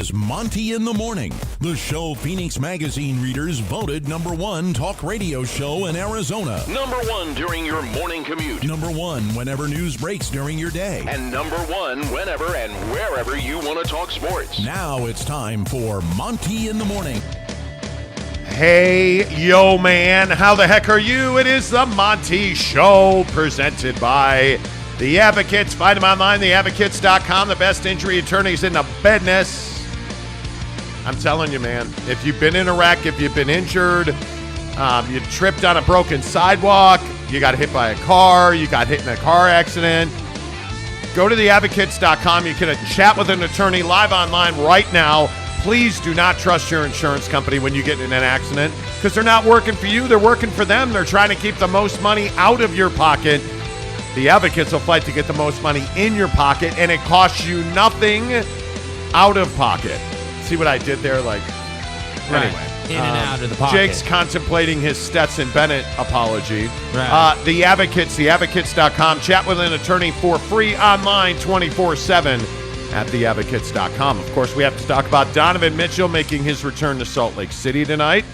is Monty in the Morning, the show Phoenix Magazine readers voted #1 talk radio show in Arizona. #1 during your morning commute. #1 whenever news breaks during your day. And #1 whenever and wherever you want to talk sports. Now it's time for Monty in the Morning. Hey, yo, man, how the heck are you? It is the Monty Show, presented by The Advocates. Find them online, theadvocates.com, the best injury attorneys in the business. I'm telling you, man, if you've been in a wreck, if you've been injured, you tripped on a broken sidewalk, you got hit by a car, you got hit in a car accident, go to theadvocates.com. You can chat with an attorney live online right now. Please do not trust your insurance company when you get in an accident, because they're not working for you. They're working for them. They're trying to keep the most money out of your pocket. The Advocates will fight to get the most money in your pocket, and it costs you nothing out of pocket. See what I did there? Like, right. Anyway. In and out of the pocket. Jake's contemplating his Stetson Bennett apology. Right. The Advocates, theadvocates.com. Chat with an attorney for free online 24/7 at theadvocates.com. Of course, we have to talk about Donovan Mitchell making his return to Salt Lake City tonight.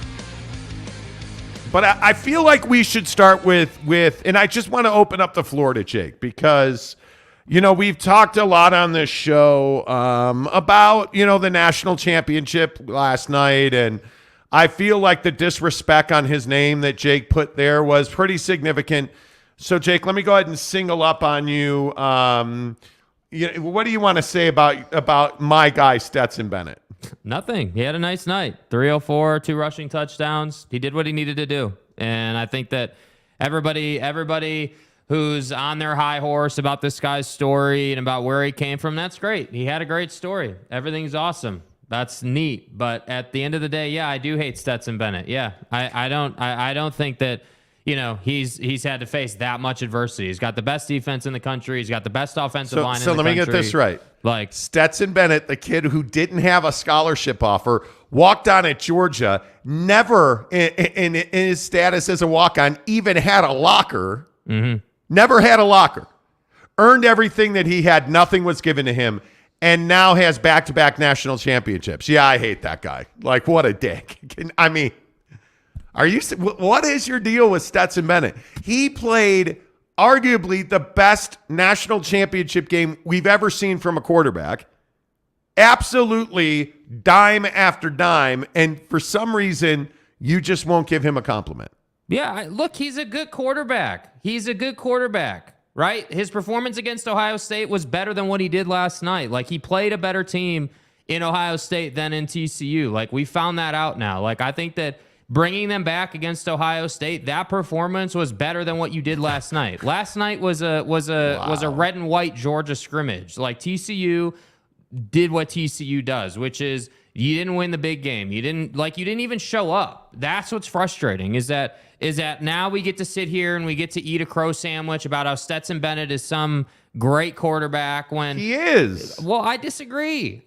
But I feel like we should start with, and I just want to open up the floor to Jake, because, you know, we've talked a lot on this show about, you know, the national championship last night, and I feel like the disrespect on his name that Jake put there was pretty significant. So, Jake, let me go ahead and single up on you. What do you want to say about my guy, Stetson Bennett? Nothing. He had a nice night. 304, 2 rushing touchdowns. He did what he needed to do. And I think that everybody who's on their high horse about this guy's story and about where he came from, that's great. He had a great story. Everything's awesome. That's neat. But at the end of the day, yeah, I do hate Stetson Bennett. Yeah, I don't think that, you know, he's had to face that much adversity. He's got the best defense in the country. He's got the best offensive line in the country. So let me get this right. Like, Stetson Bennett, the kid who didn't have a scholarship offer, walked on at Georgia, never in his status as a walk-on even had a locker. Mm-hmm. Never had a locker. Earned everything that he had. Nothing was given to him. And now has back-to-back national championships. Yeah, I hate that guy. Like, what a dick. I mean, what is your deal with Stetson Bennett? He played arguably the best national championship game we've ever seen from a quarterback. Absolutely dime after dime. And for some reason, you just won't give him a compliment. Yeah, look, he's a good quarterback. He's a good quarterback, right? His performance against Ohio State was better than what he did last night. Like, he played a better team in Ohio State than in TCU. Like, we found that out now. Like, I think that bringing them back against Ohio State, that performance was better than what you did last night. Last night was a red and white Georgia scrimmage. Like, TCU did what TCU does, which is you didn't win the big game. You didn't even show up. That's what's frustrating is that now we get to sit here and we get to eat a crow sandwich about how Stetson Bennett is some great quarterback when he is. Well, I disagree.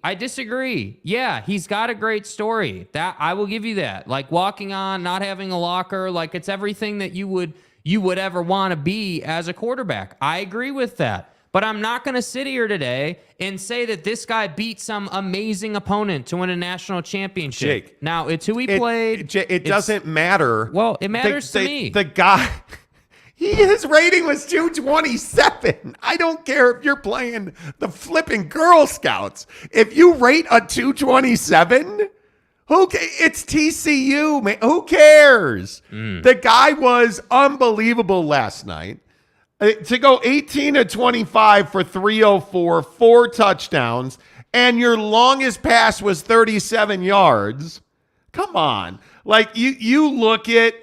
Yeah, he's got a great story. That I will give you that. Like, walking on, not having a locker, like, it's everything that you would ever want to be as a quarterback. I agree with that. But I'm not going to sit here today and say that this guy beat some amazing opponent to win a national championship. Jake, now, it's who he played. It doesn't matter. Well, it matters to me. The guy, his rating was 227. I don't care if you're playing the flipping Girl Scouts. If you rate a 227, it's TCU, man. Who cares? The guy was unbelievable last night. To go 18 of 25 for 304, 4 touchdowns, and your longest pass was 37 yards. Come on. Like, you look at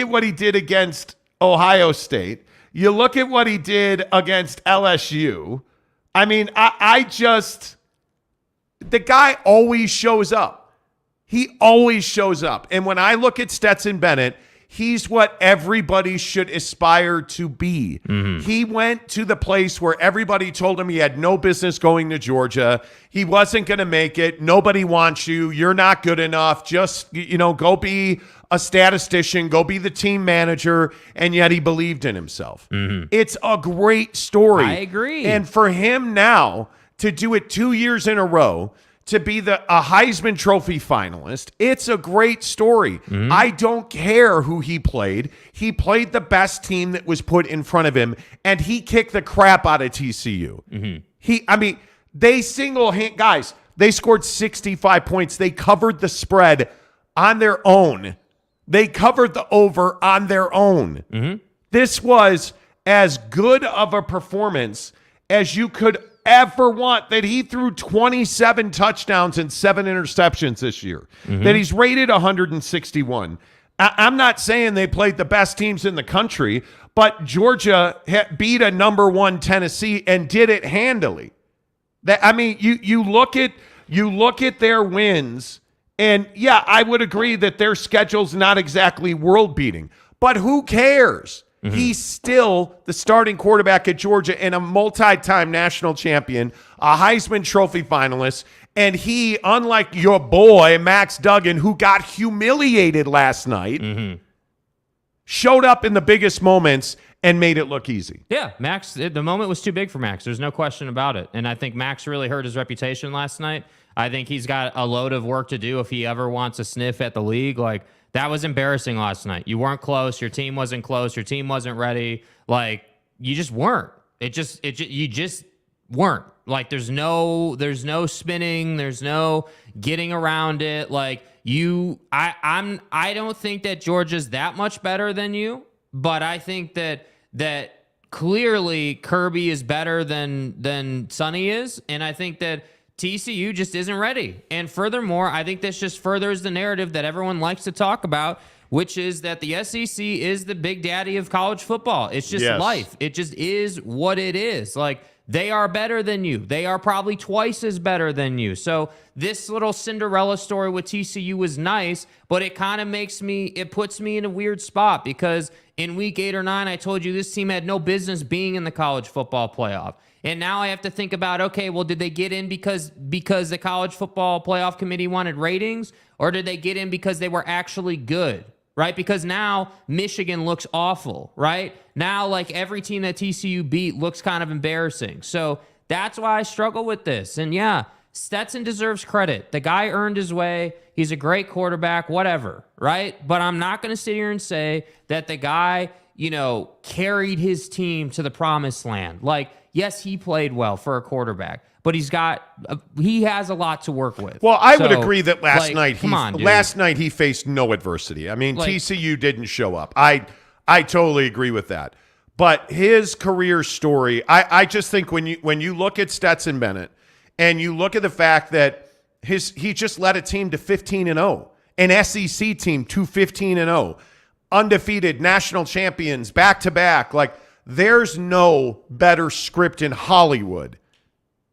what he did against Ohio State. You look at what he did against LSU. I mean, the guy always shows up. He always shows up. And when I look at Stetson Bennett, he's what everybody should aspire to be. Mm-hmm. He went to the place where everybody told him he had no business going to Georgia. He wasn't going to make it. Nobody wants you. You're not good enough. Just, go be a statistician, go be the team manager, and yet he believed in himself. Mm-hmm. It's a great story. I agree. And for him now to do it 2 years in a row, to be a Heisman Trophy finalist. It's a great story. I don't care who he played. He played the best team that was put in front of him, and he kicked the crap out of TCU. Guys, they scored 65 points. They covered the spread on their own. They covered the over on their own. This was as good of a performance as you could ever want, that he threw 27 touchdowns and 7 interceptions this year, that he's rated 161. I'm not saying they played the best teams in the country, but Georgia beat a number 1 Tennessee and did it handily. You look at their wins, and yeah, I would agree that their schedule's not exactly world-beating, but who cares? He's still the starting quarterback at Georgia and a multi-time national champion, a Heisman Trophy finalist, and he, unlike your boy, Max Duggan, who got humiliated last night, showed up in the biggest moments and made it look easy. Yeah, Max, the moment was too big for Max. There's no question about it. And I think Max really hurt his reputation last night. I think he's got a load of work to do if he ever wants a sniff at the league. Like, that was embarrassing last night. You weren't close. Your team wasn't close. Your team wasn't ready. Like, you just weren't. You just weren't. Like, there's no spinning. There's no getting around it. Like, I don't think that Georgia's that much better than you, but I think that clearly Kirby is better than Sonny is, and I think that TCU just isn't ready. And furthermore, I think this just furthers the narrative that everyone likes to talk about, which is that the SEC is the big daddy of college football. It's just life. It just is what it is. Like, they are better than you. They are probably twice as better than you. So this little Cinderella story with TCU was nice, but it kind of puts me in a weird spot, because in week 8 or 9, I told you this team had no business being in the college football playoff. And now I have to think about, okay, well, did they get in because the college football playoff committee wanted ratings, or did they get in because they were actually good, right? Because now Michigan looks awful, right? Now, like, every team that TCU beat looks kind of embarrassing. So that's why I struggle with this. And yeah, Stetson deserves credit. The guy earned his way. He's a great quarterback, whatever, right? But I'm not going to sit here and say that the guy, carried his team to the promised land. Like, yes, he played well for a quarterback, but he has a lot to work with. Well, I would agree that last night he faced no adversity. I mean, TCU didn't show up. I totally agree with that. But his career story, I just think when you look at Stetson Bennett and you look at the fact that he just led a team to 15-0, an SEC team to 15-0, undefeated national champions back-to-back, like, there's no better script in Hollywood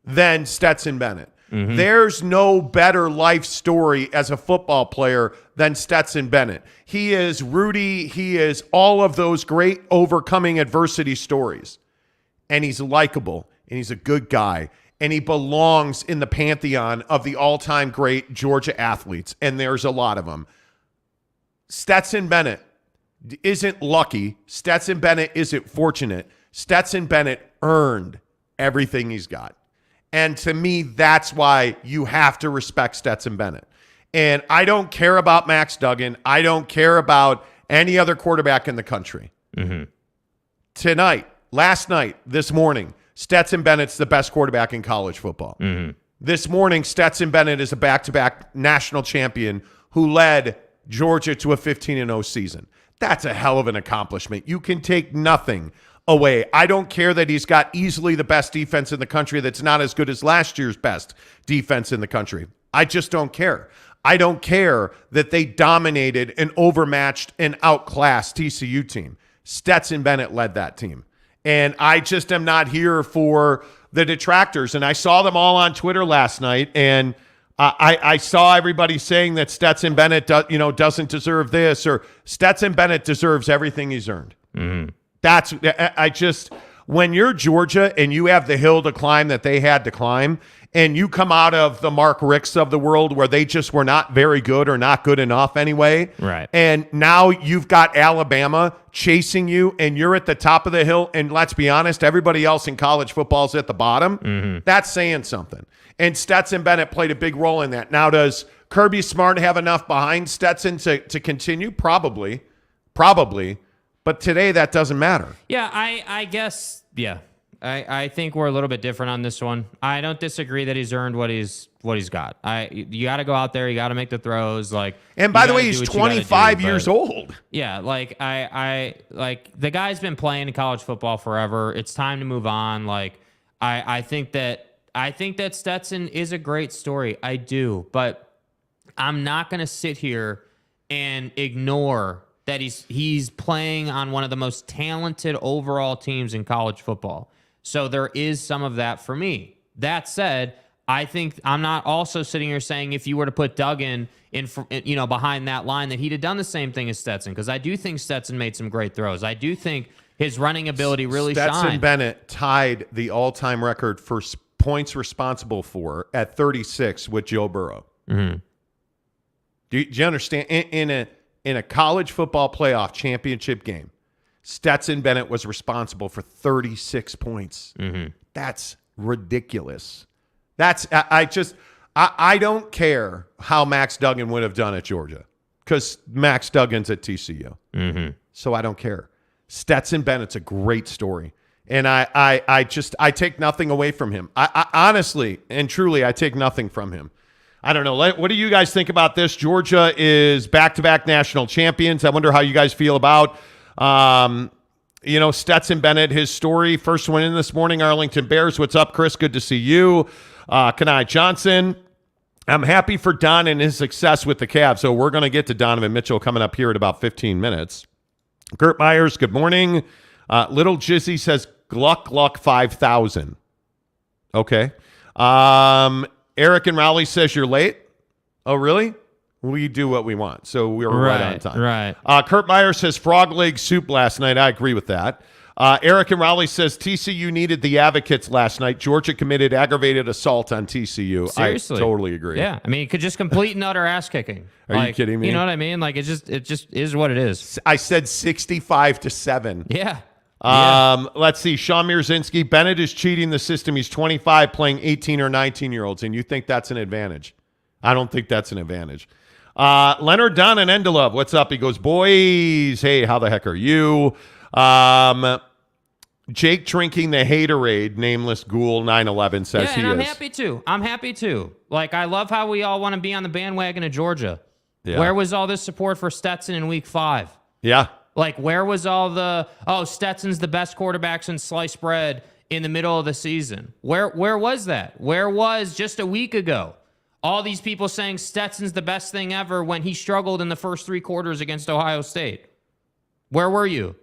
than Stetson Bennett. There's no better life story as a football player than Stetson Bennett. He is Rudy. He is all of those great overcoming adversity stories. And he's likable, and he's a good guy, and he belongs in the pantheon of the all-time great Georgia athletes, and there's a lot of them. Stetson Bennett isn't lucky. Stetson Bennett isn't fortunate. Stetson Bennett earned everything he's got. And to me, that's why you have to respect Stetson Bennett. And I don't care about Max Duggan. I don't care about any other quarterback in the country. Tonight, last night, this morning, Stetson Bennett's the best quarterback in college football. This morning, Stetson Bennett is a back-to-back national champion who led Georgia to a 15-0 season. That's a hell of an accomplishment. You can take nothing away. I don't care that he's got easily the best defense in the country that's not as good as last year's best defense in the country. I just don't care. I don't care that they dominated and overmatched and outclassed TCU team. Stetson Bennett led that team. And I just am not here for the detractors. And I saw them all on Twitter last night, and I saw everybody saying that Stetson Bennett doesn't deserve this, or Stetson Bennett deserves everything he's earned. When you're Georgia and you have the hill to climb that they had to climb, and you come out of the Mark Ricks of the world where they just were not very good or not good enough anyway. Right. And now you've got Alabama chasing you and you're at the top of the hill. And let's be honest, everybody else in college football is at the bottom. That's saying something. And Stetson Bennett played a big role in that. Now, does Kirby Smart have enough behind Stetson to continue? Probably. But today that doesn't matter. Yeah, I guess, yeah. I think we're a little bit different on this one. I don't disagree that he's earned what he's got. You got to go out there, you got to make the throws. And by the way, he's 25 years old. Yeah, I the guy's been playing in college football forever. It's time to move on. I think that Stetson is a great story. I do, but I'm not going to sit here and ignore that he's playing on one of the most talented overall teams in college football. So there is some of that for me. That said, I think I'm not also sitting here saying if you were to put Duggan in behind that line that he'd have done the same thing as Stetson, because I do think Stetson made some great throws. I do think his running ability really shined. Stetson Bennett tied the all-time record for points responsible for at 36 with Joe Burrow. Mm-hmm. Do you understand? In a college football playoff championship game, Stetson Bennett was responsible for 36 points. Mm-hmm. That's ridiculous. I don't care how Max Duggan would have done at Georgia, because Max Duggan's at TCU. Mm-hmm. So I don't care. Stetson Bennett's a great story. And I take nothing away from him. I honestly and truly, I take nothing from him. I don't know. What do you guys think about this? Georgia is back-to-back national champions. I wonder how you guys feel about, Stetson Bennett, his story. First one in this morning, Arlington Bears. What's up, Chris? Good to see you. Kanai Johnson. I'm happy for Don and his success with the Cavs. So we're going to get to Donovan Mitchell coming up here in about 15 minutes. Kurt Myers, good morning. Little Jizzy says, Gluck 5,000. Okay. Eric and Rowley says you're late. Oh, really? We do what we want, so we're right on time. Right. Kurt Meyer says frog leg soup last night. I agree with that. Eric and Rowley says TCU needed the advocates last night. Georgia committed aggravated assault on TCU. Seriously. I totally agree. Yeah, I mean, it could just complete and utter ass kicking. Are you kidding me? You know what I mean? It just is what it is. I said 65-7. Yeah. Let's see. Sean Mirzinski. Bennett is cheating the system. He's 25 playing 18 or 19-year-olds, and you think that's an advantage. I don't think that's an advantage. Leonard Dunn and Endelove. What's up? He goes, boys. Hey, how the heck are you? Jake drinking the haterade, nameless ghoul 911 says he is. I'm happy too. I love how we all want to be on the bandwagon of Georgia. Yeah. Where was all this support for Stetson in week 5? Yeah. Where was all the, Stetson's the best quarterback since sliced bread in the middle of the season? Where was that? Where was just a week ago all these people saying Stetson's the best thing ever when he struggled in the first 3 quarters against Ohio State? Where were you?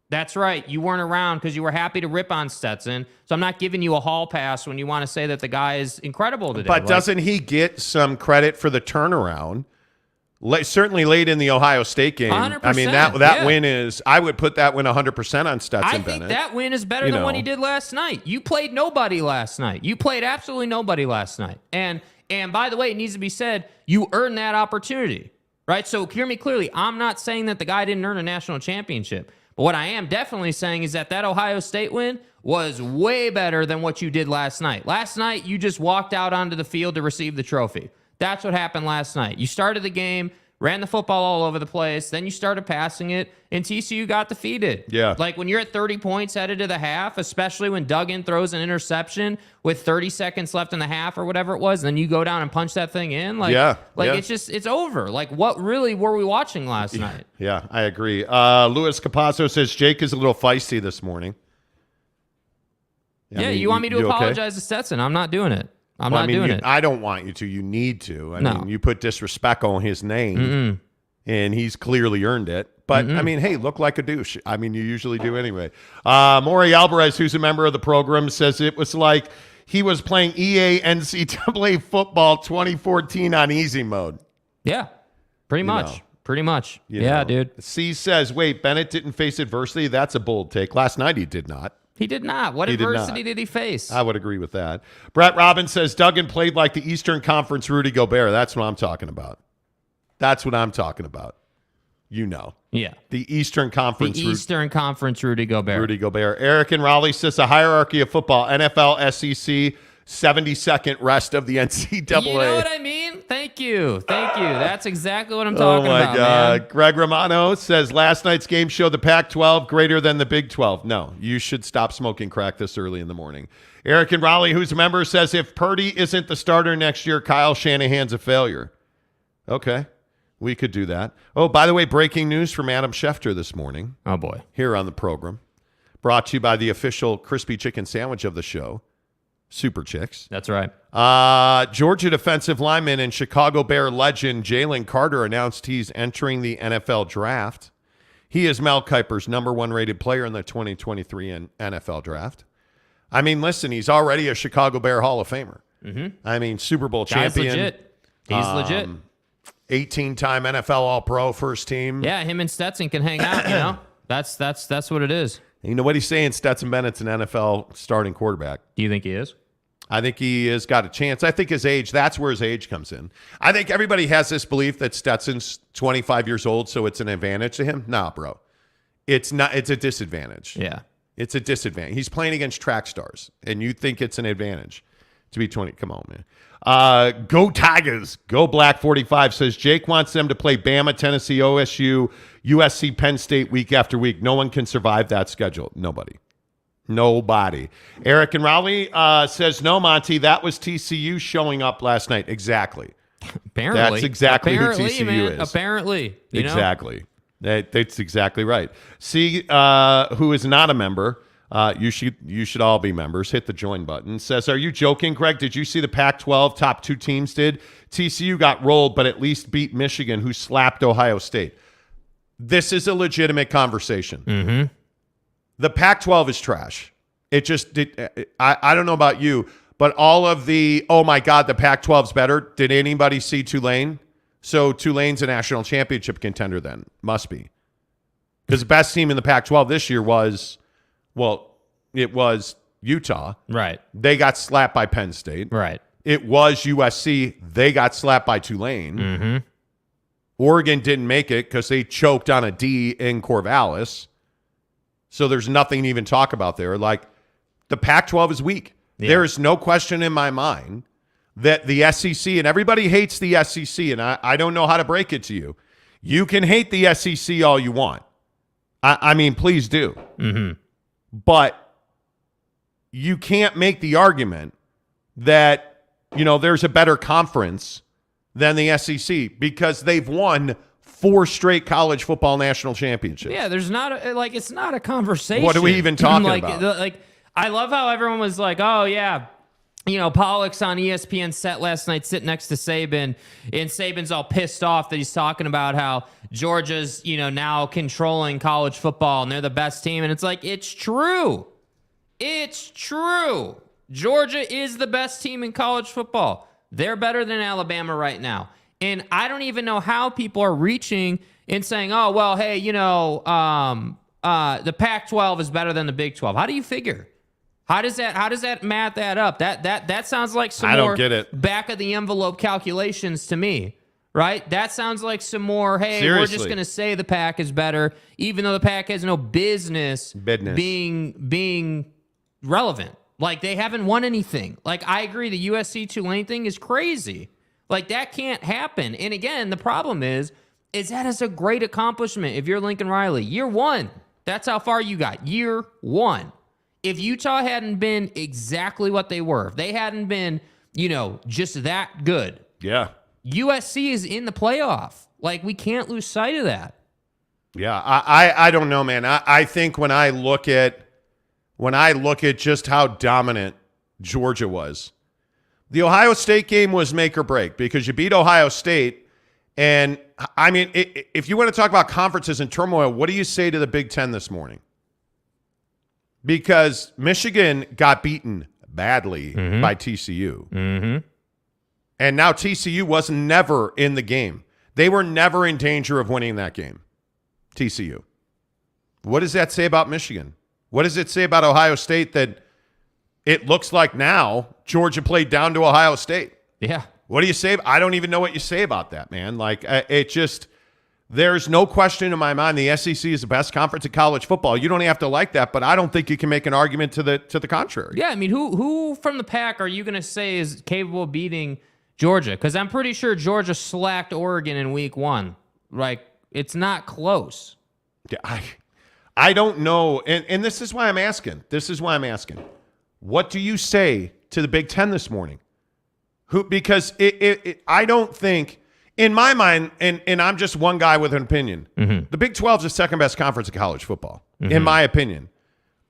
That's right. You weren't around because you were happy to rip on Stetson. So I'm not giving you a hall pass when you want to say that the guy is incredible today. But doesn't he get some credit for the turnaround? Certainly late in the Ohio State game. 100%, I mean, that win is, I would put that win 100% on Stetson Bennett. I think that win is better than what he did last night. You played nobody last night. You played absolutely nobody last night. And by the way, it needs to be said, you earned that opportunity, right? So hear me clearly. I'm not saying that the guy didn't earn a national championship. But what I am definitely saying is that Ohio State win was way better than what you did last night. Last night, you just walked out onto the field to receive the trophy. That's what happened last night. You started the game, ran the football all over the place, then you started passing it, and TCU got defeated. Yeah. When you're at 30 points headed to the half, especially when Duggan throws an interception with 30 seconds left in the half or whatever it was, and then you go down and punch that thing in. It's over. What really were we watching last night? Yeah, I agree. Luis Capasso says Jake is a little feisty this morning. You want me to apologize to Stetson? I'm not doing it. I'm not doing it. I don't want you to. You need to. I mean, you put disrespect on his name, and he's clearly earned it. But, I mean, hey, look like a douche. I mean, you usually do anyway. Maury Alvarez, who's a member of the program, says it was like he was playing EA NCAA football 2014 on easy mode. Yeah, pretty much. Pretty much. Yeah, dude. C says, wait, Bennett didn't face adversity? That's a bold take. Last night he did not. He did not. What adversity did he face? I would agree with that. Brett Robbins says Duggan played like the Eastern Conference Rudy Gobert. That's what I'm talking about. That's what I'm talking about. You know. Yeah. The Eastern Conference. Conference Rudy Gobert. Rudy Gobert. Eric and Raleigh says a hierarchy of football. NFL, SEC, 70-second rest of the NCAA. You know what I mean? Thank you. That's exactly what I'm talking about. Oh, my God. Man. Greg Romano says last night's game showed the Pac-12 greater than the Big 12. No, you should stop smoking crack this early in the morning. Eric and Raleigh, who's a member, says if Purdy isn't the starter next year, Kyle Shanahan's a failure. Okay, we could do that. Oh, by the way, breaking news from Adam Schefter this morning. Oh, boy. Here on the program. Brought to you by the official crispy chicken sandwich of the show, Super Chicks. That's right. Georgia defensive lineman and Chicago Bear legend Jalen Carter announced he's entering the NFL draft. He is Mel Kiper's number 1 rated player in the 2023 NFL draft. I mean, listen, he's already a Chicago Bear Hall of Famer. Mm-hmm. I mean, Super Bowl champion. He's legit. 18-time NFL All-Pro first team. Yeah, him and Stetson can hang out, you know? That's what it is. You know what he's saying? Stetson Bennett's an NFL starting quarterback. Do you think he is? I think he has got a chance. I think his age, that's where his age comes in. I think everybody has this belief that Stetson's 25 years old, so it's an advantage to him. Nah, bro. It's not. It's a disadvantage. Yeah. It's a disadvantage. He's playing against track stars, and you think it's an advantage to be 20. Come on, man. Go Tigers. Go Black 45 says Jake wants them to play Bama, Tennessee, OSU, USC, Penn State week after week. No one can survive that schedule. Nobody. Eric and Raleigh says, no, Monty, that was TCU showing up last night. Exactly. Apparently. That's exactly who TCU is. Apparently. Exactly. That's exactly right. See, who is not a member, you should all be members. Hit the join button. Says, are you joking, Greg? Did you see the Pac-12 top 2 teams did? TCU got rolled, but at least beat Michigan, who slapped Ohio State. This is a legitimate conversation. Mm-hmm. The Pac-12 is trash. I don't know about you, but all of the, oh my God, the Pac-12's better. Did anybody see Tulane? So Tulane's a national championship contender then. Must be. Because the best team in the Pac-12 this year was, it was Utah. Right. They got slapped by Penn State. Right. It was USC. They got slapped by Tulane. Mm-hmm. Oregon didn't make it because they choked on a D in Corvallis. So there's nothing to even talk about there. Like, the Pac-12 is weak. Yeah. There is no question in my mind that the SEC, and everybody hates the SEC, and I don't know how to break it to you. You can hate the SEC all you want. I mean, please do. Mm-hmm. But you can't make the argument that, there's a better conference than the SEC because they've won 4 straight college football national championships. Yeah, there's not it's not a conversation. What are we even talking about? I love how everyone was like, oh yeah, Pollock's on ESPN set last night sitting next to Saban, and Saban's all pissed off that he's talking about how Georgia's, now controlling college football and they're the best team. And it's like, it's true. It's true. Georgia is the best team in college football. They're better than Alabama right now. And I don't even know how people are reaching and saying, oh, well, hey, the Pac-12 is better than the Big 12. How do you figure? How does that math add up? That sounds like some more back of the envelope calculations to me, right? That sounds like some more, hey, Seriously. We're just going to say the Pac is better, even though the Pac has no business. being relevant. Like, they haven't won anything. Like, I agree, the USC Tulane thing is crazy. Like, that can't happen. And again, the problem is that is a great accomplishment if you're Lincoln Riley. Year 1, that's how far you got. Year 1. If Utah hadn't been exactly what they were, if they hadn't been, just that good. Yeah. USC is in the playoff. Like, we can't lose sight of that. Yeah, I don't know, man. I think when I look at just how dominant Georgia was, the Ohio State game was make or break because you beat Ohio State. And, I mean, if you want to talk about conferences in turmoil, what do you say to the Big Ten this morning? Because Michigan got beaten badly by TCU. Mm-hmm. And now TCU was never in the game. They were never in danger of winning that game, TCU. What does that say about Michigan? What does it say about Ohio State that it looks like now Georgia played down to Ohio State? Yeah. What do you say? I don't even know what you say about that, man. Like, there's no question in my mind the SEC is the best conference in college football. You don't have to like that, but I don't think you can make an argument to the contrary. Yeah, I mean, who from the pack are you going to say is capable of beating Georgia? Because I'm pretty sure Georgia slacked Oregon in week 1. Like, it's not close. Yeah, I don't know, and this is why I'm asking. What do you say to the Big Ten this morning? Because I don't think, in my mind, and I'm just one guy with an opinion, the Big 12 is the second best conference in college football, in my opinion.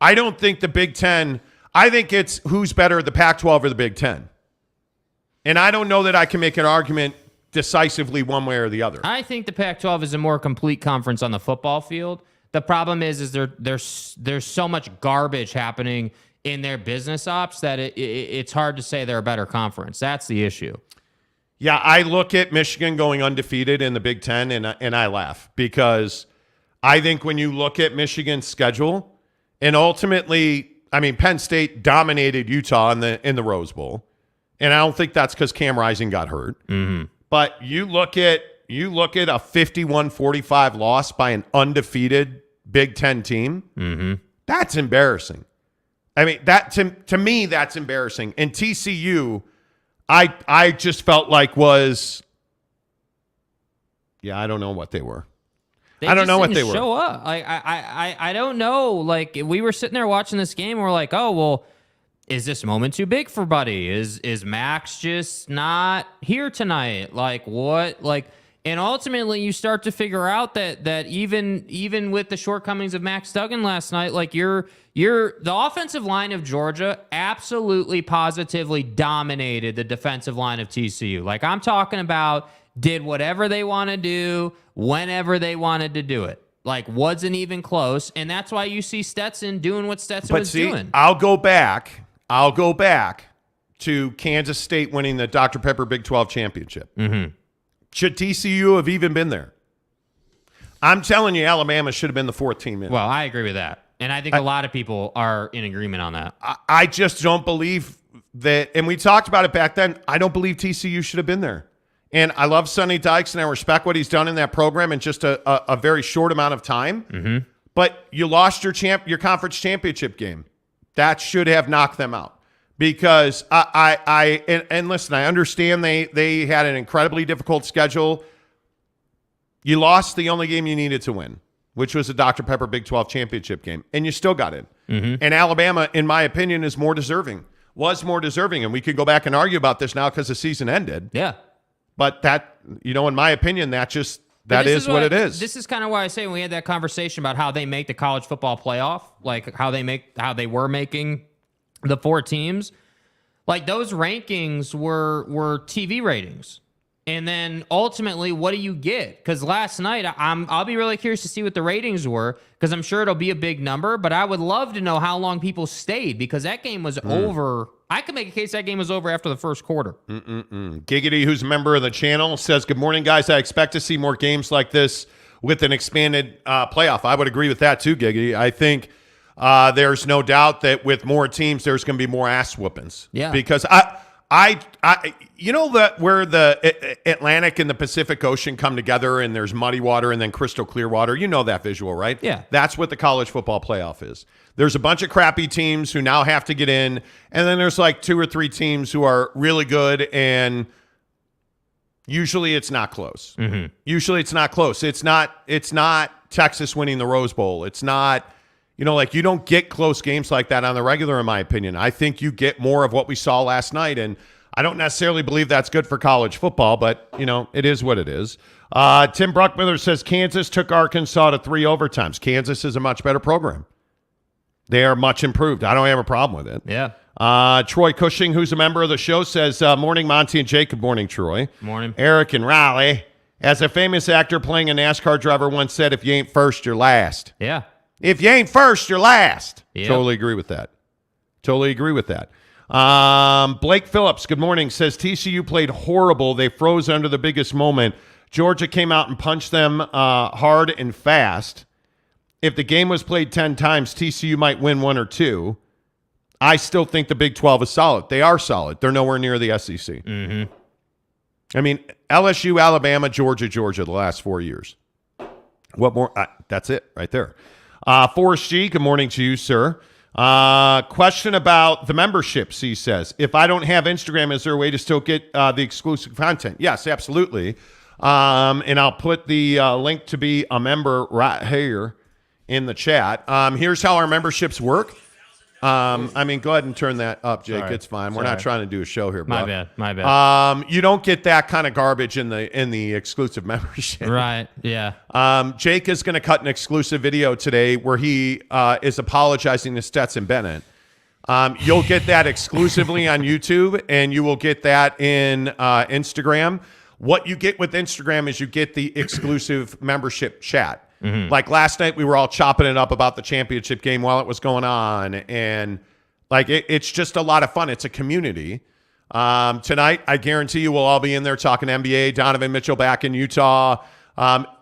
I don't think the Big Ten, I think it's who's better, the Pac-12 or the Big Ten. And I don't know that I can make an argument decisively one way or the other. I think the Pac-12 is a more complete conference on the football field. The problem is there's so much garbage happening in their business ops that it's hard to say they're a better conference. That's the issue. Yeah, I look at Michigan going undefeated in the Big Ten, and I laugh because I think when you look at Michigan's schedule, and ultimately, I memean, Penn State dominated Utah in the Rose Bowl, and I don't think that's because Cam Rising got hurt. But you look at a 51-45 loss by an undefeated Big Ten team. That's embarrassing. I mean, that to me, that's embarrassing. And TCU, I just felt like was, I don't know what they were. I don't know what they were. Show up. I don't know. Like, we were sitting there watching this game, and we're like, oh well, is this moment too big for Buddy? Is Max just not here tonight? Like what? Like. And ultimately, you start to figure out that even with the shortcomings of Max Duggan last night, like the offensive line of Georgia absolutely positively dominated the defensive line of TCU. Like, I'm talking about did whatever they want to do whenever they wanted to do it. Like, wasn't even close, and that's why you see Stetson doing what Stetson was doing. I'll go back to Kansas State winning the Dr. Pepper Big 12 championship. Should TCU have even been there? I'm telling you, Alabama should have been the fourth team in. Well, I agree with that. And I think a lot of people are in agreement on that. I just don't believe that, and we talked about it back then, I don't believe TCU should have been there. And I love Sonny Dykes, and I respect what he's done in that program in just a very short amount of time. But you lost your conference championship game. That should have knocked them out. Because and listen, I understand they had an incredibly difficult schedule. You lost the only game you needed to win, which was the Dr. Pepper Big 12 championship game, and you still got in. And Alabama, in my opinion, was more deserving, and we could go back and argue about this now because the season ended. Yeah. But that, in my opinion, that is what it is. This is kind of why I say when we had that conversation about how they make the college football playoff, like how they were making the 4 teams, like those rankings were TV ratings. And then ultimately, what do you get? Because last night, I'll be really curious to see what the ratings were, because I'm sure it'll be a big number, but I would love to know how long people stayed, because that game was over. I could make a case that game was over after the first quarter. Giggity, who's a member of the channel, says, good morning, guys. I expect to see more games like this with an expanded playoff. I would agree with that too, Giggity. I think there's no doubt that with more teams, there's going to be more ass whoopings. Yeah. Because where the Atlantic and the Pacific Ocean come together and there's muddy water and then crystal clear water. You know that visual, right? Yeah. That's what the college football playoff is. There's a bunch of crappy teams who now have to get in, and then there's like 2 or 3 teams who are really good, and usually it's not close. Usually it's not close. It's not Texas winning the Rose Bowl. It's not, you don't get close games like that on the regular, in my opinion. I think you get more of what we saw last night, and I don't necessarily believe that's good for college football, but, it is what it is. Tim Bruckmiller says Kansas took Arkansas to 3 overtimes. Kansas is a much better program. They are much improved. I don't have a problem with it. Yeah. Troy Cushing, who's a member of the show, says, morning, Monty and Jake. Good morning, Troy. Morning. Eric and Raleigh. As a famous actor playing a NASCAR driver once said, if you ain't first, you're last. Yeah. If you ain't first, you're last. Yep. Totally agree with that. Blake Phillips, good morning, says TCU played horrible. They froze under the biggest moment. Georgia came out and punched them hard and fast. if the game was played 10 times, TCU might win 1 or 2. I still think the Big 12 is solid. They are solid. They're nowhere near the SEC. Mm-hmm. I mean, LSU, Alabama, Georgia, the last 4 years. What more? That's it right there. Forrest G, good morning to you, sir. Question about the memberships, he says. If I don't have Instagram, is there a way to still get the exclusive content? Yes, absolutely. And I'll put the link to be a member right here in the chat. Here's how our memberships work. I mean, go ahead and turn that up, Jake. Sorry. It's fine. We're not trying to do a show here, bro. My bad. You don't get that kind of garbage in the exclusive membership. Right, yeah. Jake is going to cut an exclusive video today where he is apologizing to Stetson Bennett. You'll get that exclusively on YouTube, and you will get that in Instagram. What you get with Instagram is you get the exclusive membership chat. Mm-hmm. Like last night, we were all chopping it up about the championship game while it was going on. And like it's just a lot of fun. It's a community. Tonight, I guarantee you we'll all be in there talking NBA, Donovan Mitchell back in Utah.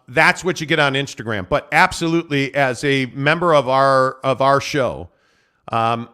That's what you get on Instagram. But absolutely, as a member of our show,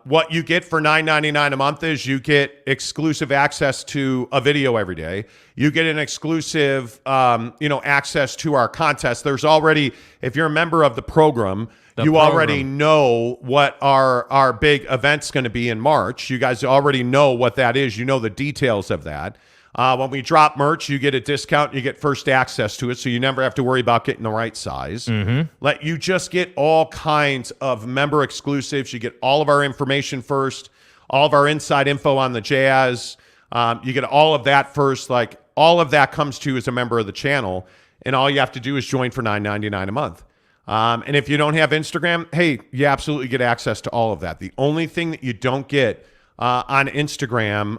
what you get for $9.99 a month is you get exclusive access to a video every day. You get an exclusive, access to our contest. There's already, if you're a member of the program, already know what our big event's going to be in March. You guys already know what that is. You know the details of that. When we drop merch, you get a discount. You get first access to it, so you never have to worry about getting the right size. Mm-hmm. You just get all kinds of member exclusives. You get all of our information first, all of our inside info on the Jazz. You get all of that first. Like all of that comes to you as a member of the channel, and all you have to do is join for $9.99 a month. And if you don't have Instagram, hey, you absolutely get access to all of that. The only thing that you don't get on Instagram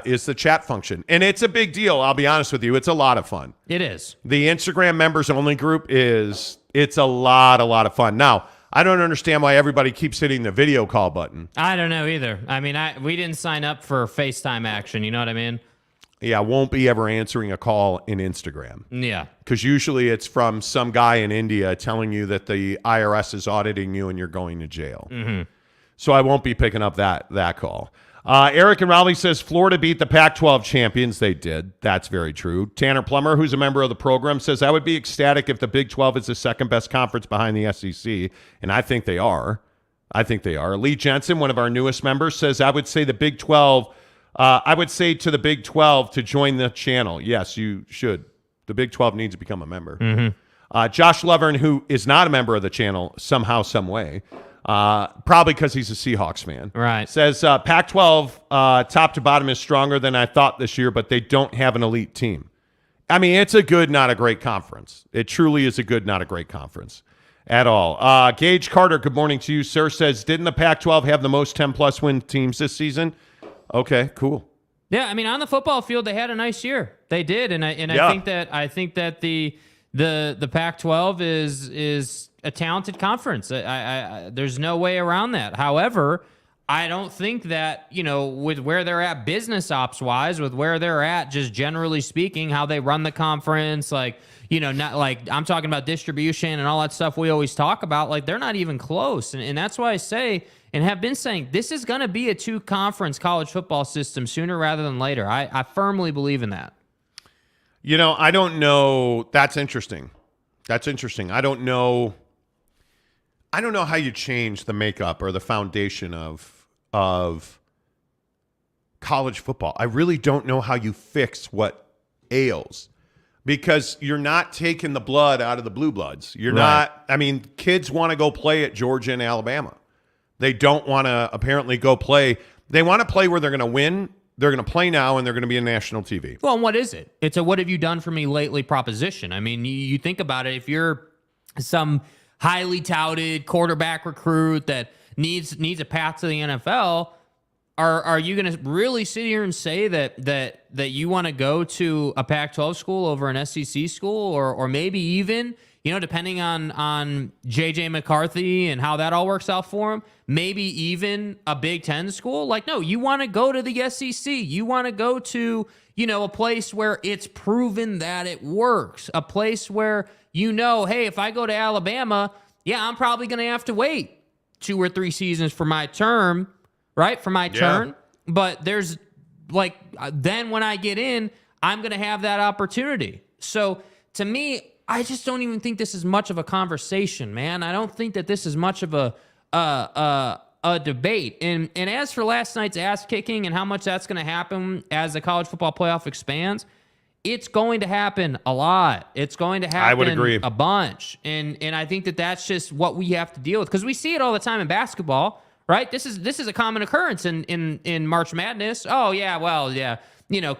is the chat function. And it's a big deal, I'll be honest with you. It's a lot of fun. It is. The Instagram members only group it's a lot of fun. Now, I don't understand why everybody keeps hitting the video call button. I don't know either. I mean, we didn't sign up for FaceTime action, you know what I mean? Yeah, I won't be ever answering a call in Instagram. Yeah. Because usually it's from some guy in India telling you that the IRS is auditing you and you're going to jail. Mm-hmm. So I won't be picking up that call. Eric and Raleigh says Florida beat the Pac-12 champions. They did. That's very true. Tanner Plummer, who's a member of the program, says, I would be ecstatic if the Big 12 is the second best conference behind the SEC. And I think they are. Lee Jensen, one of our newest members, says, I would say to the Big 12 to join the channel. Yes, you should. The Big 12 needs to become a member. Mm-hmm. Josh Lovern, who is not a member of the channel somehow, some way, probably because he's a Seahawks fan. Right. Says Pac-12 top to bottom is stronger than I thought this year, but they don't have an elite team. I mean, it's a good, not a great conference. It truly is a good, not a great conference at all. Gage Carter, good morning to you, sir, says, didn't the Pac-12 have the most 10-plus win teams this season? Okay, cool. Yeah, I mean, on the football field, they had a nice year. They did, and I think that the Pac-12 is a talented conference. There's no way around that. However, I don't think that, with where they're at business ops wise, with where they're at, just generally speaking, how they run the conference, not like I'm talking about distribution and all that stuff we always talk about, like they're not even close. And that's why I say, and have been saying, this is going to be a 2-conference college football system sooner rather than later. I firmly believe in that. I don't know. That's interesting. I don't know how you change the makeup or the foundation of college football. I really don't know how you fix what ails, because you're not taking the blood out of the blue bloods. You're not. I mean, kids want to go play at Georgia and Alabama. They don't want to apparently go play. They want to play where they're going to win. They're going to play now, and they're going to be on national TV. Well, and what is it? It's a what have you done for me lately proposition. I mean, you think about it. If you're some highly touted quarterback recruit that needs a path to the NFL, are you going to really sit here and say that you want to go to a Pac-12 school over an SEC school, or maybe even, depending on J.J. McCarthy and how that all works out for him, maybe even a Big Ten school? Like, no, you want to go to the SEC. You want to go to, a place where it's proven that it works, a place where, hey, if I go to Alabama, yeah, I'm probably going to have to wait 2 or 3 seasons for my term, right? For my turn. But there's like, then when I get in, I'm going to have that opportunity. So to me, I just don't even think this is much of a conversation, man. I don't think that this is much of a debate. And as for last night's ass kicking and how much that's going to happen as the college football playoff expands, it's going to happen a lot. It's going to happen I would agree. a bunch. And I think that that's just what we have to deal with, because we see it all the time in basketball, right? This is a common occurrence in March Madness. Oh, yeah, well, yeah.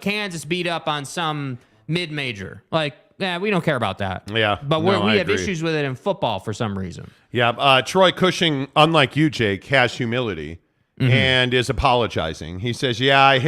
Kansas beat up on some mid-major. Like, yeah, we don't care about that. Yeah. But no, we I have agree. issues with it in football for some reason. Yeah. Troy Cushing, unlike you, Jake, has humility and is apologizing. He says, yeah, I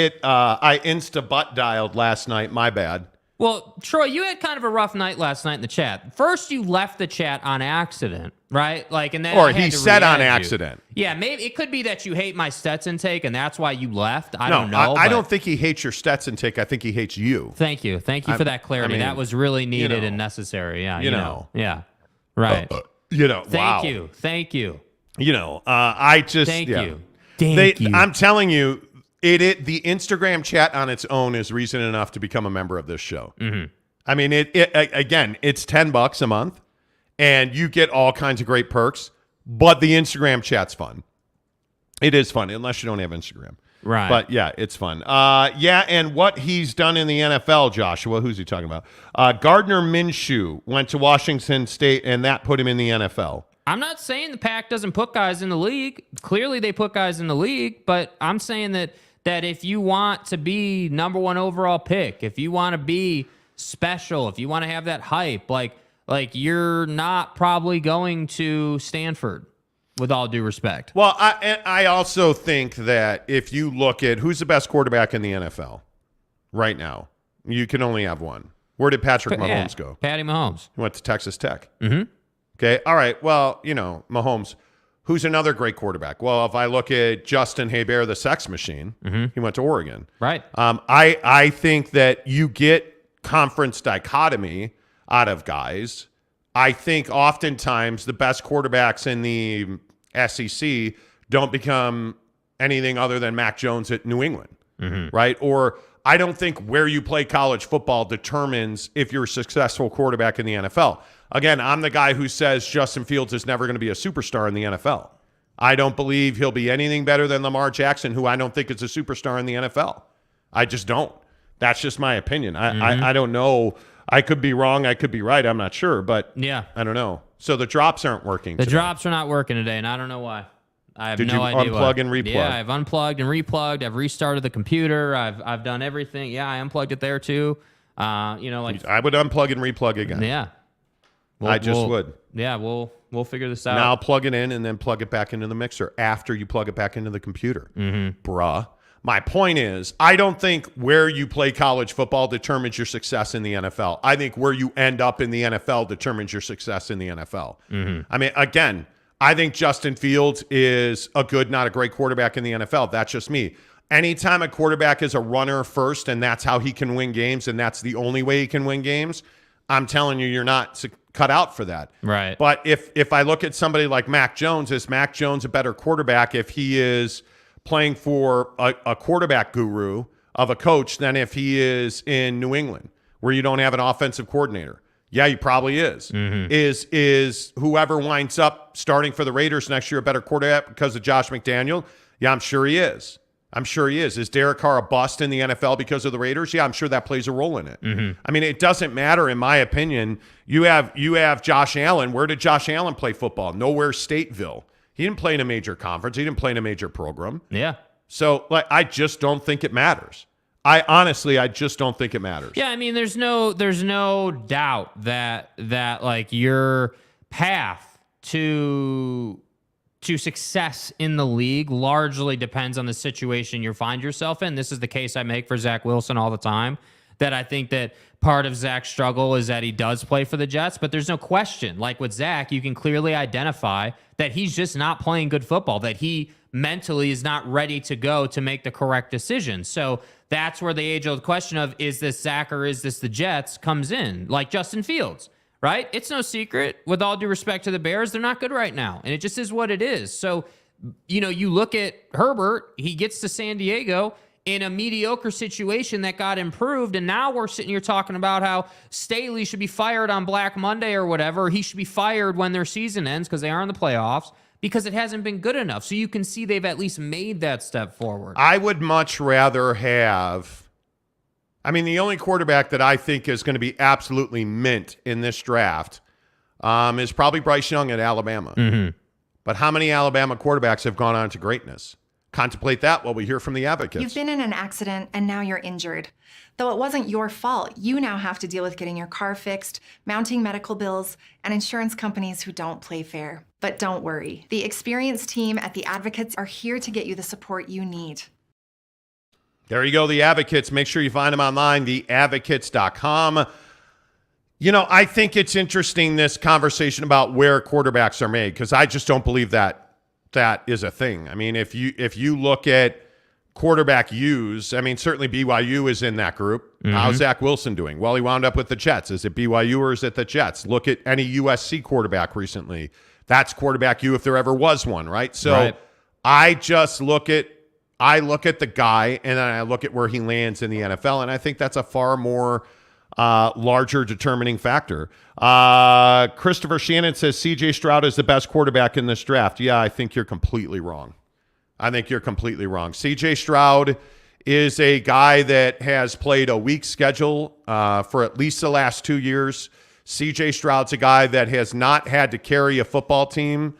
insta-butt dialed last night. My bad. Well, Troy, you had kind of a rough night last night in the chat. First, you left the chat on accident, right? And then Or I had he to said on re-add you. accident. Yeah, maybe it could be that you hate my Stetson take, and that's why you left. I don't know. I but don't think he hates your Stetson take. I think he hates you. Thank you for that clarity. I mean, that was really needed and necessary. Yeah, you know. Yeah, right. Wow. Thank you. I just Thank yeah. you. Thank you. I'm telling you, the Instagram chat on its own is reason enough to become a member of this show. Mm-hmm. I mean, again, it's $10 a month, and you get all kinds of great perks. But the Instagram chat's fun. It is fun, unless you don't have Instagram. Right. But yeah, it's fun. And what he's done in the NFL, Joshua, who's he talking about? Gardner Minshew went to Washington State, and that put him in the NFL. I'm not saying the Pac doesn't put guys in the league. Clearly, they put guys in the league, but I'm saying that if you want to be number 1 overall pick, if you want to be special, if you want to have that hype, like you're not probably going to Stanford, with all due respect. Well, I also think that if you look at who's the best quarterback in the NFL right now, you can only have one. Where did Patrick Mahomes go? Patty Mahomes. He went to Texas Tech. Mm-hmm. Okay. All right. Well, Mahomes. Who's another great quarterback? Well, if I look at Justin Herbert, the Sex Machine, he went to Oregon. Right. I think that you get conference dichotomy out of guys. I think oftentimes the best quarterbacks in the SEC don't become anything other than Mac Jones at New England, right? Or I don't think where you play college football determines if you're a successful quarterback in the NFL. Again, I'm the guy who says Justin Fields is never going to be a superstar in the NFL. I don't believe he'll be anything better than Lamar Jackson, who I don't think is a superstar in the NFL. I just don't. That's just my opinion. I don't know. I could be wrong. I could be right. I'm not sure, but yeah, I don't know. So the drops aren't working. The drops are not working today, and I don't know why. I have no idea. Did you unplug and replug? Yeah, I've unplugged and replugged. I've restarted the computer. I've done everything. Yeah, I unplugged it there too. I would unplug and replug again. Yeah, I just would. Yeah, we'll figure this out. Now I'll plug it in and then plug it back into the mixer after you plug it back into the computer. Bruh. My point is, I don't think where you play college football determines your success in the NFL. I think where you end up in the NFL determines your success in the NFL. I mean, again, I think Justin Fields is a good, not a great quarterback in the NFL. That's just me. Anytime a quarterback is a runner first and that's how he can win games and that's the only way he can win games, I'm telling you, you're not cut out for that. Right. But if I look at somebody like Mac Jones, is Mac Jones a better quarterback if he is playing for a quarterback guru of a coach than if he is in New England, where you don't have an offensive coordinator? Yeah, he probably is. Is whoever winds up starting for the Raiders next year a better quarterback because of Josh McDaniel? Yeah, I'm sure he is. Is Derek Carr a bust in the NFL because of the Raiders? Yeah, I'm sure that plays a role in it. I mean, it doesn't matter, in my opinion. You have Josh Allen. Where did Josh Allen play football? Nowhere, Stateville. He didn't play in a major conference. He didn't play in a major program. Yeah. So, I just don't think it matters. I just don't think it matters. Yeah, I mean, there's no doubt that like your path to success in the league largely depends on the situation you find yourself in. This is the case I make for Zach Wilson all the time, that I think that part of Zach's struggle is that he does play for the Jets, but there's no question. Like with Zach, you can clearly identify that he's just not playing good football, that he mentally is not ready to go to make the correct decision. So that's where the age-old question of, is this Zach or is this the Jets, comes in. Like Justin Fields, right? It's no secret. With all due respect to the Bears, they're not good right now, and it just is what it is. So, you look at Herbert, he gets to San Diego in a mediocre situation that got improved, and now we're sitting here talking about how Staley should be fired on Black Monday or whatever. He should be fired when their season ends because they are in the playoffs, because it hasn't been good enough. So you can see they've at least made that step forward. I would much rather have... the only quarterback that I think is going to be absolutely mint in this draft is probably Bryce Young at Alabama. Mm-hmm. But how many Alabama quarterbacks have gone on to greatness? Contemplate that while we hear from the advocates. You've been in an accident and now you're injured. Though it wasn't your fault, you now have to deal with getting your car fixed, mounting medical bills, and insurance companies who don't play fair. But don't worry. The experienced team at The Advocates are here to get you the support you need. There you go, The Advocates. Make sure you find them online, theadvocates.com. I think it's interesting, this conversation about where quarterbacks are made, because I just don't believe that is a thing. If you look at quarterback use, certainly BYU is in that group. Mm-hmm. How's Zach Wilson doing? Well, he wound up with the Jets. Is it BYU or is it the Jets? Look at any USC quarterback recently. That's quarterback U if there ever was one, right? So right. I look at the guy, and then I look at where he lands in the NFL, and I think that's a far more larger determining factor. Christopher Shannon says C.J. Stroud is the best quarterback in this draft. Yeah, I think you're completely wrong. C.J. Stroud is a guy that has played a weak schedule for at least the last 2 years. C.J. Stroud's a guy that has not had to carry a football team.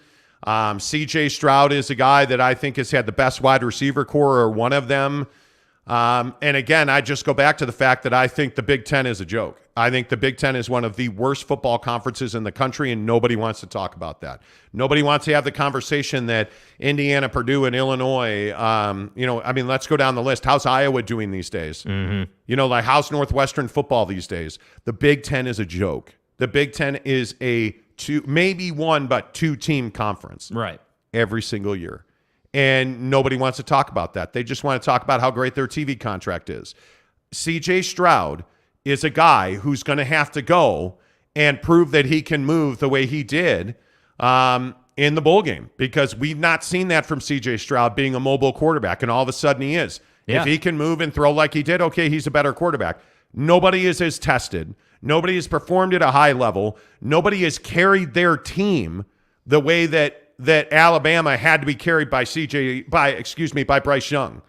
C.J. Stroud is a guy that I think has had the best wide receiver core, or one of them. And again, I just go back to the fact that I think the Big Ten is a joke. I think the Big Ten is one of the worst football conferences in the country, and nobody wants to talk about that. Nobody wants to have the conversation that Indiana, Purdue, and Illinois, let's go down the list. How's Iowa doing these days? Mm-hmm. How's Northwestern football these days? The Big Ten is a joke. The Big Ten is a maybe one, but two-team conference. Right. Every single year. And nobody wants to talk about that. They just want to talk about how great their TV contract is. C.J. Stroud is a guy who's going to have to go and prove that he can move the way he did in the bowl game, because we've not seen that from C.J. Stroud being a mobile quarterback, and all of a sudden he is. Yeah. If he can move and throw like he did, okay, he's a better quarterback. Nobody is as tested. Nobody has performed at a high level. Nobody has carried their team the way that Alabama had to be carried by Bryce Young,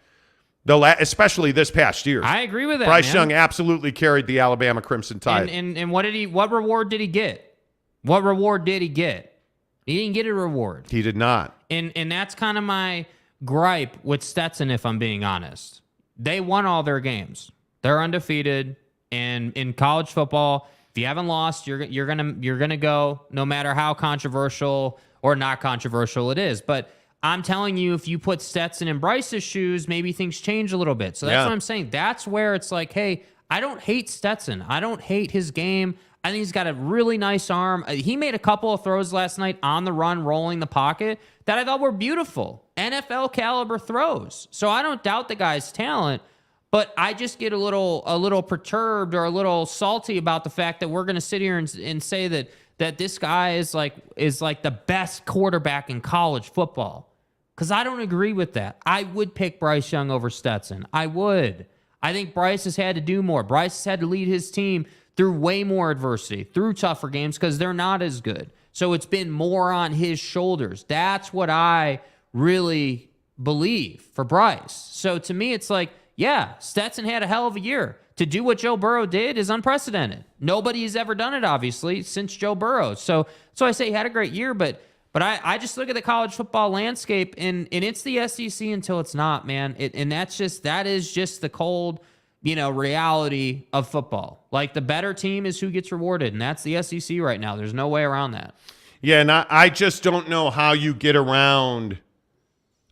especially this past year. I agree with that. Bryce Young absolutely carried the Alabama Crimson Tide. And what reward did he get? What reward did he get? He didn't get a reward. He did not. And that's kind of my gripe with Stetson, if I'm being honest. They won all their games. They're undefeated, and in college football, if you haven't lost, you're gonna go, no matter how controversial or not controversial it is. But I'm telling you, if you put Stetson in Bryce's shoes, maybe things change a little bit. So that's what I'm saying. That's where it's like, hey, I don't hate Stetson. I don't hate his game. I think he's got a really nice arm. He made a couple of throws last night on the run, rolling the pocket, that I thought were beautiful. NFL caliber throws. So I don't doubt the guy's talent, but I just get a little perturbed or a little salty about the fact that we're going to sit here and say that this guy is like the best quarterback in college football. Because I don't agree with that. I would pick Bryce Young over Stetson. I would. I think Bryce has had to do more. Bryce has had to lead his team through way more adversity, through tougher games, because they're not as good. So it's been more on his shoulders. That's what I really believe for Bryce. So to me, it's like, yeah, Stetson had a hell of a year. To do what Joe Burrow did is unprecedented. Nobody has ever done it, obviously, since Joe Burrow. So I say he had a great year, but I just look at the college football landscape, and it's the SEC until it's not, man. That is just the cold, reality of football. Like, the better team is who gets rewarded, and that's the SEC right now. There's no way around that. Yeah, and I just don't know how you get around.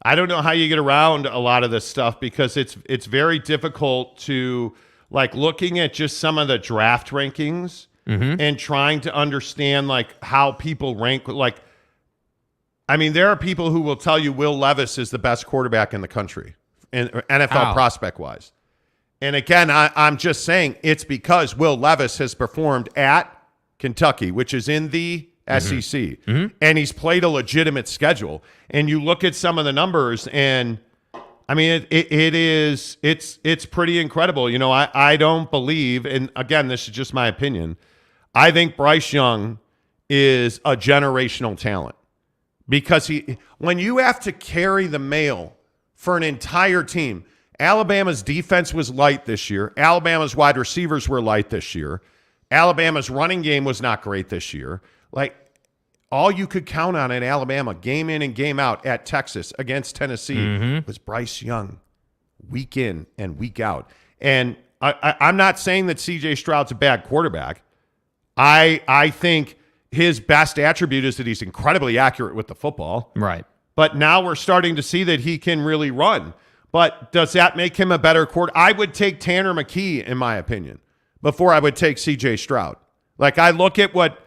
I don't know how you get around a lot of this stuff, because it's very difficult to, like, looking at just some of the draft rankings and trying to understand, like, how people rank. Like, there are people who will tell you Will Levis is the best quarterback in the country, NFL prospect-wise. And again, I'm just saying it's because Will Levis has performed at Kentucky, which is in the SEC, and he's played a legitimate schedule. And you look at some of the numbers, and I mean, it's pretty incredible. You know, I don't believe, and again, this is just my opinion, I think Bryce Young is a generational talent because when you have to carry the mail for an entire team, Alabama's defense was light this year. Alabama's wide receivers were light this year. Alabama's running game was not great this year. Like, all you could count on in Alabama, game in and game out at Texas against Tennessee, was Bryce Young, week in and week out. And I'm not saying that C.J. Stroud's a bad quarterback. I think his best attribute is that he's incredibly accurate with the football. Right. But now we're starting to see that he can really run. But does that make him a better quarterback? I would take Tanner McKee, in my opinion, before I would take C.J. Stroud. Like, I look at what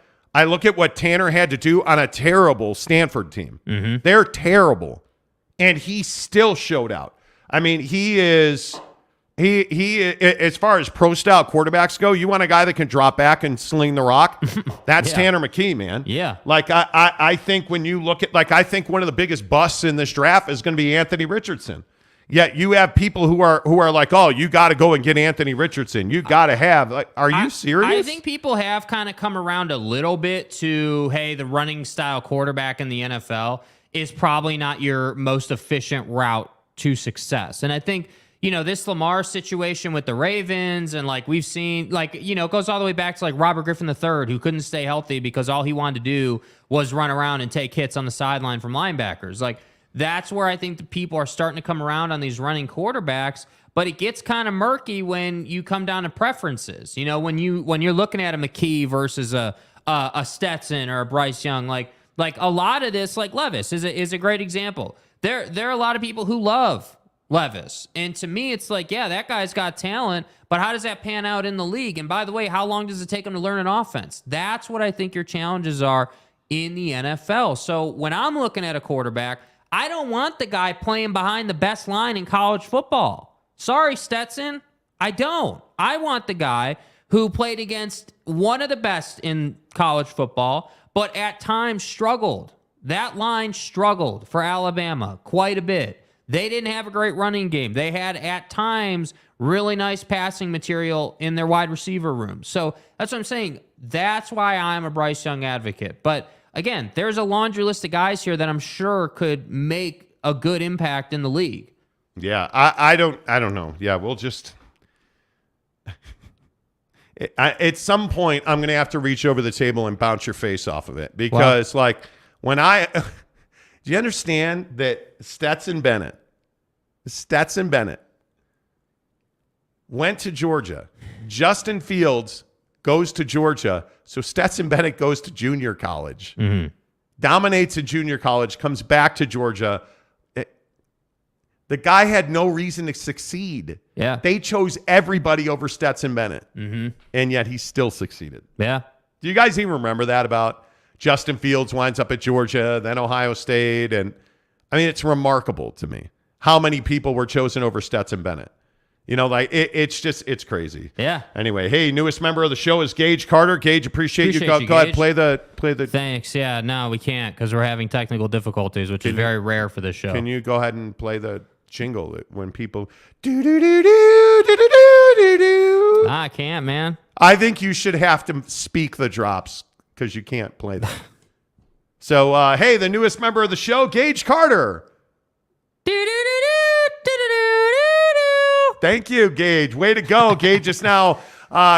Tanner had to do on a terrible Stanford team. They're terrible. And he still showed out. I mean, he as far as pro-style quarterbacks go, you want a guy that can drop back and sling the rock? That's Tanner McKee, man. Yeah. Like, I think when you look at, like, I think one of the biggest busts in this draft is going to be Anthony Richardson. Yet you have people who are like, oh, you got to go and get Anthony Richardson. You got to have. Like, are you serious? I think people have kind of come around a little bit to, hey, the running style quarterback in the NFL is probably not your most efficient route to success. And I think, you know, this Lamar situation with the Ravens, and like we've seen, like, you know, it goes all the way back to like Robert Griffin III, who couldn't stay healthy because all he wanted to do was run around and take hits on the sideline from linebackers. Like, that's where I think the people are starting to come around on these running quarterbacks, but it gets kind of murky when you come down to preferences. You know, when you're looking at a McKee versus a Stetson or a Bryce Young, like a lot of this, like Levis is a great example. There are a lot of people who love Levis, and to me, it's like, yeah, that guy's got talent, but how does that pan out in the league? And by the way, how long does it take him to learn an offense? That's what I think your challenges are in the NFL. So when I'm looking at a quarterback, I don't want the guy playing behind the best line in college football. Sorry, Stetson. I don't. I want the guy who played against one of the best in college football, but at times struggled. That line struggled for Alabama quite a bit. They didn't have a great running game. They had, at times, really nice passing material in their wide receiver room. So that's what I'm saying. That's why I'm a Bryce Young advocate. But again, there's a laundry list of guys here that I'm sure could make a good impact in the league. Yeah, I don't know. Yeah, we'll just at some point I'm going to have to reach over the table and bounce your face off of it because, like, when do you understand that Stetson Bennett went to Georgia, Justin Fields goes to Georgia, so Stetson Bennett goes to junior college, dominates at junior college, comes back to Georgia. The guy had no reason to succeed. Yeah. They chose everybody over Stetson Bennett, and yet he still succeeded. Yeah. Do you guys even remember that about Justin Fields winds up at Georgia, then Ohio State? And I mean, it's remarkable to me how many people were chosen over Stetson Bennett. You know, like it's crazy. Yeah. Anyway, hey, newest member of the show is Gage Carter. Gage, appreciate you. Go ahead, play the. Thanks. Yeah, no, we can't because we're having technical difficulties, which is very rare for this show. Can you go ahead and play the jingle when people do do do do do do do do? I can't, man. I think you should have to speak the drops because you can't play them. So, hey, the newest member of the show, Gage Carter. Thank you, Gage. Way to go. Gage is now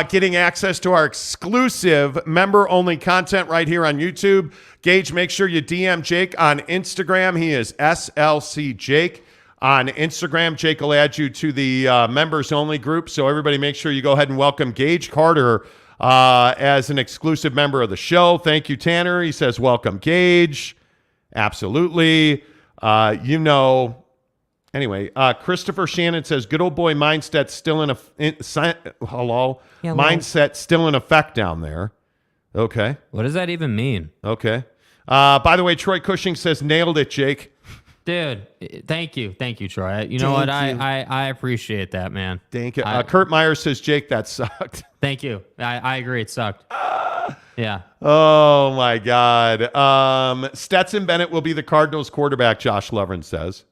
getting access to our exclusive member-only content right here on YouTube. Gage, make sure you DM Jake on Instagram. He is SLC Jake on Instagram. Jake will add you to the members-only group. So everybody make sure you go ahead and welcome Gage Carter as an exclusive member of the show. Thank you, Tanner. He says, welcome, Gage. Absolutely. Anyway, Christopher Shannon says, good old boy mindset still mindset still in effect down there. Okay. What does that even mean? Okay. By the way, Troy Cushing says, nailed it, Jake. Dude, thank you. Thank you, Troy. You know what? I appreciate that, man. Thank you. Kurt Meyer says, Jake, that sucked. Thank you. I agree. It sucked. Yeah. Oh, my God. Stetson Bennett will be the Cardinals quarterback, Josh Lovren says.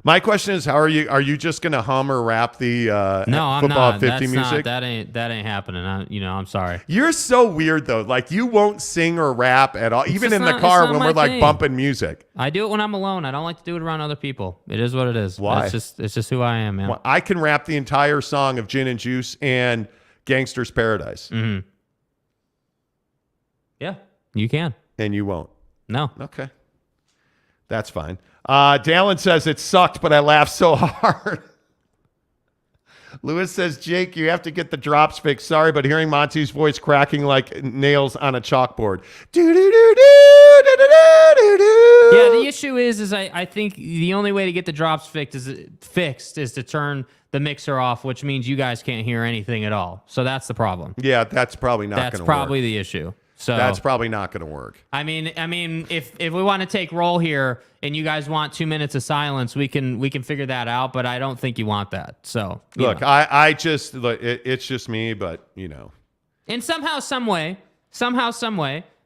My question is, how are you? Are you just going to hum or rap the No, I'm Football not. 50 That's music? not. That ain't happening. I'm sorry. You're so weird, though. Like, you won't sing or rap at all, even just in the not- car it's not when my we're, like, thing. bumping music. I do it when I'm alone. I don't like to do it around other people. It is what it is. Why? It's just who I am, man. Well, I can rap the entire song of Gin and Juice and Gangster's Paradise. Mm-hmm. Yeah, you can. And you won't. No. Okay. That's fine. Dallin says it sucked, but I laughed so hard. Lewis says, Jake, you have to get the drops fixed. Sorry, but hearing Monty's voice cracking like nails on a chalkboard. Yeah, the issue is I think the only way to get the drops fixed is to turn the mixer off, which means you guys can't hear anything at all. So that's the problem. Yeah, that's probably not going to work. That's probably the issue. So that's probably not going to work. I mean, if we want to take roll here and you guys want 2 minutes of silence, we can figure that out. But I don't think you want that. So look, it's just me, but you know. And somehow, some way,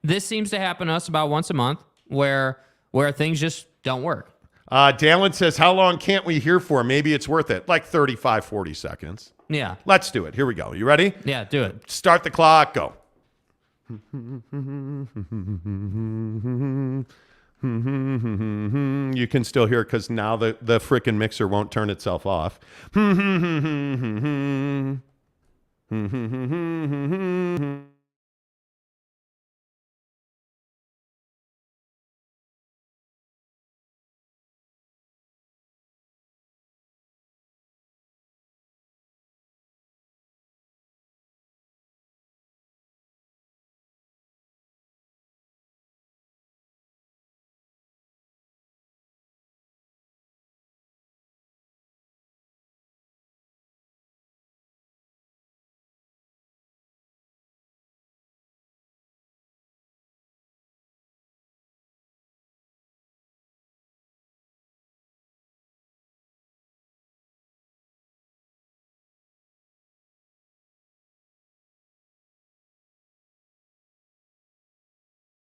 this seems to happen to us about once a month, where things just don't work. Dallin says, how long can't we hear for? Maybe it's worth it. Like 35, 40 seconds. Yeah. Let's do it. Here we go. You ready? Yeah, do it. Start the clock. Go. You can still hear it because now the frickin' mixer won't turn itself off.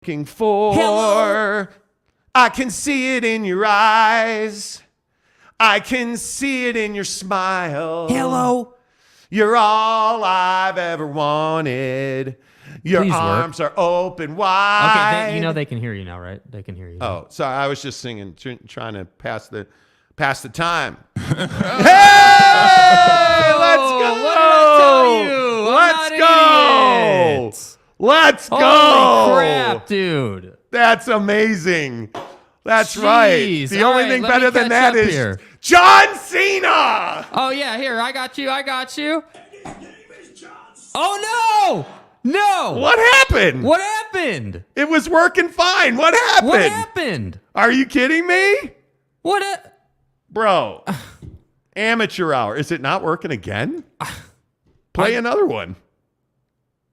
Looking for. Hello. I can see it in your eyes. I can see it in your smile. Hello. You're all I've ever wanted. Your Please arms are open wide. Okay, they can hear you now, right? They can hear you. Oh, sorry. I was just singing, trying to pass the time. Hey, let's go. What did I tell you? Let's go. Let's go. Holy crap, dude. That's amazing. That's Jeez. right. The only thing better than that is here. John Cena. Oh, yeah, here. I got you. Oh, no. What happened? What happened? It was working fine. What happened? What happened? Are you kidding me? Bro, amateur hour. Is it not working again? Play another one.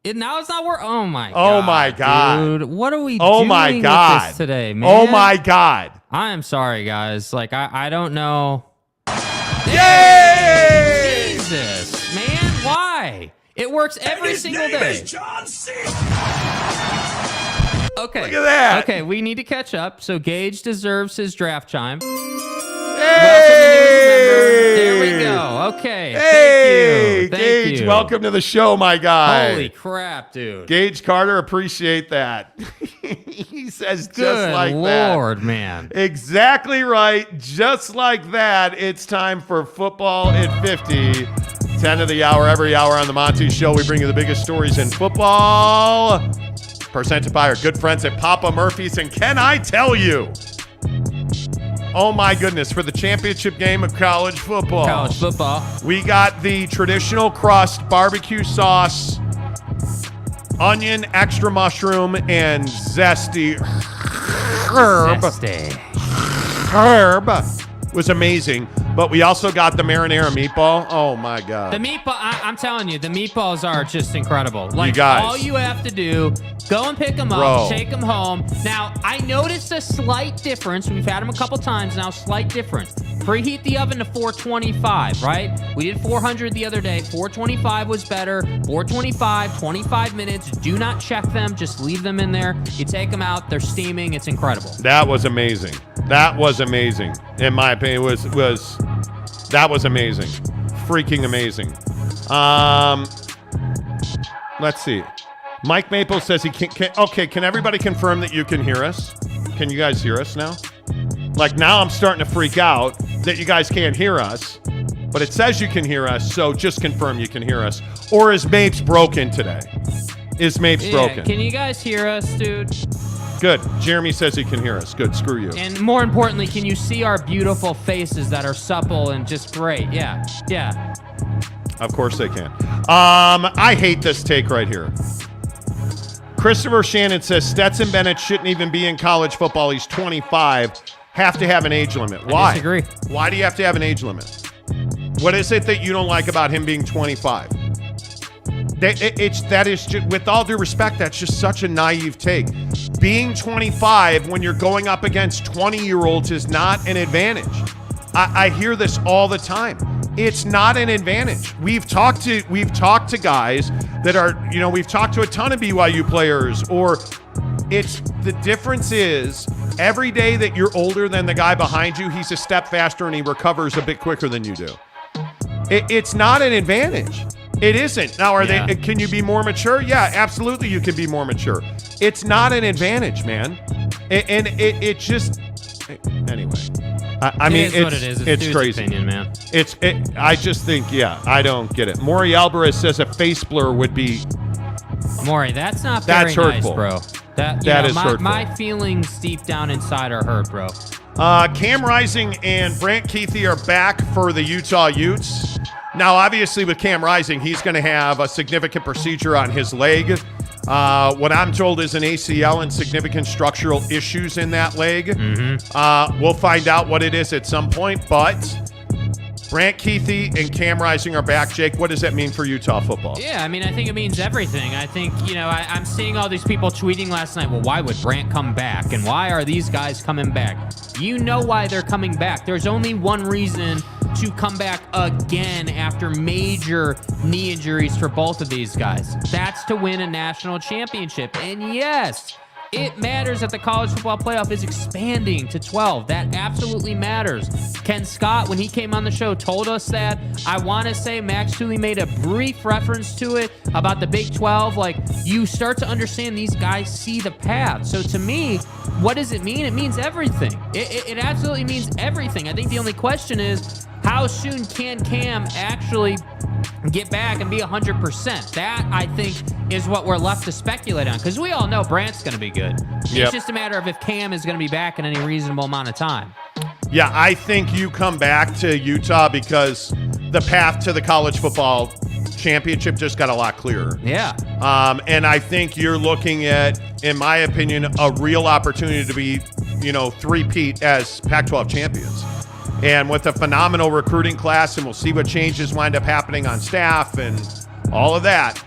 Now it's not working. Oh, my God. Oh, my God. Dude, what are we Oh, doing my God. with this today, man? Oh, my God. I am sorry, guys. Like, I don't know. Yay! Jesus, man. Why? It works every single day. Okay. Look at that. Okay, we need to catch up. So Gage deserves his draft chime. Hey! There we go. Okay. Hey, Thank Gage, you. welcome to the show, my guy. Holy crap, dude. Gage Carter, appreciate that. He says just Good like that. Lord, man. Exactly right. Just like that, it's time for Football at 50. 10 of the hour, every hour on the Monty Show. We bring you the biggest stories in football. Presented by our good friends at Papa Murphy's. And can I tell you, oh my goodness, for the championship game of college football. We got the traditional crust, barbecue sauce, onion, extra mushroom, and zesty herb. Herb was amazing. But we also got the marinara meatball. Oh my God. The meatball, I'm telling you, the meatballs are just incredible. Like, you guys. all you have to do, go and pick them up, take them home. Now, I noticed a slight difference. We've had them a couple times now, slight difference. Preheat the oven to 425, right? We did 400 the other day. 425 was better. 425, 25 minutes. Do not check them. Just leave them in there. You take them out. They're steaming. It's incredible. That was amazing. That was amazing. In my opinion, that was amazing. Freaking amazing. Let's see. Mike Maple says he can't. Okay, can everybody confirm that you can hear us? Can you guys hear us now? Like, now I'm starting to freak out that you guys can't hear us, but it says you can hear us, so just confirm you can hear us. Or is Mapes broken today? Is Mapes broken? Can you guys hear us, dude? Good. Jeremy says he can hear us. Good. Screw you. And more importantly, can you see our beautiful faces that are supple and just great? Yeah. Yeah. Of course they can. I hate this take right here. Christopher Shannon says Stetson Bennett shouldn't even be in college football. He's 25. Have to have an age limit. Why? I disagree. Why do you have to have an age limit? What is it that you don't like about him being 25? That is just, with all due respect, that's just such a naive take. Being 25 when you're going up against 20-year-olds is not an advantage. I hear this all the time. It's not an advantage. We've talked to guys that are, we've talked to a ton of BYU players, or the difference is every day that you're older than the guy behind you, he's a step faster and he recovers a bit quicker than you do. It's not an advantage. It isn't. Now, can you be more mature? Yeah, absolutely you can be more mature. It's not an advantage, man. And it just, anyway. I mean, it's what it is. It's crazy. Opinion, man. I just think, I don't get it. Maury Alvarez says a face blur would be. Maury, that's not very hurtful. Nice, bro. That is hurtful. My feelings deep down inside are hurt, bro. Cam Rising and Brant Keithy are back for the Utah Utes. Now, obviously, with Cam Rising, he's going to have a significant procedure on his leg. What I'm told is an ACL and significant structural issues in that leg. Mm-hmm. We'll find out what it is at some point, but Brant Keithy and Cam Rising are back. Jake, what does that mean for Utah football? Yeah, I mean, I think it means everything. I think, I'm seeing all these people tweeting last night, well, why would Brant come back? And why are these guys coming back? You know why they're coming back. There's only one reason to come back again after major knee injuries for both of these guys. That's to win a national championship. And yes, it matters that the college football playoff is expanding to 12. That absolutely matters. Ken Scott, when he came on the show, told us that. I want to say Max Tooley made a brief reference to it about the Big 12. Like, you start to understand these guys see the path. So to me, what does it mean? It means everything. It absolutely means everything. I think the only question is, how soon can Cam actually get back and be 100%? That, I think, is what we're left to speculate on, because we all know Brant's going to be good. Yep. It's just a matter of if Cam is going to be back in any reasonable amount of time. Yeah, I think you come back to Utah because the path to the college football championship just got a lot clearer. Yeah. And I think you're looking at, in my opinion, a real opportunity to be, three-peat as Pac-12 champions. And with a phenomenal recruiting class, and we'll see what changes wind up happening on staff and all of that,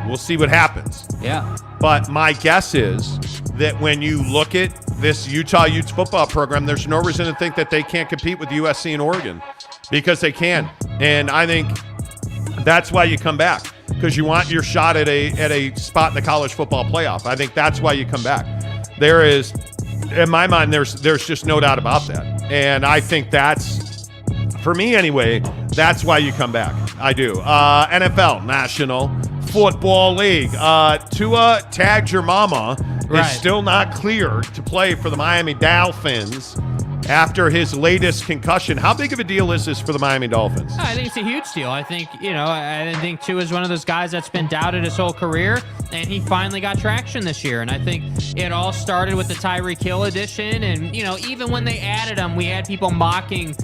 we'll see what happens. Yeah. But my guess is that when you look at this Utah Utes football program, there's no reason to think that they can't compete with USC and Oregon, because they can. And I think that's why you come back, because you want your shot at a spot in the college football playoff. I think that's why you come back. There is, in my mind, there's just no doubt about that. And I think that's, for me anyway, that's why you come back. I do. NFL, National Football League. Tua tagged your mama is still not clear to play for the Miami Dolphins after his latest concussion. How big of a deal is this for the Miami Dolphins? I think it's a huge deal. I think, I think Tua is one of those guys that's been doubted his whole career, and he finally got traction this year. And I think it all started with the Tyreek Hill edition. And, even when they added him, we had people mocking,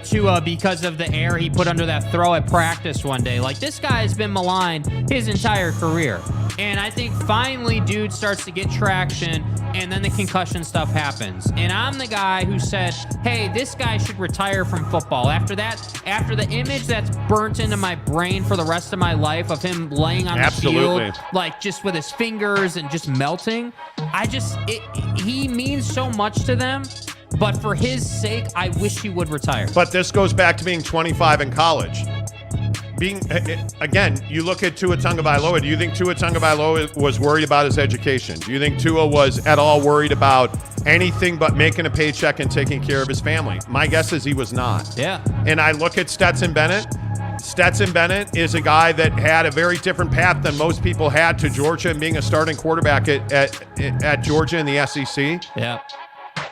Tua because of the air he put under that throw at practice one day. Like, this guy has been maligned his entire career. And I think finally dude starts to get traction, and then the concussion stuff happens. And I'm the guy who said, hey, this guy should retire from football. After the image that's burnt into my brain for the rest of my life of him laying on the field, like just with his fingers and just melting, he means so much to them. But for his sake, I wish he would retire. But this goes back to being 25 in college. Again, you look at Tua Tagovailoa. Do you think Tua Tagovailoa was worried about his education? Do you think Tua was at all worried about anything but making a paycheck and taking care of his family? My guess is he was not. Yeah. And I look at Stetson Bennett. Stetson Bennett is a guy that had a very different path than most people had to Georgia and being a starting quarterback at Georgia in the SEC. Yeah.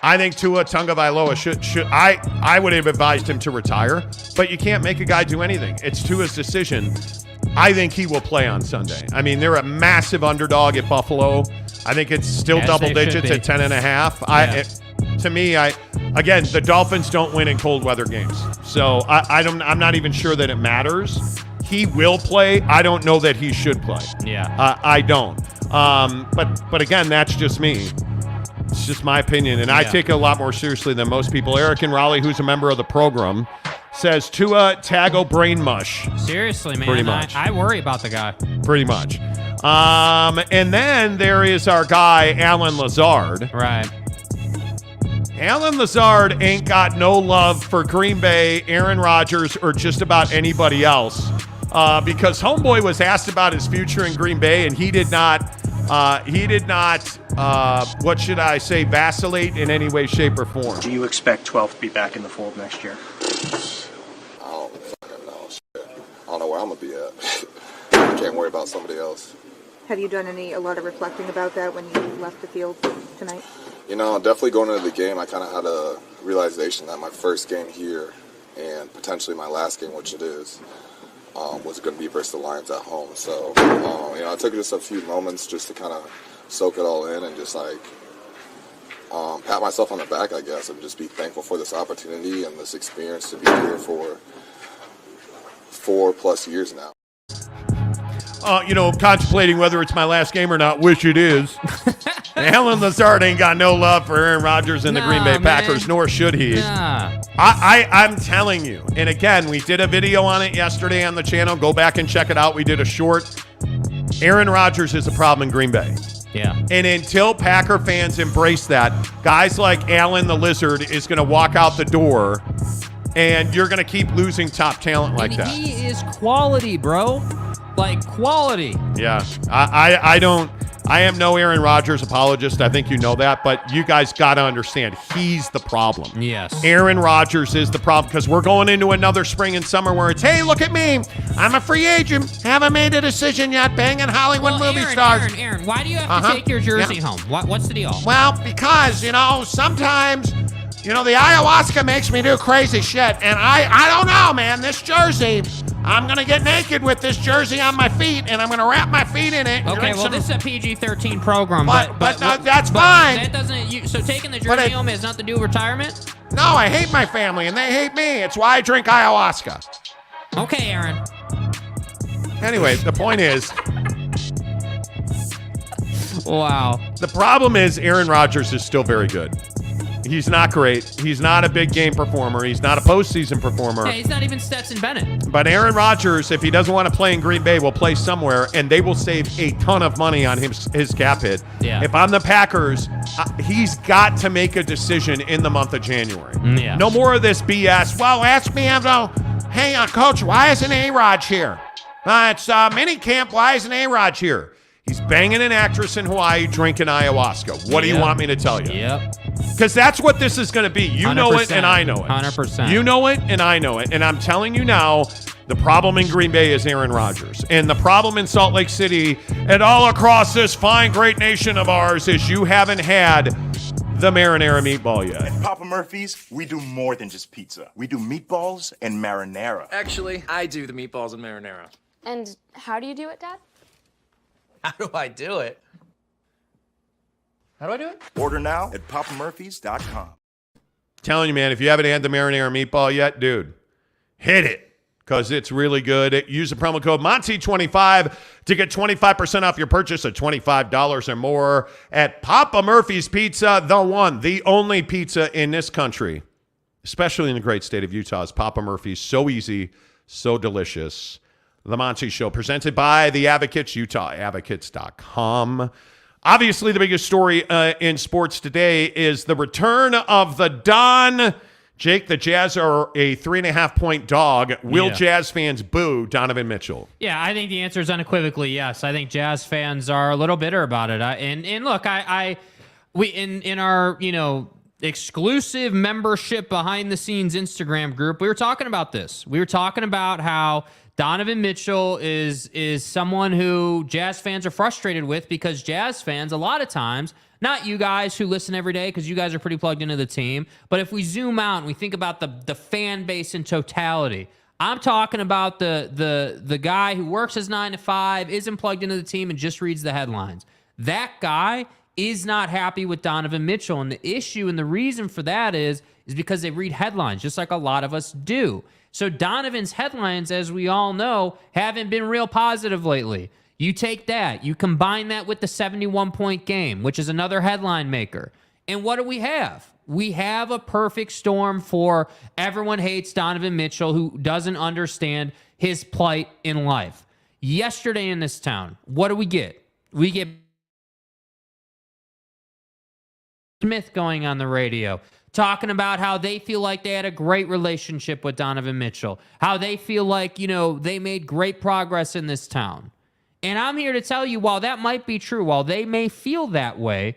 I think Tua Tagovailoa should I would have advised him to retire, but you can't make a guy do anything. It's Tua's decision. I think he will play on Sunday. I mean, they're a massive underdog at Buffalo. I think it's still double digits at 10.5. Yeah. To me, again, the Dolphins don't win in cold weather games, so I'm not even sure that it matters. He will play. I don't know that he should play. Yeah. I don't. But again, that's just me. It's just my opinion, and I take it a lot more seriously than most people. Eric in Raleigh, who's a member of the program, says Tua Tago brain mush. Seriously, man. Pretty much. I worry about the guy. Pretty much. And then there is our guy, Alan Lazard. Right. Alan Lazard ain't got no love for Green Bay, Aaron Rodgers, or just about anybody else because Homeboy was asked about his future in Green Bay, and he did not what should I say, vacillate in any way, shape, or form. Do you expect 12 to be back in the fold next year? I don't fucking know. Shit. I don't know where I'm going to be at. I can't worry about somebody else. Have you done a lot of reflecting about that when you left the field tonight? You know, definitely going into the game, I kind of had a realization that my first game here and potentially my last game, which it is, was going to be versus the Lions at home. So, I took just a few moments just to kind of soak it all in and just pat myself on the back, I guess, and just be thankful for this opportunity and this experience to be here for 4+ years now. Contemplating whether it's my last game or not, wish it is. Alan Lazard ain't got no love for Aaron Rodgers and the Green Bay Packers, nor should he. Nah. I'm telling you, and again, we did a video on it yesterday on the channel. Go back and check it out. We did a short. Aaron Rodgers is a problem in Green Bay. Yeah. And until Packer fans embrace that, guys like Alan the Lizard is going to walk out the door, and you're going to keep losing top talent like that. He is quality, bro. Like quality. Yeah. I am no Aaron Rodgers apologist. I think you know that, but you guys got to understand he's the problem. Yes. Aaron Rodgers is the problem because we're going into another spring and summer where it's, hey, look at me. I'm a free agent. Haven't made a decision yet. Banging Hollywood movie stars. Aaron, why do you have to take your jersey home? What's the deal? Well, because, sometimes, the ayahuasca makes me do crazy shit. And I don't know, man. This jersey, I'm going to get naked with this jersey on my feet, and I'm going to wrap my feet in it. Okay, well, this is a PG-13 program, but that's fine. That doesn't. So taking the jersey home has nothing to do with retirement? No, I hate my family, and they hate me. It's why I drink ayahuasca. Okay, Aaron. Anyway, the point is... Wow. The problem is Aaron Rodgers is still very good. He's not great. He's not a big game performer. He's not a postseason performer. Yeah, he's not even Stetson Bennett. But Aaron Rodgers, if he doesn't want to play in Green Bay, will play somewhere, and they will save a ton of money on his cap hit. Yeah. If I'm the Packers, he's got to make a decision in the month of January. Yeah. No more of this BS. Well, ask me, hey, Coach, why isn't A-Rod here? It's mini camp. Why isn't A-Rod here? He's banging an actress in Hawaii, drinking ayahuasca. What do you want me to tell you? Yep. Because that's what this is going to be. You know it, and I know it. 100%. You know it, and I know it. And I'm telling you now, the problem in Green Bay is Aaron Rodgers. And the problem in Salt Lake City and all across this fine, great nation of ours is you haven't had the marinara meatball yet. At Papa Murphy's, we do more than just pizza. We do meatballs and marinara. Actually, I do the meatballs and marinara. And how do you do it, Dad? How do I do it? How do I do it? Order now at papamurphys.com. Telling you, man, if you haven't had the marinara meatball yet, dude, hit it because it's really good. Use the promo code Monty25 to get 25% off your purchase of $25 or more at Papa Murphy's Pizza, the one, the only pizza in this country, especially in the great state of Utah. Is Papa Murphy's. So easy, so delicious. The Monty Show, presented by the Advocates, UtahAdvocates.com. Obviously, the biggest story in sports today is the return of the Don. Jake, the Jazz are a 3.5-point dog. Will Jazz fans boo Donovan Mitchell? Yeah, I think the answer is unequivocally yes. I think Jazz fans are a little bitter about it. And look, we in our exclusive membership behind the scenes Instagram group, we were talking about this. We were talking about how Donovan Mitchell is someone who Jazz fans are frustrated with because Jazz fans, a lot of times, not you guys who listen every day because you guys are pretty plugged into the team, but if we zoom out and we think about the fan base in totality, I'm talking about the guy who works his 9 to 5, isn't plugged into the team, and just reads the headlines. That guy is not happy with Donovan Mitchell, and the issue and the reason for that is because they read headlines, just like a lot of us do. So Donovan's headlines, as we all know, haven't been real positive lately. You take that, you combine that with the 71-point game, which is another headline maker. And what do we have? We have a perfect storm for everyone hates Donovan Mitchell who doesn't understand his plight in life. Yesterday in this town, what do we get? We get Smith going on the radio, talking about how they feel like they had a great relationship with Donovan Mitchell, how they feel like, they made great progress in this town. And I'm here to tell you, while that might be true, while they may feel that way,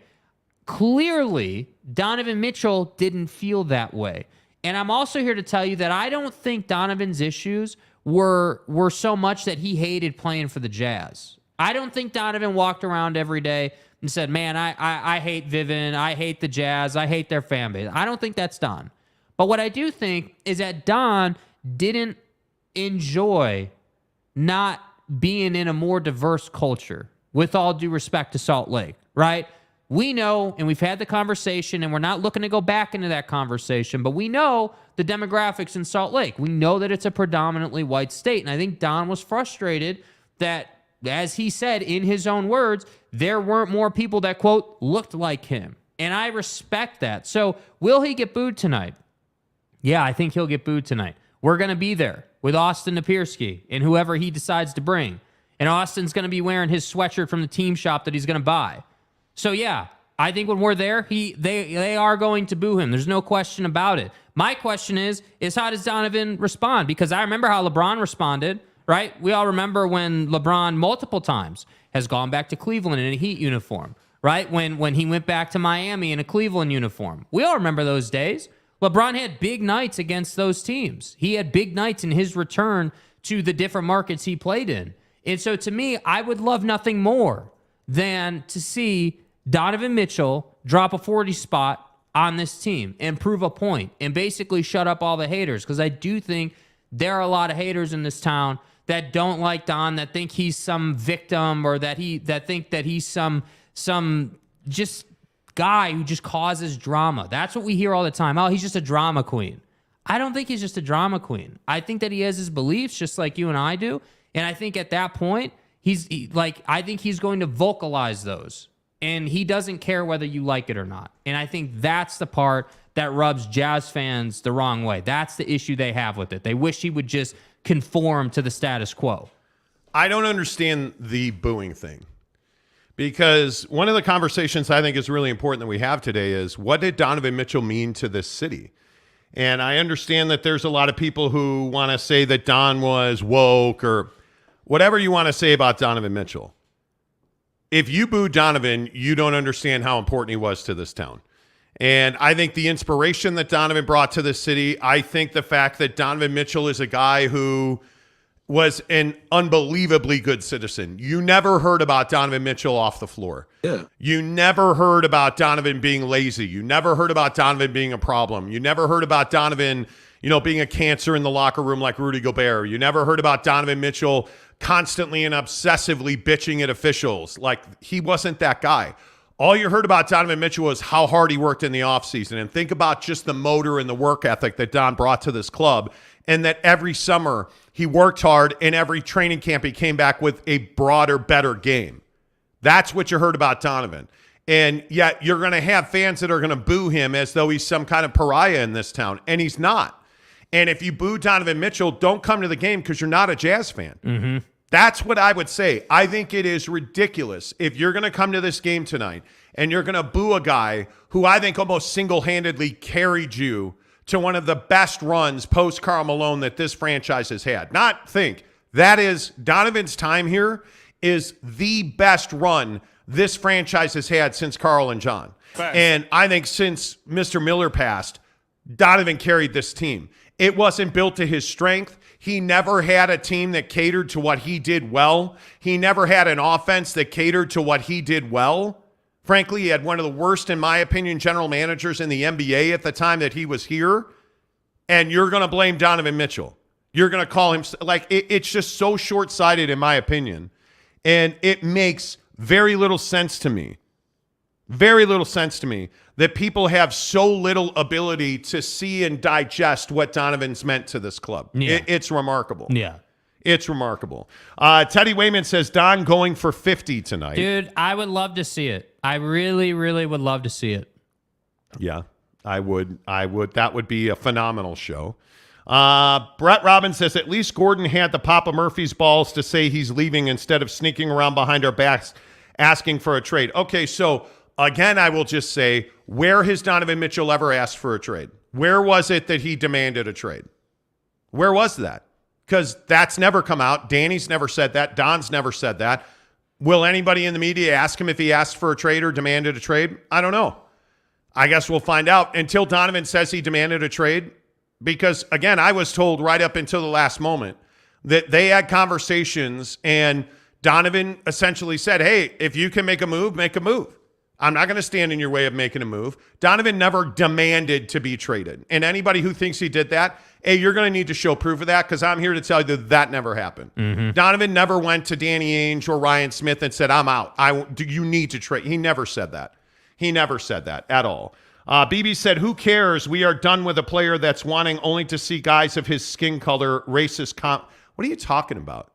clearly Donovan Mitchell didn't feel that way. And I'm also here to tell you that I don't think Donovan's issues were so much that he hated playing for the Jazz. I don't think Donovan walked around every day and said, man, I hate Vivint, I hate the Jazz, I hate their fan base. I don't think that's Don. But what I do think is that Don didn't enjoy not being in a more diverse culture, with all due respect to Salt Lake, right? We know, and we've had the conversation, and we're not looking to go back into that conversation, but we know the demographics in Salt Lake. We know that it's a predominantly white state, and I think Don was frustrated that, as he said in his own words, there weren't more people that, quote, looked like him. And I respect that. So will he get booed tonight? Yeah, I think he'll get booed tonight. We're going to be there with Austin Napierski and whoever he decides to bring. And Austin's going to be wearing his sweatshirt from the team shop that he's going to buy. So yeah, I think when we're there, they are going to boo him. There's no question about it. My question is how does Donovan respond? Because I remember how LeBron responded, right? We all remember when LeBron multiple times has gone back to Cleveland in a Heat uniform, right? When he went back to Miami in a Cleveland uniform. We all remember those days. LeBron had big nights against those teams. He had big nights in his return to the different markets he played in. And so to me, I would love nothing more than to see Donovan Mitchell drop a 40 spot on this team and prove a point and basically shut up all the haters, because I do think there are a lot of haters in this town that don't like Don, that think he's some victim, or that think that he's some just guy who just causes drama. That's what we hear all the time. Oh, he's just a drama queen. I don't think he's just a drama queen. I think that he has his beliefs just like you and I do. And I think at that point, I think he's going to vocalize those. And he doesn't care whether you like it or not. And I think that's the part that rubs Jazz fans the wrong way. That's the issue they have with it. They wish he would just conform to the status quo. I don't understand the booing thing. Because one of the conversations I think is really important that we have today is, what did Donovan Mitchell mean to this city? And I understand that there's a lot of people who want to say that Don was woke or whatever you want to say about Donovan Mitchell. If you boo Donovan, you don't understand how important he was to this town. And I think the inspiration that Donovan brought to this city, I think the fact that Donovan Mitchell is a guy who was an unbelievably good citizen. You never heard about Donovan Mitchell off the floor. Yeah. You never heard about Donovan being lazy. You never heard about Donovan being a problem. You never heard about Donovan, being a cancer in the locker room like Rudy Gobert. You never heard about Donovan Mitchell constantly and obsessively bitching at officials. Like, he wasn't that guy. All you heard about Donovan Mitchell was how hard he worked in the offseason. And think about just the motor and the work ethic that Don brought to this club. And that every summer he worked hard, and every training camp he came back with a broader, better game. That's what you heard about Donovan. And yet you're going to have fans that are going to boo him as though he's some kind of pariah in this town. And he's not. And if you boo Donovan Mitchell, don't come to the game because you're not a Jazz fan. Mm-hmm. That's what I would say. I think it is ridiculous if you're going to come to this game tonight and you're going to boo a guy who I think almost single-handedly carried you to one of the best runs post-Karl Malone that this franchise has had. Not think. That is, Donovan's time here is the best run this franchise has had since Karl and John. Facts. And I think since Mr. Miller passed, Donovan carried this team. It wasn't built to his strength. He never had a team that catered to what he did well. He never had an offense that catered to what he did well. Frankly, he had one of the worst, in my opinion, general managers in the NBA at the time that he was here. And you're going to blame Donovan Mitchell. You're going to call him, like, it's just so short-sighted, in my opinion. And it makes very little sense to me. Very little sense to me that people have so little ability to see and digest what Donovan's meant to this club. Yeah. It's remarkable. Yeah. It's remarkable. Teddy Wayman says, Don going for 50 tonight. Dude, I would love to see it. I really, really would love to see it. Yeah, I would. That would be a phenomenal show. Brett Robbins says, at least Gordon had the Papa Murphy's balls to say he's leaving instead of sneaking around behind our backs asking for a trade. Okay, so again, I will just say, where has Donovan Mitchell ever asked for a trade? Where was it that he demanded a trade? Where was that? Because that's never come out. Danny's never said that. Don's never said that. Will anybody in the media ask him if he asked for a trade or demanded a trade? I don't know. I guess we'll find out until Donovan says he demanded a trade. Because, again, I was told right up until the last moment that they had conversations and Donovan essentially said, hey, if you can make a move, make a move. I'm not going to stand in your way of making a move. Donovan never demanded to be traded. And anybody who thinks he did that, hey, you're going to need to show proof of that because I'm here to tell you that that never happened. Mm-hmm. Donovan never went to Danny Ainge or Ryan Smith and said, I'm out. You need to trade. He never said that. He never said that at all. BB said, who cares? We are done with a player that's wanting only to see guys of his skin color, racist comp. What are you talking about?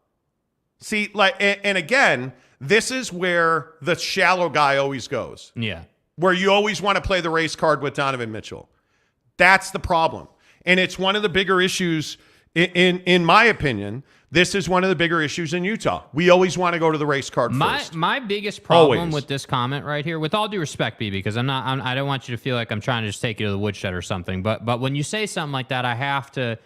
See, and again, this is where the shallow guy always goes. Yeah. Where you always want to play the race card with Donovan Mitchell. That's the problem. And it's one of the bigger issues, in my opinion. This is one of the bigger issues in Utah. We always want to go to the race card first. My biggest problem Always. with this comment right here, with all due respect, B, because I don't want you to feel like I'm trying to just take you to the woodshed or something. But when you say something like that, I have to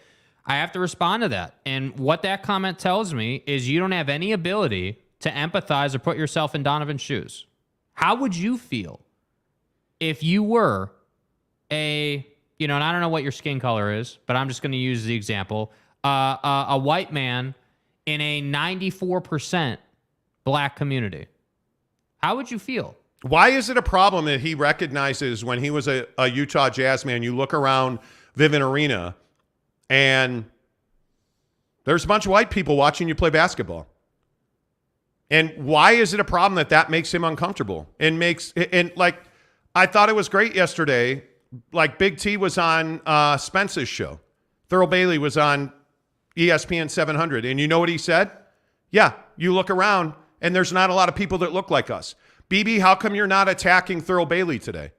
respond to that. And what that comment tells me is you don't have any ability to empathize or put yourself in Donovan's shoes. How would you feel if you were and I don't know what your skin color is, but I'm just going to use the example, a white man in a 94% black community? How would you feel? Why is it a problem that he recognizes when he was a Utah Jazz man, you look around Vivint Arena and there's a bunch of white people watching you play basketball? And why is it a problem that makes him uncomfortable? And I thought it was great yesterday. Like Big T was on Spence's show. Thurl Bailey was on ESPN 700. And you know what he said? Yeah, you look around and there's not a lot of people that look like us. BB, how come you're not attacking Thurl Bailey today?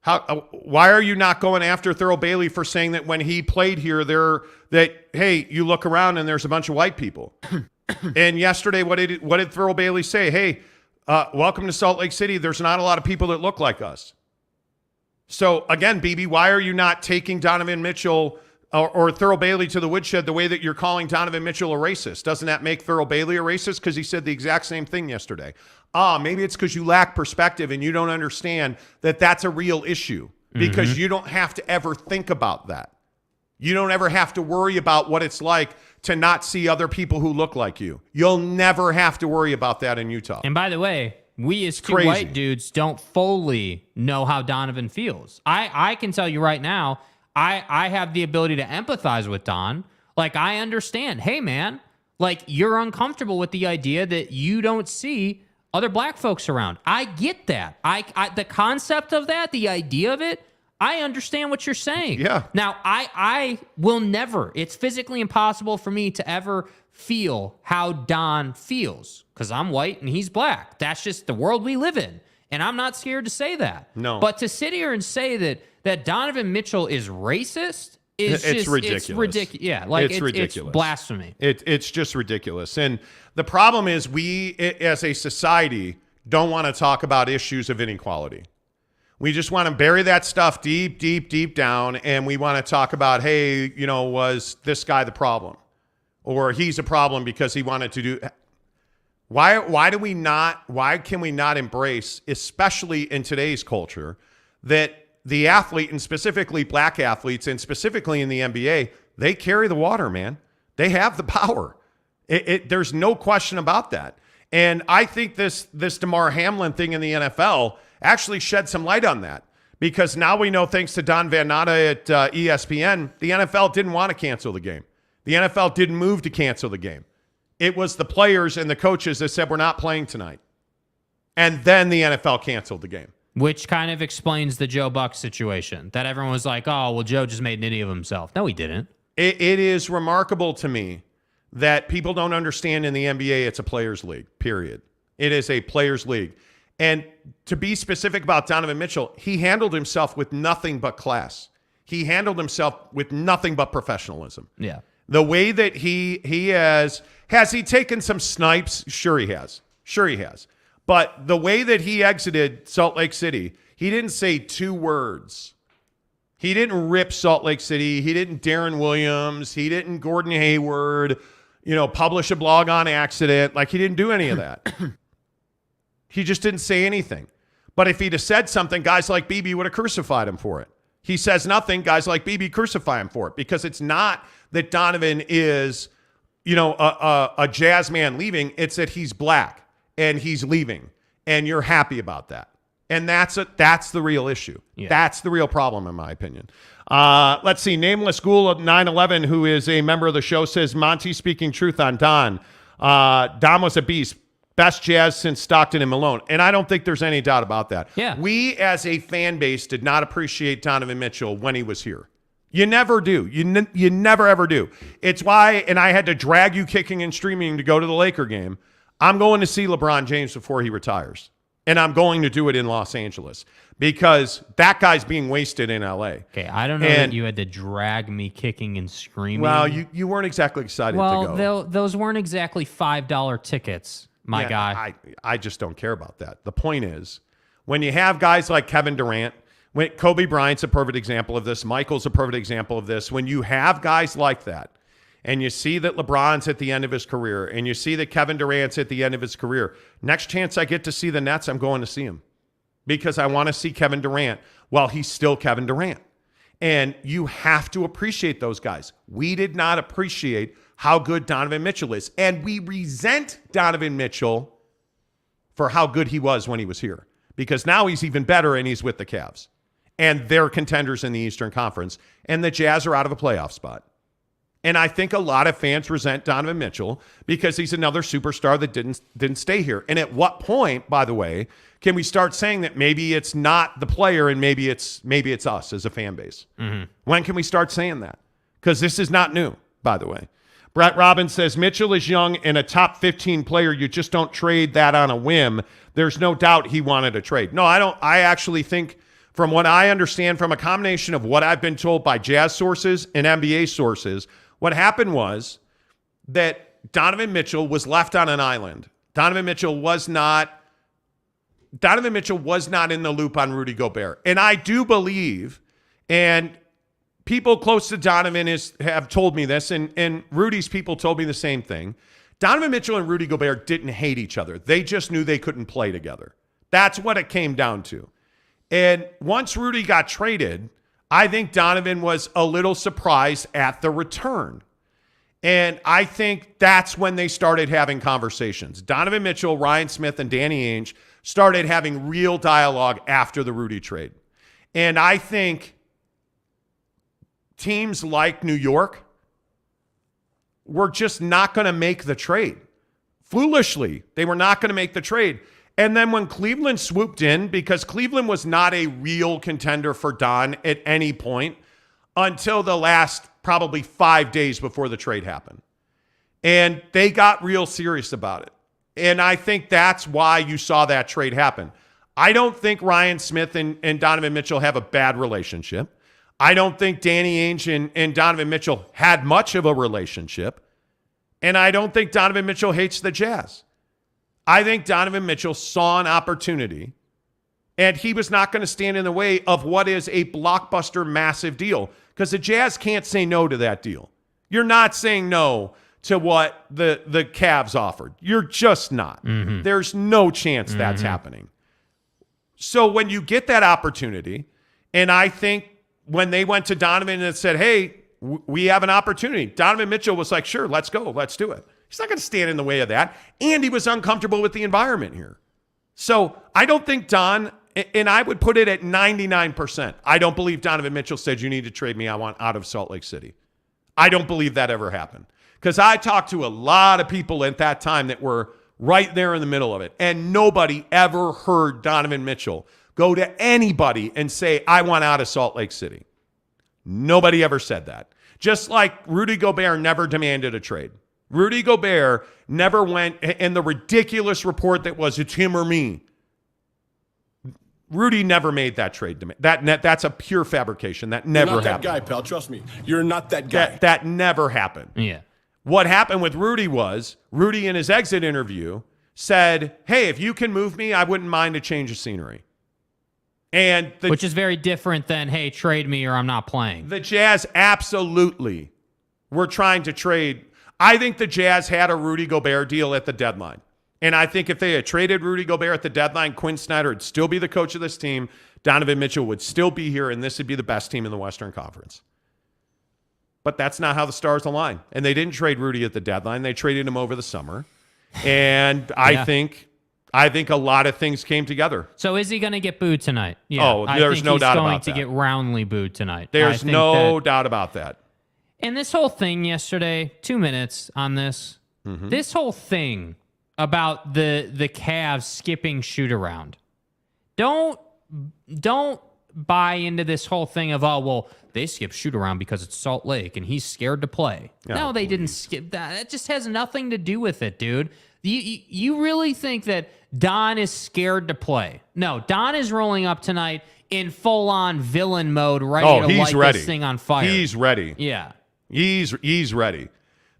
Why are you not going after Thurl Bailey for saying that when he played here, hey, you look around and there's a bunch of white people? And yesterday, what did Thurl Bailey say? Hey, welcome to Salt Lake City. There's not a lot of people that look like us. So again, BB, why are you not taking Donovan Mitchell or Thurl Bailey to the woodshed the way that you're calling Donovan Mitchell a racist? Doesn't that make Thurl Bailey a racist? Because he said the exact same thing yesterday. Maybe it's because you lack perspective and you don't understand that that's a real issue because you don't have to ever think about that. You don't ever have to worry about what it's like to not see other people who look like you. You'll never have to worry about that in Utah. And by the way, we as two Crazy. white dudes don't fully know how Donovan feels. I can tell you right now, I have the ability to empathize with Don. Like, I understand. Hey, man, like, you're uncomfortable with the idea that you don't see other black folks around. I get that. The concept of that, the idea of it, I understand what you're saying. Yeah. Now, I will never, it's physically impossible for me to ever feel how Don feels because I'm white and he's black. That's just the world we live in. And I'm not scared to say that. No. But to sit here and say that Donovan Mitchell is racist It's ridiculous. It's ridiculous. Yeah, like it's ridiculous. It's blasphemy. It's just ridiculous. And the problem is we, as a society, don't want to talk about issues of inequality. We just want to bury that stuff deep, deep, deep down, and we want to talk about, hey, was this guy the problem? Or he's a problem because he wanted to do... Why can we not embrace, especially in today's culture, that the athlete, and specifically black athletes, and specifically in the NBA, they carry the water, man. They have the power. There's no question about that. And I think this Damar Hamlin thing in the NFL actually shed some light on that, because now we know, thanks to Don Van Natta at ESPN, the NFL didn't want to cancel the game. The NFL didn't move to cancel the game. It was the players and the coaches that said, we're not playing tonight. And then the NFL canceled the game. Which kind of explains the Joe Buck situation, that everyone was like, oh, well, Joe just made an idiot of himself. No, he didn't. It is remarkable to me that people don't understand in the NBA it's a players' league, period. It is a players' league. And to be specific about Donovan Mitchell, he handled himself with nothing but class. He handled himself with nothing but professionalism. Yeah. The way that he has he taken some snipes? Sure he has. Sure he has. But the way that he exited Salt Lake City, he didn't say two words. He didn't rip Salt Lake City. He didn't Darren Williams. He didn't Gordon Hayward, publish a blog on accident. Like, he didn't do any of that. He just didn't say anything. But if he'd have said something, guys like BB would have crucified him for it. He says nothing, guys like BB crucify him for it, because it's not that Donovan is, a jazz man leaving. It's that he's black and he's leaving, and you're happy about that. And that's the real issue. Yeah. That's the real problem, in my opinion. Let's see. Nameless Ghoul of 9/11, who is a member of the show, says, Monty speaking truth on Don. Don was a beast. Best Jazz since Stockton and Malone. And I don't think there's any doubt about that. Yeah. We, as a fan base, did not appreciate Donovan Mitchell when he was here. You never do. You never, ever do. It's why, and I had to drag you kicking and streaming to go to the Laker game, I'm going to see LeBron James before he retires. And I'm going to do it in Los Angeles, because that guy's being wasted in L.A. Okay, I don't know that you had to drag me kicking and screaming. Well, you weren't exactly excited to go. Well, those weren't exactly $5 tickets, my guy. I just don't care about that. The point is, when you have guys like Kevin Durant, when Kobe Bryant's a perfect example of this, Michael's a perfect example of this, when you have guys like that, and you see that LeBron's at the end of his career, and you see that Kevin Durant's at the end of his career, next chance I get to see the Nets, I'm going to see him, because I want to see Kevin Durant while he's still Kevin Durant. And you have to appreciate those guys. We did not appreciate how good Donovan Mitchell is, and we resent Donovan Mitchell for how good he was when he was here, because now he's even better and he's with the Cavs. And they're contenders in the Eastern Conference, and the Jazz are out of a playoff spot. And I think a lot of fans resent Donovan Mitchell because he's another superstar that didn't stay here. And at what point, by the way, can we start saying that maybe it's not the player and maybe it's us as a fan base? Mm-hmm. When can we start saying that? Because this is not new, by the way. Brett Robbins says, Mitchell is young and a top 15 player. You just don't trade that on a whim. There's no doubt he wanted a trade. No, I don't. I actually think, from what I understand, from a combination of what I've been told by Jazz sources and NBA sources, what happened was that Donovan Mitchell was left on an island. Donovan Mitchell was not in the loop on Rudy Gobert. And I do believe, and people close to Donovan have told me this, and Rudy's people told me the same thing. Donovan Mitchell and Rudy Gobert didn't hate each other. They just knew they couldn't play together. That's what it came down to. And once Rudy got traded, I think Donovan was a little surprised at the return. And I think that's when they started having conversations. Donovan Mitchell, Ryan Smith, and Danny Ainge started having real dialogue after the Rudy trade. And I think teams like New York were just not going to make the trade. Foolishly, they were not going to make the trade. And then when Cleveland swooped in, because Cleveland was not a real contender for Don at any point until the last probably 5 days before the trade happened. And they got real serious about it. And I think that's why you saw that trade happen. I don't think Ryan Smith and Donovan Mitchell have a bad relationship. I don't think Danny Ainge and Donovan Mitchell had much of a relationship. And I don't think Donovan Mitchell hates the Jazz. I think Donovan Mitchell saw an opportunity, and he was not going to stand in the way of what is a blockbuster, massive deal, because the Jazz can't say no to that deal. You're not saying no to what the Cavs offered. You're just not. There's no chance that's happening. So when you get that opportunity, and I think when they went to Donovan and said, hey, we have an opportunity, Donovan Mitchell was like, sure, let's go. Let's do it. He's not going to stand in the way of that. And he was uncomfortable with the environment here. So I don't think Don, and I would put it at 99%. I don't believe Donovan Mitchell said, you need to trade me. I want out of Salt Lake City. I don't believe that ever happened. Because I talked to a lot of people at that time that were right there in the middle of it. And nobody ever heard Donovan Mitchell go to anybody and say, I want out of Salt Lake City. Nobody ever said that. Just like Rudy Gobert never demanded a trade. Rudy Gobert never went, and the ridiculous report that was, it's him or me. Rudy never made that trade demand. That's a pure fabrication. That never You're not happened. that guy, pal. Trust me. You're not that guy. That never happened. Yeah. What happened with Rudy was, Rudy in his exit interview said, hey, if you can move me, I wouldn't mind a change of scenery. And which is very different than, hey, trade me or I'm not playing. The Jazz absolutely were trying to trade. I think the Jazz had a Rudy Gobert deal at the deadline. And I think if they had traded Rudy Gobert at the deadline, Quinn Snyder would still be the coach of this team. Donovan Mitchell would still be here, and this would be the best team in the Western Conference. But that's not how the stars align. And they didn't trade Rudy at the deadline. They traded him over the summer. And I think a lot of things came together. So is he going to get booed tonight? Yeah, oh, there's no doubt about that. He's going to get roundly booed tonight. There's no doubt about that. And this whole thing yesterday, 2 minutes on this. This whole thing about the Cavs skipping shoot around. Don't buy into this whole thing of, oh, well, they skip shoot around because it's Salt Lake and he's scared to play. No, they didn't skip that. That just has nothing to do with it, dude. You really think that Don is scared to play? No, Don is rolling up tonight in full-on villain mode, ready to light this thing on fire. He's ready. Yeah. He's ready.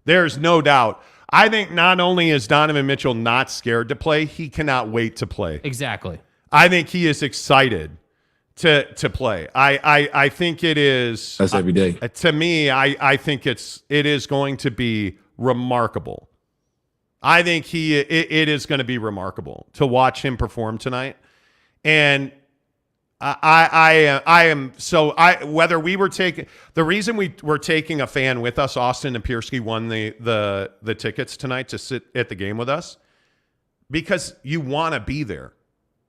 There's no doubt. I think not only is Donovan Mitchell not scared to play, he cannot wait to play. Exactly. I think he is excited to play. I think it is. That's every day. To me, I think it is going to be remarkable. I think it is going to be remarkable to watch him perform tonight. And whether we were taking, the reason we were taking a fan with us, Austin Napierski won the tickets tonight to sit at the game with us, because you want to be there.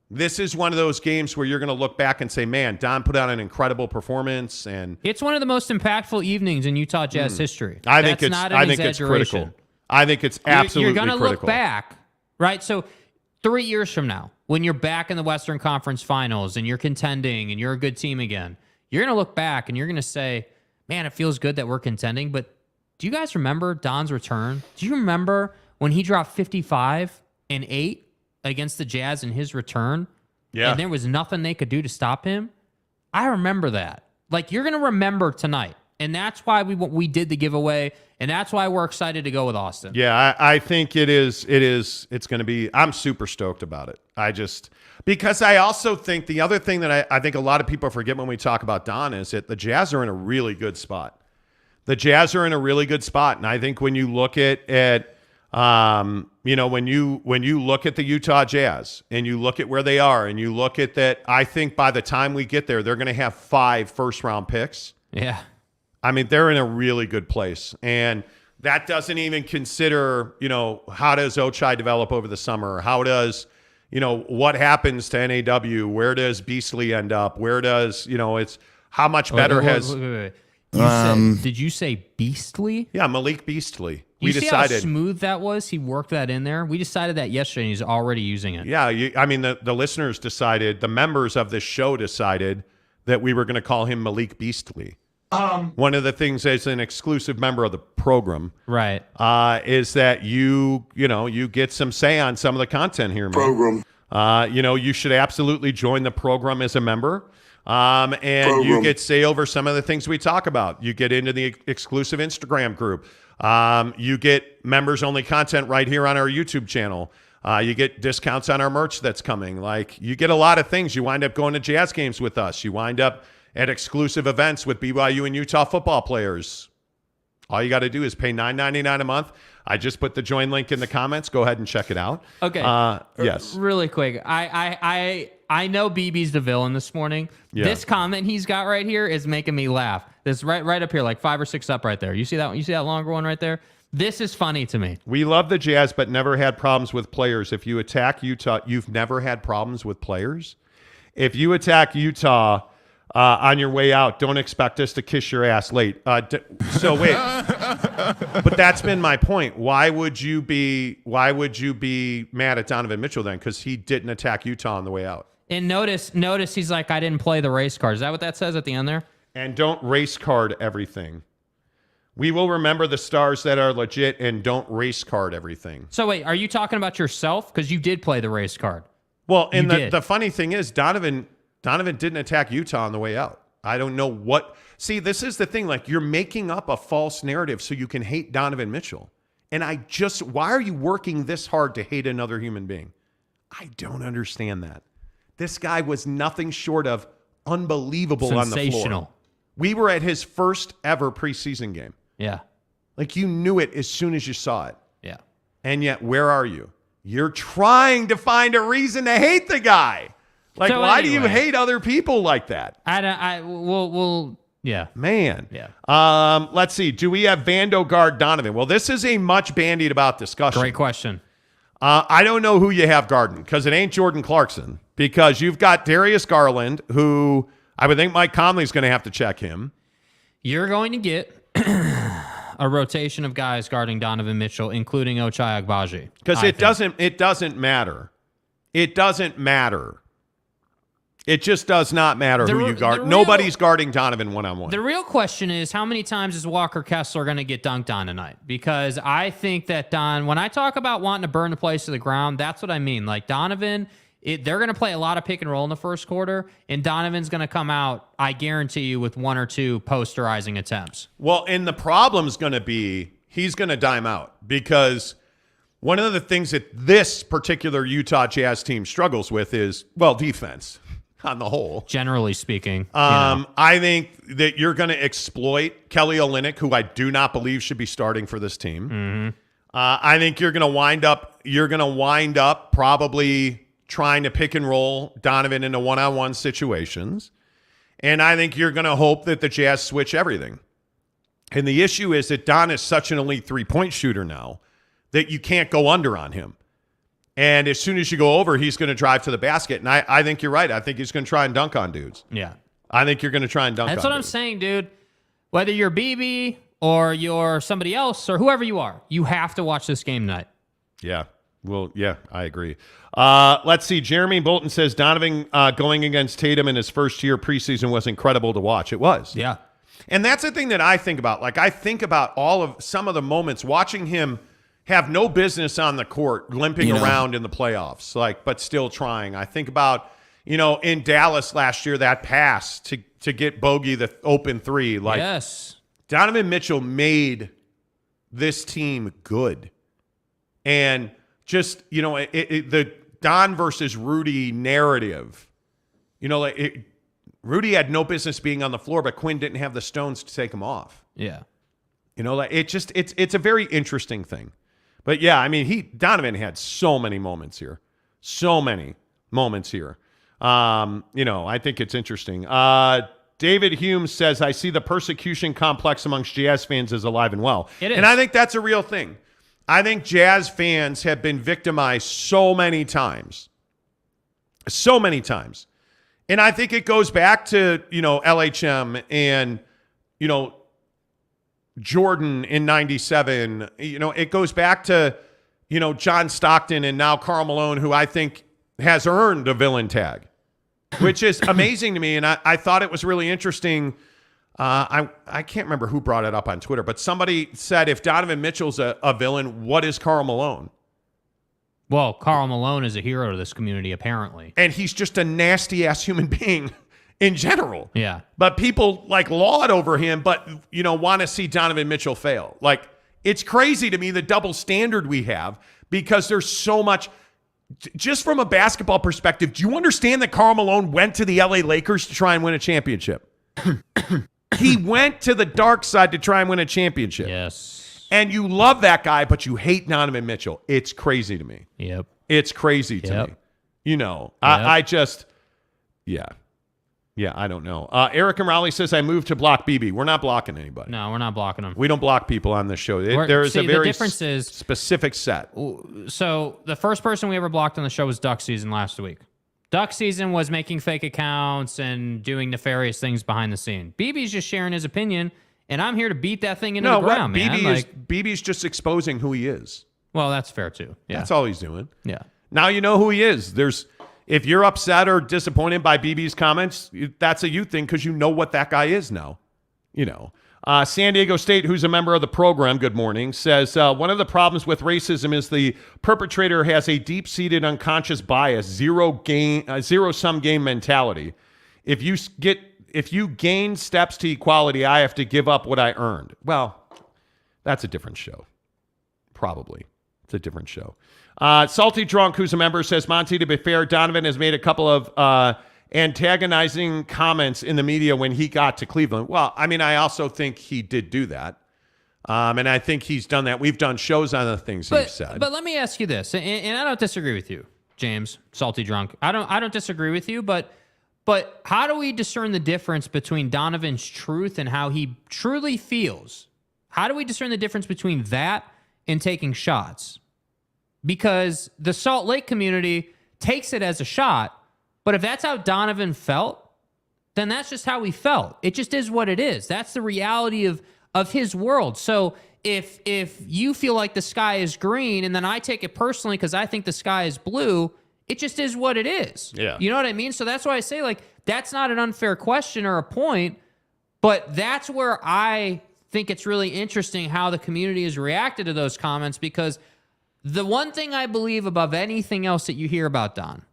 This is one of those games where you're going to look back and say, man, Don put out an incredible performance. And it's one of the most impactful evenings in Utah Jazz history. I think it's critical. I think it's absolutely critical. You're going to look back, right? So 3 years from now, when you're back in the Western Conference Finals and you're contending and you're a good team again, you're going to look back and you're going to say, man, it feels good that we're contending. But do you guys remember Don's return? Do you remember when he dropped 55 and 8 against the Jazz in his return? Yeah. And there was nothing they could do to stop him? I remember that. Like, you're going to remember tonight. And that's why we did the giveaway, and that's why we're excited to go with Austin. Yeah, I think it's going to be, I'm super stoked about it. Because I also think the other thing that I think a lot of people forget when we talk about Don is that the Jazz are in a really good spot. The Jazz are in a really good spot. And I think when you look at when you look at the Utah Jazz and you look at where they are and you look at that, I think by the time we get there, they're going to have 5 first-round picks. Yeah. I mean, they're in a really good place. And that doesn't even consider, how does Ochai develop over the summer? How does, what happens to NAW? Where does Beasley end up? Where does, it's how much better wait. Did you say Beasley? Yeah, Malik Beasley. We decided how smooth that was. He worked that in there. We decided that yesterday, and he's already using it. Yeah, the listeners decided, the members of this show decided that we were going to call him Malik Beasley. One of the things as an exclusive member of the program, right, is that you get some say on some of the content here, man. You should absolutely join the program as a member. And you get say over some of the things we talk about. You get into the exclusive Instagram group. You get members-only content right here on our YouTube channel. You get discounts on our merch that's coming. Like, you get a lot of things. You wind up going to Jazz games with us. You wind up at exclusive events with BYU and Utah football players. All you got to do is pay $9.99 a month. I just put the join link in the comments. Go ahead and check it out. Okay. Yes. Really quick. I know BB's the villain this morning. Yeah. This comment he's got right here is making me laugh. This right up here, like 5 or 6 up right there. You see that? You see that longer one right there? This is funny to me. We love the Jazz, but never had problems with players. If you attack Utah, you've never had problems with players? If you attack Utah on your way out, don't expect us to kiss your ass late. So wait, but that's been my point. Why would you be mad at Donovan Mitchell then? Because he didn't attack Utah on the way out. And notice he's like, I didn't play the race card. Is that what that says at the end there? And don't race card everything. We will remember the stars that are legit and don't race card everything. So wait, are you talking about yourself? Because you did play the race card. Well, and the funny thing is, Donovan didn't attack Utah on the way out. I don't know what. See, this is the thing. Like, you're making up a false narrative so you can hate Donovan Mitchell. And why are you working this hard to hate another human being? I don't understand that. This guy was nothing short of unbelievable on the floor. We were at his first ever preseason game. Yeah. Like, you knew it as soon as you saw it. Yeah. And yet, where are you? You're trying to find a reason to hate the guy. Like, so why do you hate other people like that? Yeah. Man. Yeah. Let's see. Do we have Vando guard Donovan? Well, this is a much bandied about discussion. Great question. I don't know who you have guarding, because it ain't Jordan Clarkson, because you've got Darius Garland, who I would think Mike Conley's going to have to check him. You're going to get a rotation of guys guarding Donovan Mitchell, including Ochai Agbaji. Because it doesn't matter. It doesn't matter. It just does not matter who you guard. Nobody's guarding Donovan one-on-one. The real question is, how many times is Walker Kessler going to get dunked on tonight? Because I think that when I talk about wanting to burn the place to the ground, that's what I mean. Like, Donovan, they're going to play a lot of pick and roll in the first quarter, and Donovan's going to come out, I guarantee you, with 1 or 2 posterizing attempts. Well, and the problem's going to be he's going to dime out, because one of the things that this particular Utah Jazz team struggles with is, well, defense. On the whole, generally speaking, I think that you're going to exploit Kelly Olynyk, who I do not believe should be starting for this team. Mm-hmm. I think you're going to wind up probably trying to pick and roll Donovan into one-on-one situations, and I think you're going to hope that the Jazz switch everything. And the issue is that Don is such an elite three-point shooter now that you can't go under on him. And as soon as you go over, he's going to drive to the basket. And I think you're right. I think he's going to try and dunk on dudes. Yeah. I think you're going to try and dunk on dudes. That's what I'm saying, dude. Whether you're BB or you're somebody else or whoever you are, you have to watch this game tonight. Yeah. Well, yeah, I agree. Let's see. Jeremy Bolton says Donovan going against Tatum in his first year preseason was incredible to watch. It was. Yeah. And that's the thing that I think about. Like, I think about some of the moments watching him have no business on the court, limping around in the playoffs, but still trying. I think about, in Dallas last year, that pass to get Bogey the open three. Yes. Donovan Mitchell made this team good. And just, the Don versus Rudy narrative, Rudy had no business being on the floor, but Quinn didn't have the stones to take him off. Yeah. It's a very interesting thing. But yeah, I mean, Donovan had so many moments here. I think it's interesting. David Hume says, I see the persecution complex amongst Jazz fans is alive and well. It is. And I think that's a real thing. I think Jazz fans have been victimized so many times. And I think it goes back to, LHM and, Jordan in 97, it goes back to, John Stockton and now Karl Malone, who I think has earned a villain tag, which is amazing to me. And I thought it was really interesting. I can't remember who brought it up on Twitter, but somebody said, if Donovan Mitchell's a villain, what is Karl Malone? Well, Karl Malone is a hero to this community, apparently. And he's just a nasty ass human being. in general. Yeah. But people like laud over him, but, want to see Donovan Mitchell fail. Like, it's crazy to me the double standard we have because there's so much. Just from a basketball perspective, do you understand that Karl Malone went to the LA Lakers to try and win a championship? He went to the dark side to try and win a championship. Yes. And you love that guy, but you hate Donovan Mitchell. It's crazy to me. Yep. It's crazy to me. I just, yeah, I don't know. Eric and Raleigh says, I moved to block BB. We're not blocking anybody. No, we're not blocking them. We don't block people on this show. There is a very specific set. So the first person we ever blocked on the show was Duck Season last week. Duck Season was making fake accounts and doing nefarious things behind the scene. BB's just sharing his opinion, and I'm here to beat that thing into the ground, man. BB's just exposing who he is. Well, that's fair, too. Yeah. That's all he's doing. Yeah. Now you know who he is. If you're upset or disappointed by BB's comments, that's a you thing because you know what that guy is now. San Diego State, who's a member of the program, good morning, says one of the problems with racism is the perpetrator has a deep-seated unconscious bias, zero-sum game mentality. If you gain steps to equality, I have to give up what I earned. Well, that's a different show. Probably. It's a different show. Salty Drunk, who's a member, says, Monty, to be fair, Donovan has made a couple of antagonizing comments in the media when he got to Cleveland. Well, I mean, I also think he did do that. And I think he's done that. We've done shows on the things he's said. But let me ask you this, and I don't disagree with you, James, Salty Drunk. I don't disagree with you, but how do we discern the difference between Donovan's truth and how he truly feels? How do we discern the difference between that and taking shots? Because the Salt Lake community takes it as a shot, but if that's how Donovan felt, then that's just how he felt. It just is what it is. That's the reality of his world. So if you feel like the sky is green and then I take it personally because I think the sky is blue, it just is what it is. Yeah. You know what I mean? So that's why I say, like, that's not an unfair question or a point, but that's where I think it's really interesting how the community has reacted to those comments, because the one thing I believe above anything else that you hear about Don,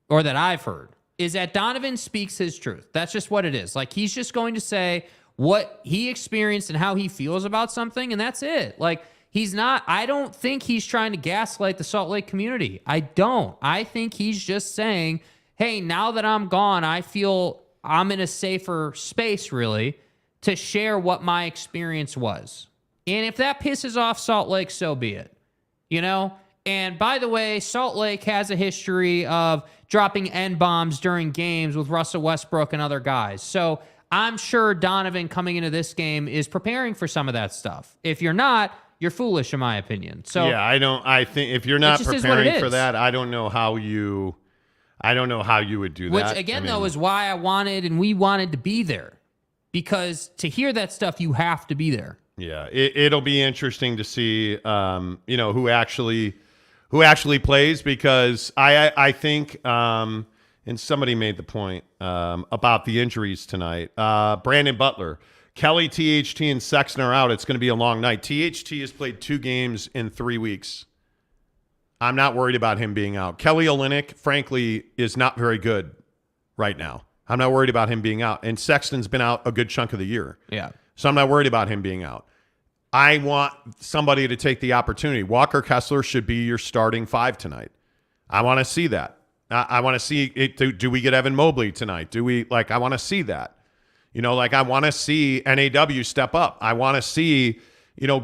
or that I've heard, is that Donovan speaks his truth. That's just what it is. Like, he's just going to say what he experienced and how he feels about something, and that's it. Like, I don't think he's trying to gaslight the Salt Lake community. I don't. I think he's just saying, hey, now that I'm gone, I feel I'm in a safer space, really, to share what my experience was. And if that pisses off Salt Lake, so be it. And by the way, Salt Lake has a history of dropping N-bombs during games with Russell Westbrook and other guys. So I'm sure Donovan coming into this game is preparing for some of that stuff. If you're not, you're foolish, in my opinion. So yeah, I think if you're not preparing for that, I don't know how you would do that. Which again, though, is why I wanted and we wanted to be there, because to hear that stuff, you have to be there. Yeah, it'll be interesting to see, who actually plays, because I think, and somebody made the point about the injuries tonight. Brandon Butler, Kelly, THT, and Sexton are out. It's going to be a long night. THT has played 2 games in 3 weeks. I'm not worried about him being out. Kelly Olynyk, frankly, is not very good right now. I'm not worried about him being out. And Sexton's been out a good chunk of the year. Yeah. So I'm not worried about him being out. I want somebody to take the opportunity. Walker Kessler should be your starting 5 tonight. I want to see that. I want to see it. Do we get Evan Mobley tonight? I want to see that. I want to see NAW step up. I want to see,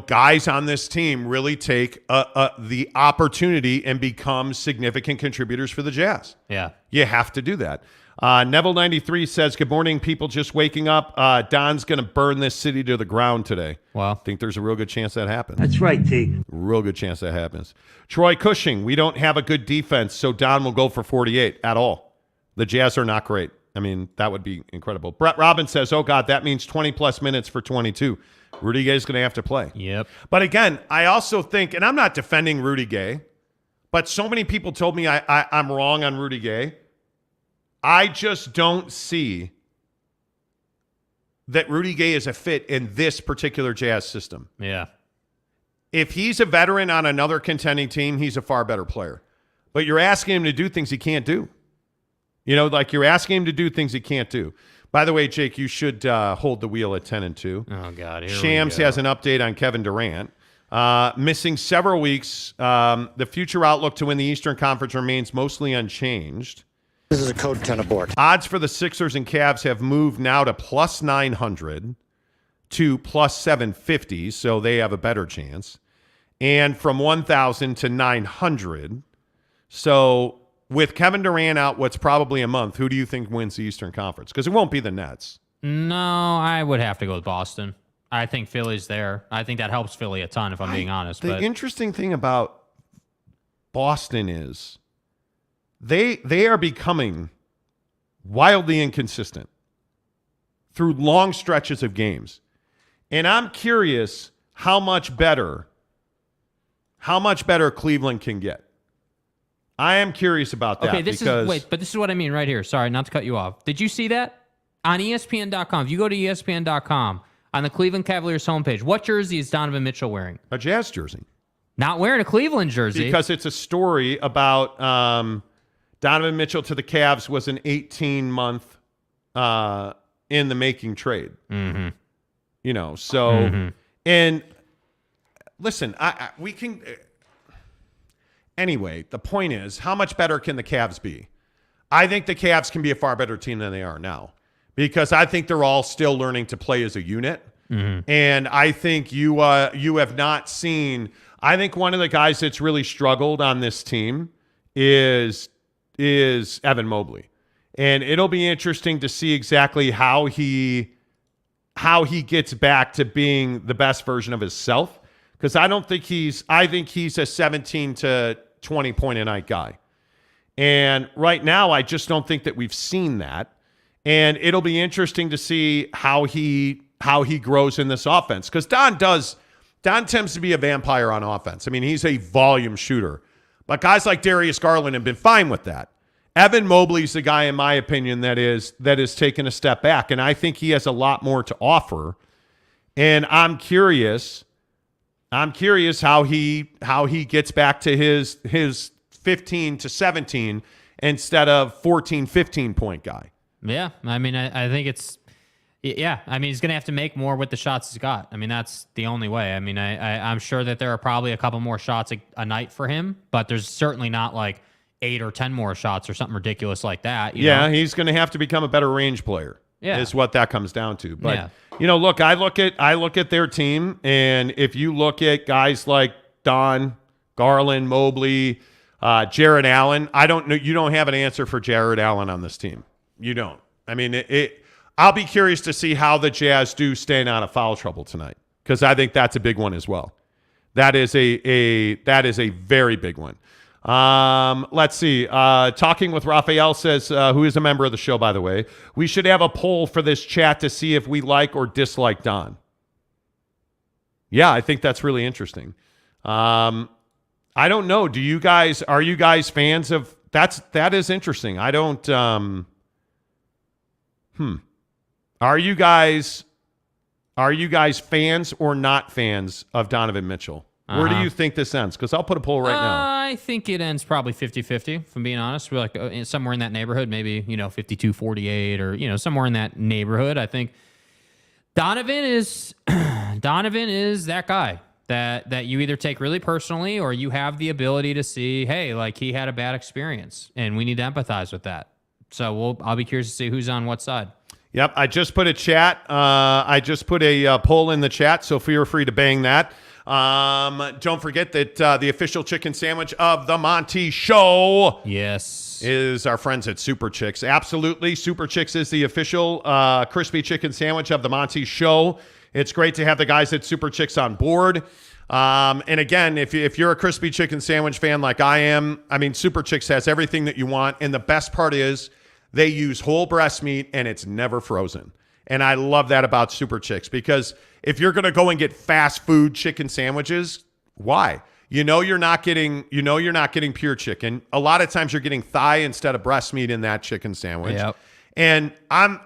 guys on this team really take the opportunity and become significant contributors for the Jazz. Yeah. You have to do that. Neville93 says, good morning, people just waking up. Don's going to burn this city to the ground today. Well, I think there's a real good chance that happens. That's right, T. Real good chance that happens. Troy Cushing, we don't have a good defense, so Don will go for 48 at all. The Jazz are not great. I mean, that would be incredible. Brett Robbins says, oh, God, that means 20-plus minutes for 22. Rudy Gay's going to have to play. Yep. But again, I also think, and I'm not defending Rudy Gay, but so many people told me I'm wrong on Rudy Gay. I just don't see that Rudy Gay is a fit in this particular Jazz system. Yeah. If he's a veteran on another contending team, he's a far better player. But you're asking him to do things he can't do. You know, like you're asking him to do things he can't do. By the way, Jake, you should hold the wheel at 10-2. Oh, God. Shams has an update on Kevin Durant. Missing several weeks. The future outlook to win the Eastern Conference remains mostly unchanged. This is a code 10 abort. Odds for the Sixers and Cavs have moved now to plus 900 to plus 750, so they have a better chance. And from 1,000 to 900. So with Kevin Durant out what's probably a month, who do you think wins the Eastern Conference? Because it won't be the Nets. No, I would have to go with Boston. I think Philly's there. I think that helps Philly a ton, if I'm being honest. The interesting thing about Boston is they are becoming wildly inconsistent through long stretches of games. And I'm curious how much better Cleveland can get. I am curious about that. Okay, this is what I mean right here. Sorry, not to cut you off. Did you see that? On ESPN.com, if you go to ESPN.com, on the Cleveland Cavaliers homepage, what jersey is Donovan Mitchell wearing? A Jazz jersey. Not wearing a Cleveland jersey. Because it's a story about Donovan Mitchell to the Cavs was an 18-month in the making trade. Mm-hmm. You know, so, and listen, we can... Anyway, the point is, how much better can the Cavs be? I think the Cavs can be a far better team than they are now because I think they're all still learning to play as a unit. Mm-hmm. And I think you have not seen – I think one of the guys that's really struggled on this team is Evan Mobley. And it'll be interesting to see exactly how he gets back to being the best version of himself. Because I think he's a 17 to 20 point a night guy. And right now, I just don't think that we've seen that. And it'll be interesting to see how he grows in this offense. Because Don tends to be a vampire on offense. I mean, he's a volume shooter. But guys like Darius Garland have been fine with that. Evan Mobley's the guy, in my opinion, that is taking a step back. And I think he has a lot more to offer. And I'm curious how he gets back to his 15 to 17 instead of 14, 15 point guy. Yeah, I mean, I think it's Yeah, I mean, he's going to have to make more with the shots he's got. I mean, that's the only way. I mean, I'm sure that there are probably a couple more shots a night for him, but there's certainly not like 8 or 10 more shots or something ridiculous like that. You know? He's going to have to become a better range player. Yeah, is what that comes down to. But you know, look, I look at their team, and if you look at guys like Don, Garland, Mobley, Jared Allen, I don't know. You don't have an answer for Jared Allen on this team. You don't. I mean, I'll be curious to see how the Jazz do staying out of foul trouble tonight, because I think that's a big one as well. That is a very big one. Let's see. Talking with Raphael says, who is a member of the show, by the way, we should have a poll for this chat to see if we like or dislike Don. Yeah, I think that's really interesting. I don't know. Are you guys fans of that is interesting. I don't, Are you guys fans or not fans of Donovan Mitchell? Where do you think this ends? Because I'll put a poll right now. I think it ends probably 50-50, if I'm being honest. We're like somewhere in that neighborhood, maybe, 52-48 or, somewhere in that neighborhood. I think Donovan is that guy that you either take really personally or you have the ability to see, hey, like he had a bad experience and we need to empathize with that. So I'll be curious to see who's on what side. Yep, I just put a chat. I just put a poll in the chat, so feel free to bang that. Don't forget that the official chicken sandwich of the Monty Show, is our friends at Super Chicks. Absolutely, Super Chicks is the official crispy chicken sandwich of the Monty Show. It's great to have the guys at Super Chicks on board. And again, if you're a crispy chicken sandwich fan like I am, I mean, Super Chicks has everything that you want, and the best part is they use whole breast meat, and it's never frozen. And I love that about Super Chicks, because if you're going to go and get fast food chicken sandwiches, why? You're not getting pure chicken. A lot of times you're getting thigh instead of breast meat in that chicken sandwich. Yep. And I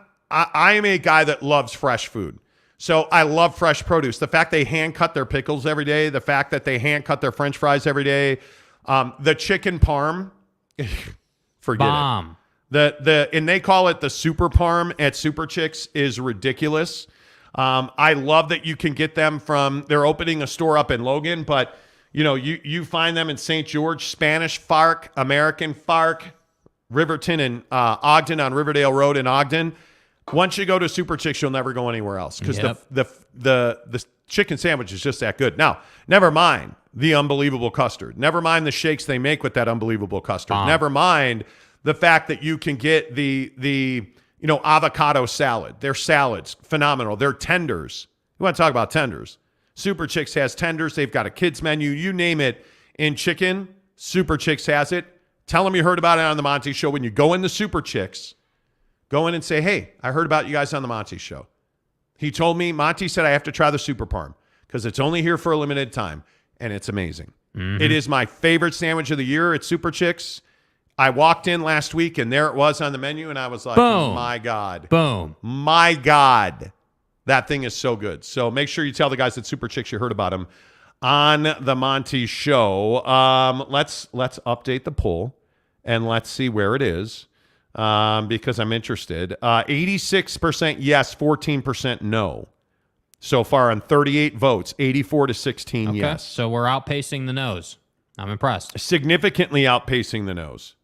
am a guy that loves fresh food. So I love fresh produce. The fact they hand cut their pickles every day, the fact that they hand cut their French fries every day, the chicken parm, forget it. And they call it the super parm at Super Chicks is ridiculous. I love that you can get them they're opening a store up in Logan, but you find them in St. George, Spanish Fark, American Fark, Riverton, and Ogden on Riverdale Road in Ogden. Once you go to Super Chicks, you'll never go anywhere else because the chicken sandwich is just that good. Now, never mind the unbelievable custard. Never mind the shakes they make with that unbelievable custard. Never mind the fact that you can get the avocado salad. Their salads, phenomenal. Their tenders. You want to talk about tenders? Super Chicks has tenders. They've got a kids menu. You name it in chicken, Super Chicks has it. Tell them you heard about it on the Monty Show. When you go in the Super Chicks, go in and say, hey, I heard about you guys on the Monty Show. He told me, Monty said I have to try the Super Parm because it's only here for a limited time, and it's amazing. Mm-hmm. It is my favorite sandwich of the year at Super Chicks. I walked in last week, and there it was on the menu, and I was like, boom. My God. Boom. My God. That thing is so good. So make sure you tell the guys at Super Chicks you heard about them on the Monty Show. Let's update the poll, and let's see where it is because I'm interested. 86% yes, 14% no. So far on 38 votes, 84-16 yes. So we're outpacing the no's. I'm impressed. Significantly outpacing the no's.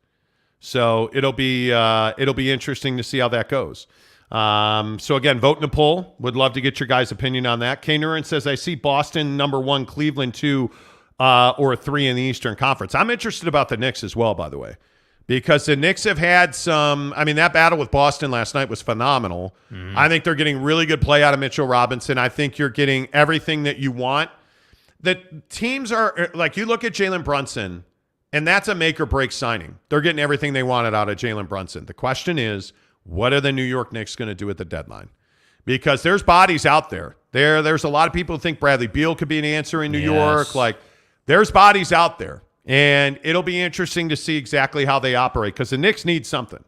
So it'll be interesting to see how that goes. So again, vote in the poll. Would love to get your guys' opinion on that. K. Nuren says, I see Boston number 1, Cleveland 2, or 3 in the Eastern Conference. I'm interested about the Knicks as well, by the way, because the Knicks have had that battle with Boston last night was phenomenal. Mm-hmm. I think they're getting really good play out of Mitchell Robinson. I think you're getting everything that you want. The teams are, like, you look at Jalen Brunson, and that's a make or break signing. They're getting everything they wanted out of Jalen Brunson. The question is, what are the New York Knicks going to do at the deadline? Because there's bodies out there. There's a lot of people who think Bradley Beal could be an answer in New York. Like, there's bodies out there. And it'll be interesting to see exactly how they operate because the Knicks need something.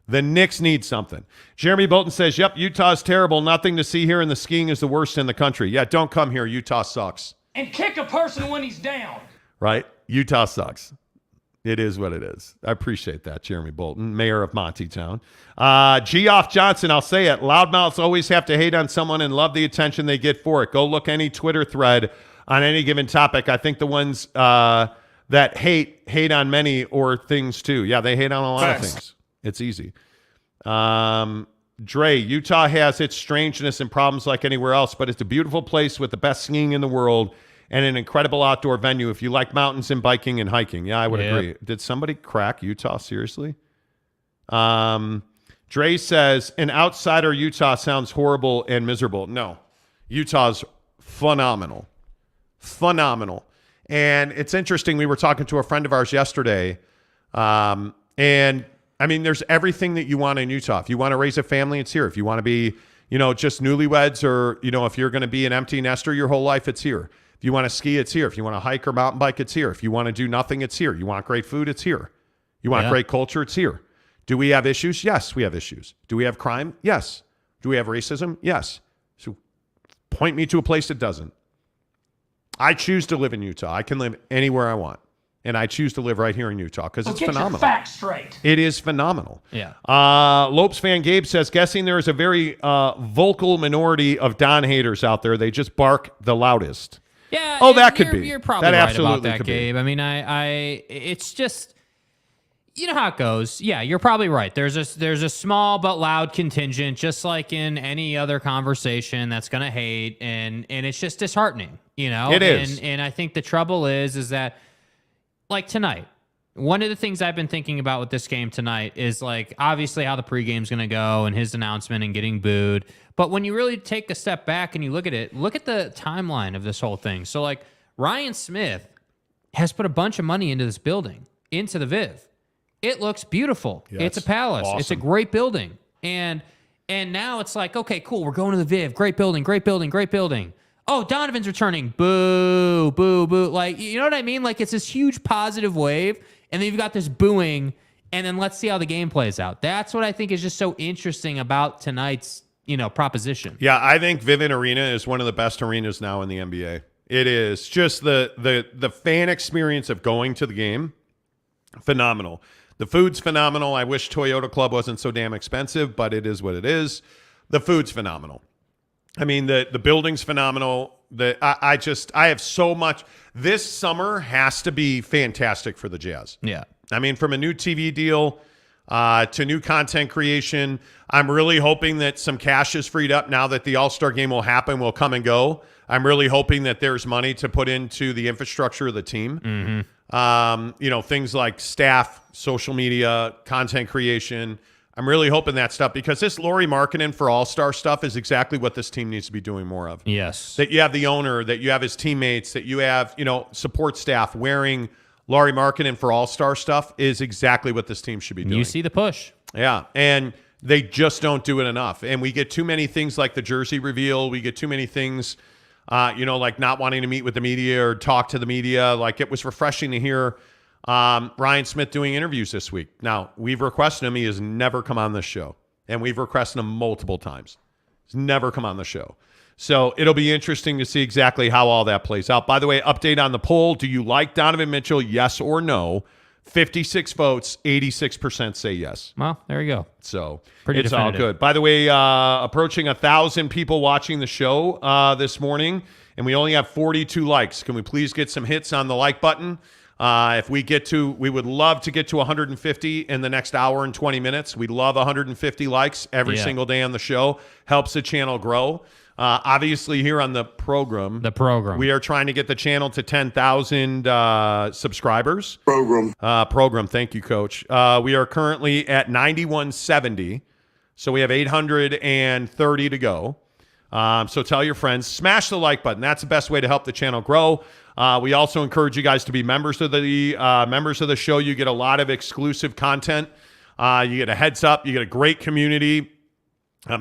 The Knicks need something. Jeremy Bolton says, yep, Utah's terrible. Nothing to see here, and the skiing is the worst in the country. Yeah, don't come here. Utah sucks. And kick a person when he's down. Right? Utah sucks. It is what it is. I appreciate that, Jeremy Bolton, mayor of Montytown. Geoff Johnson, I'll say it. Loudmouths always have to hate on someone and love the attention they get for it. Go look any Twitter thread on any given topic. I think the ones that hate on many or things too. Yeah, they hate on a lot of things. It's easy. Dre, Utah has its strangeness and problems like anywhere else, but it's a beautiful place with the best skiing in the world and an incredible outdoor venue if you like mountains and biking and hiking. Yeah, I would agree. Did somebody crack Utah? Seriously? Dre says, an outsider Utah sounds horrible and miserable. No, Utah's phenomenal. Phenomenal. And it's interesting. We were talking to a friend of ours yesterday, and I mean, there's everything that you want in Utah. If you want to raise a family, it's here. If you want to be, just newlyweds, or, if you're going to be an empty nester your whole life, it's here. If you want to ski, it's here. If you want to hike or mountain bike, it's here. If you want to do nothing, it's here. You want great food, it's here. You want great culture, it's here. Do we have issues? Yes, we have issues. Do we have crime? Yes. Do we have racism? Yes. So point me to a place that doesn't. I choose to live in Utah. I can live anywhere I want. And I choose to live right here in Utah because it's phenomenal. Get your facts straight. It is phenomenal. Yeah. Lopes fan Gabe says, guessing there is a very vocal minority of Don haters out there. They just bark the loudest. Yeah. Oh, that could be. You're probably that right absolutely about that, could Gabe. Be. I mean, it's just, you know how it goes. Yeah, you're probably right. There's a small but loud contingent, just like in any other conversation, that's going to hate, and it's just disheartening. It is. And I think the trouble is that, like tonight, one of the things I've been thinking about with this game tonight is, like, obviously how the pregame's going to go and his announcement and getting booed. But when you really take a step back and you look at it, look at the timeline of this whole thing. So, like, Ryan Smith has put a bunch of money into this building, into the Viv. It looks beautiful. Yes. It's a palace. Awesome. It's a great building. And now it's like, okay, cool. We're going to the Viv. Great building, great building, great building. Oh, Donovan's returning. Boo, boo, boo. Like, you know what I mean? Like, it's this huge positive wave, and then you've got this booing, and then let's see how the game plays out. That's what I think is just so interesting about tonight's, proposition. Yeah, I think Vivint Arena is one of the best arenas now in the NBA. It is just the fan experience of going to the game, phenomenal. The food's phenomenal. I wish Toyota Club wasn't so damn expensive, but it is what it is. The food's phenomenal. I mean, the building's phenomenal. I have so much. This summer has to be fantastic for the Jazz. Yeah. I mean, from a new TV deal to new content creation, I'm really hoping that some cash is freed up now that the All-Star game will happen, will come and go. I'm really hoping that there's money to put into the infrastructure of the team. Mm-hmm. Things like staff, social media, content creation. I'm really hoping that stuff, because this Lauri Markkanen for All-Star stuff is exactly what this team needs to be doing more of. Yes. That you have the owner, that you have his teammates, that you have, support staff wearing Lauri Markkanen for All-Star stuff is exactly what this team should be doing. You see the push. Yeah, and they just don't do it enough. And we get too many things like the jersey reveal. We get too many things, like not wanting to meet with the media or talk to the media. Like, it was refreshing to hear Ryan Smith doing interviews this week. Now, we've requested him. He has never come on this show. And we've requested him multiple times. He's never come on the show. So it'll be interesting to see exactly how all that plays out. By the way, update on the poll. Do you like Donovan Mitchell, yes or no? 56 votes, 86% say yes. Well, there you go. So Pretty it's definitive. all good. By the way, approaching 1,000 people watching the show this morning, and we only have 42 likes. Can we please get some hits on the like button? If we would love to get to 150 in the next hour and 20 minutes. We'd love 150 likes every single day on the show. Helps the channel grow. Obviously, here on the program, we are trying to get the channel to 10,000 subscribers. Program. Thank you, Coach. We are currently at 9170, so we have 830 to go. So tell your friends, smash the like button. That's the best way to help the channel grow. We also encourage you guys to be members of the show. You get a lot of exclusive content. You get a heads up. You get a great community.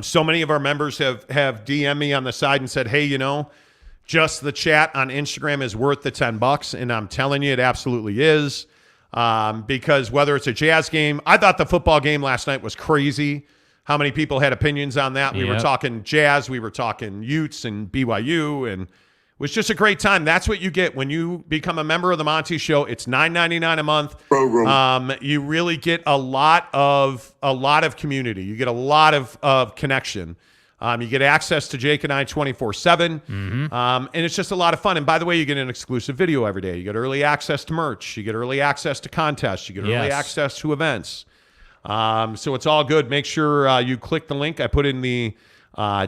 So many of our members have DM'd me on the side and said, hey, just the chat on Instagram is worth the $10. And I'm telling you, it absolutely is. Because whether it's a Jazz game, I thought the football game last night was crazy. How many people had opinions on that? We were talking Jazz, we were talking Utes and BYU, and it was just a great time. That's what you get when you become a member of the Monty Show. It's $9.99 a month. You really get a lot of community. You get a lot of connection. You get access to Jake and I 24/7, and it's just a lot of fun. And by the way, you get an exclusive video every day. You get early access to merch. You get early access to contests. You get early access to events. So it's all good. Make sure you click the link I put in the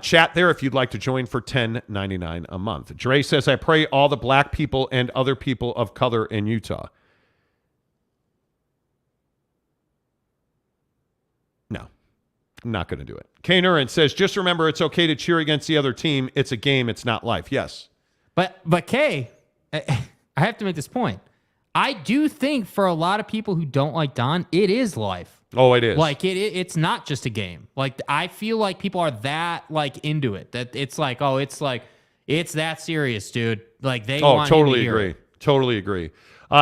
chat there if you'd like to join for $10.99 a month. Dre says, I pray all the black people and other people of color in Utah. No, I'm not going to do it. Kay Nurin says, just remember it's okay to cheer against the other team. It's a game. It's not life. Yes. But Kay, I have to make this point. I do think for a lot of people who don't like Don, it is life. Oh, it is. Like it's not just a game. Like I feel like people are that into it that it's like, oh, it's that serious, dude. Like they want totally to hear agree. it. Totally agree.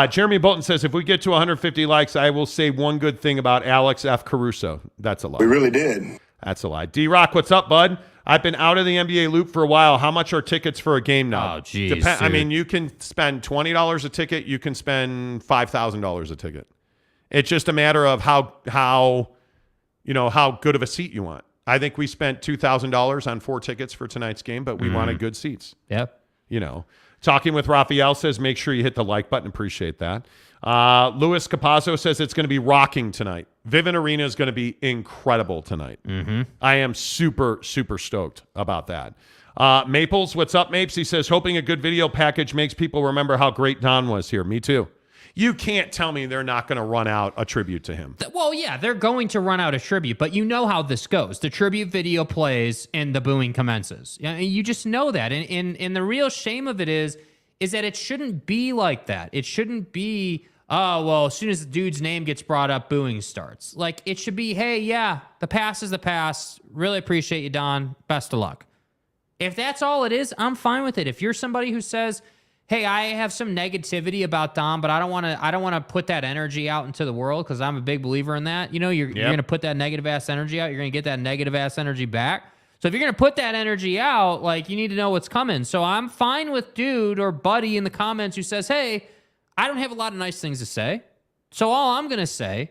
Jeremy Bolton says, if we get to 150 likes, I will say one good thing about Alex F. Caruso. That's a lie. We really did. That's a lie. D-Rock, what's up, bud? I've been out of the NBA loop for a while. How much are tickets for a game now? Oh, geez. I mean, you can spend $20 a ticket. You can spend $5,000 a ticket. It's just a matter of how good of a seat you want. I think we spent $2,000 on 4 tickets for tonight's game, but we wanted good seats. Yep. Talking with Raphael says, make sure you hit the like button. Appreciate that. Luis Capazzo says it's going to be rocking tonight. Vivint Arena is going to be incredible tonight. I am super, super stoked about that. Maples, what's up, Mapes? He says, hoping a good video package makes people remember how great Don was here. Me too. You can't tell me they're not going to run out a tribute to him. Well, yeah, they're going to run out a tribute, but you know how this goes. The tribute video plays and the booing commences. You just know that. And the real shame of it is that it shouldn't be like that. It shouldn't be, oh, well, as soon as the dude's name gets brought up, booing starts. Like, it should be, hey, yeah, the past is the past. Really appreciate you, Don. Best of luck. If that's all it is, I'm fine with it. If you're somebody who says, hey, I have some negativity about Don, but I don't want to put that energy out into the world because I'm a big believer in that. You're going to put that negative ass energy out. You're going to get that negative ass energy back. So if you're going to put that energy out, you need to know what's coming. So I'm fine with dude or buddy in the comments who says, hey, I don't have a lot of nice things to say. So all I'm going to say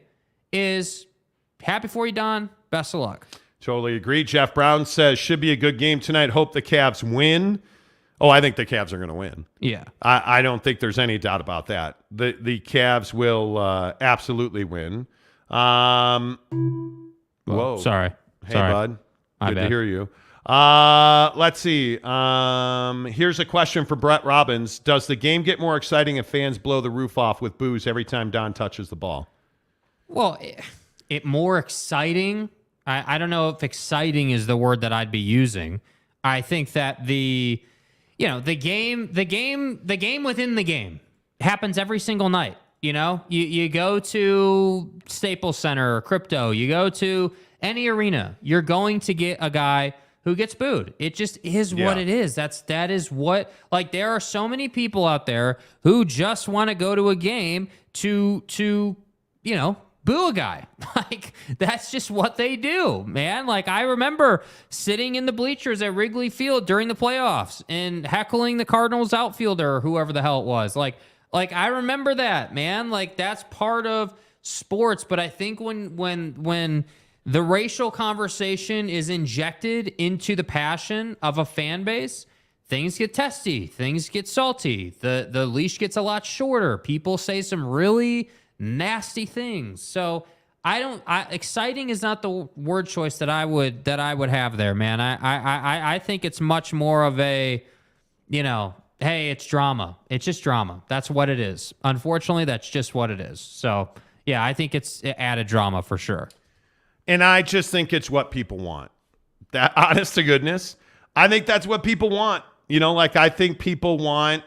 is happy for you, Don. Best of luck. Totally agree. Jeff Brown says, should be a good game tonight. Hope the Cavs win. Oh, I think the Cavs are going to win. Yeah. I don't think there's any doubt about that. The Cavs will absolutely win. Whoa. Sorry. Hey, Sorry. bud. My Good bad. to hear you. Let's see. Here's a question for Brett Robbins. Does the game get more exciting if fans blow the roof off with boos every time Don touches the ball? Well, it more exciting. I don't know if exciting is the word that I'd be using. I think that the game within the game happens every single night. You go to Staples Center or Crypto, you go to any arena, you're going to get a guy who gets booed. It just is what it is. That is what, like, there are so many people out there who just want to go to a game to boo a guy. Like, that's just what they do, man. Like, I remember sitting in the bleachers at Wrigley Field during the playoffs and heckling the Cardinals outfielder or whoever the hell it was. Like I remember that, man. Like, that's part of sports. But I think when the racial conversation is injected into the passion of a fan base, things get testy, things get salty. The leash gets a lot shorter. People say some really nasty things. So exciting is not the word choice that I would have there, man. I think it's much more of a, hey, it's drama. It's just drama. That's what it is. Unfortunately, that's just what it is. So yeah, I think it's added drama for sure. And I just think it's what people want. That, honest to goodness, I think that's what people want. I think people want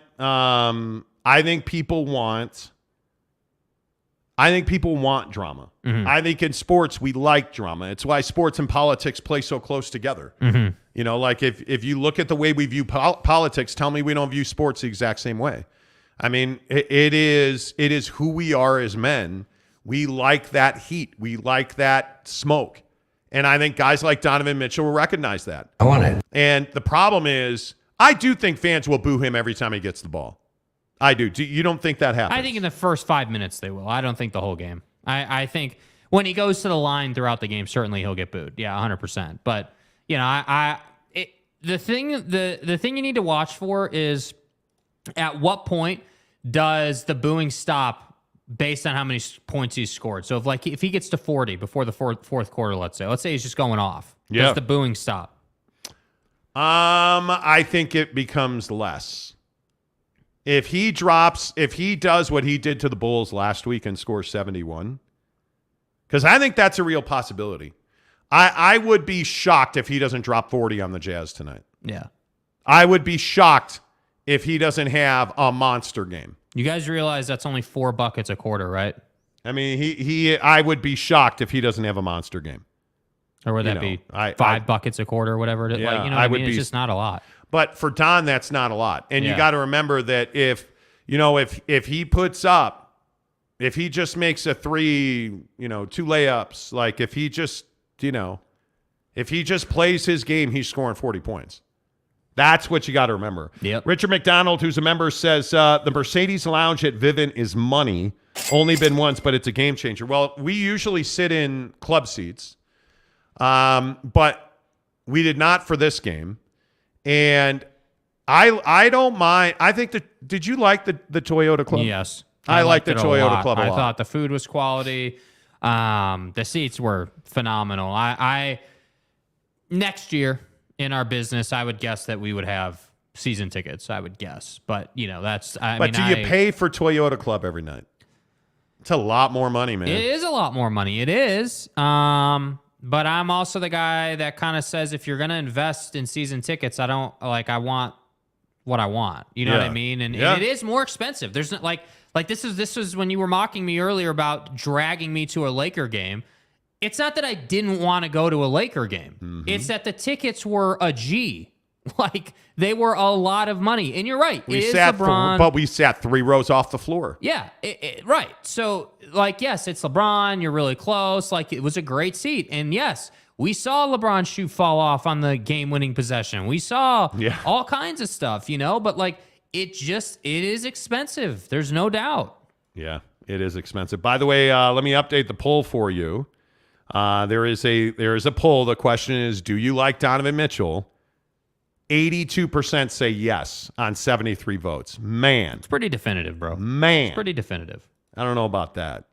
drama. Mm-hmm. I think in sports, we like drama. It's why sports and politics play so close together. Mm-hmm. If you look at the way we view politics, tell me we don't view sports the exact same way. I mean, it is who we are as men. We like that heat. We like that smoke. And I think guys like Donovan Mitchell will recognize that. I want it. And the problem is, I do think fans will boo him every time he gets the ball. I do. You don't think that happens? I think in the first 5 minutes they will. I don't think the whole game. I think when he goes to the line throughout the game, certainly he'll get booed. Yeah, 100%. But the thing you need to watch for is at what point does the booing stop based on how many points he's scored. So if he gets to 40 before the fourth quarter, let's say he's just going off. Yeah. Does the booing stop? I think it becomes less. If he does what he did to the Bulls last week and scores 71, because I think that's a real possibility. I would be shocked if he doesn't drop 40 on the Jazz tonight. Yeah. I would be shocked if he doesn't have a monster game. You guys realize that's only 4 buckets a quarter, right? I mean, I would be shocked if he doesn't have a monster game. Or would that be 5 buckets a quarter or whatever it is? Yeah, I mean? It's just not a lot. But for Don, that's not a lot. And you got to remember that if he puts up, if he just makes a 3, 2 layups, like if he just plays his game, he's scoring 40 points. That's what you got to remember. Yep. Richard McDonald, who's a member, says the Mercedes Lounge at Vivint is money. Only been once, but it's a game changer. Well, we usually sit in club seats, but we did not for this game. And I don't mind. I think did you like the Toyota Club? Yes. I like the Toyota Club a lot. I thought the food was quality. The seats were phenomenal. I next year in our business, I would guess that we would have season tickets. I would guess, but that's. But do you pay for Toyota Club every night? It's a lot more money, man. It is a lot more money. It is. But I'm also the guy that kind of says if you're going to invest in season tickets, I want what I want. You know what I mean? And it is more expensive. There's not like this is when you were mocking me earlier about dragging me to a Laker game. It's not that I didn't want to go to a Laker game. Mm-hmm. It's that the tickets were a G. Like, they were a lot of money. And you're right. We sat LeBron. 3 rows off the floor. Yeah, right. So, yes, it's LeBron. You're really close. It was a great seat. And, yes, we saw LeBron's shoe fall off on the game-winning possession. We saw all kinds of stuff, But, it is expensive. There's no doubt. Yeah. It is expensive. By the way, let me update the poll for you. There is a poll. The question is, do you like Donovan Mitchell? 82% say yes on 73 votes. Man. It's pretty definitive, bro. Man. It's pretty definitive. I don't know about that.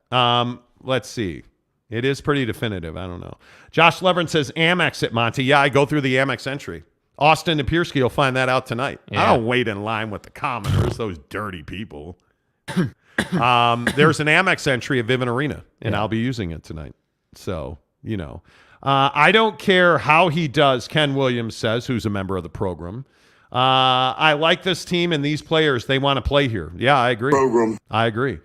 Let's see. It is pretty definitive. I don't know. Josh Levern says Amex at Monty. Yeah, I go through the Amex entry. Austin and Piersky will find that out tonight. Yeah. I don't wait in line with the commoners, those dirty people. There's an Amex entry at Vivint Arena, and I'll be using it tonight. So, I don't care how he does, Ken Williams says, who's a member of the program. I like this team and these players. They want to play here. Yeah, I agree. I agree.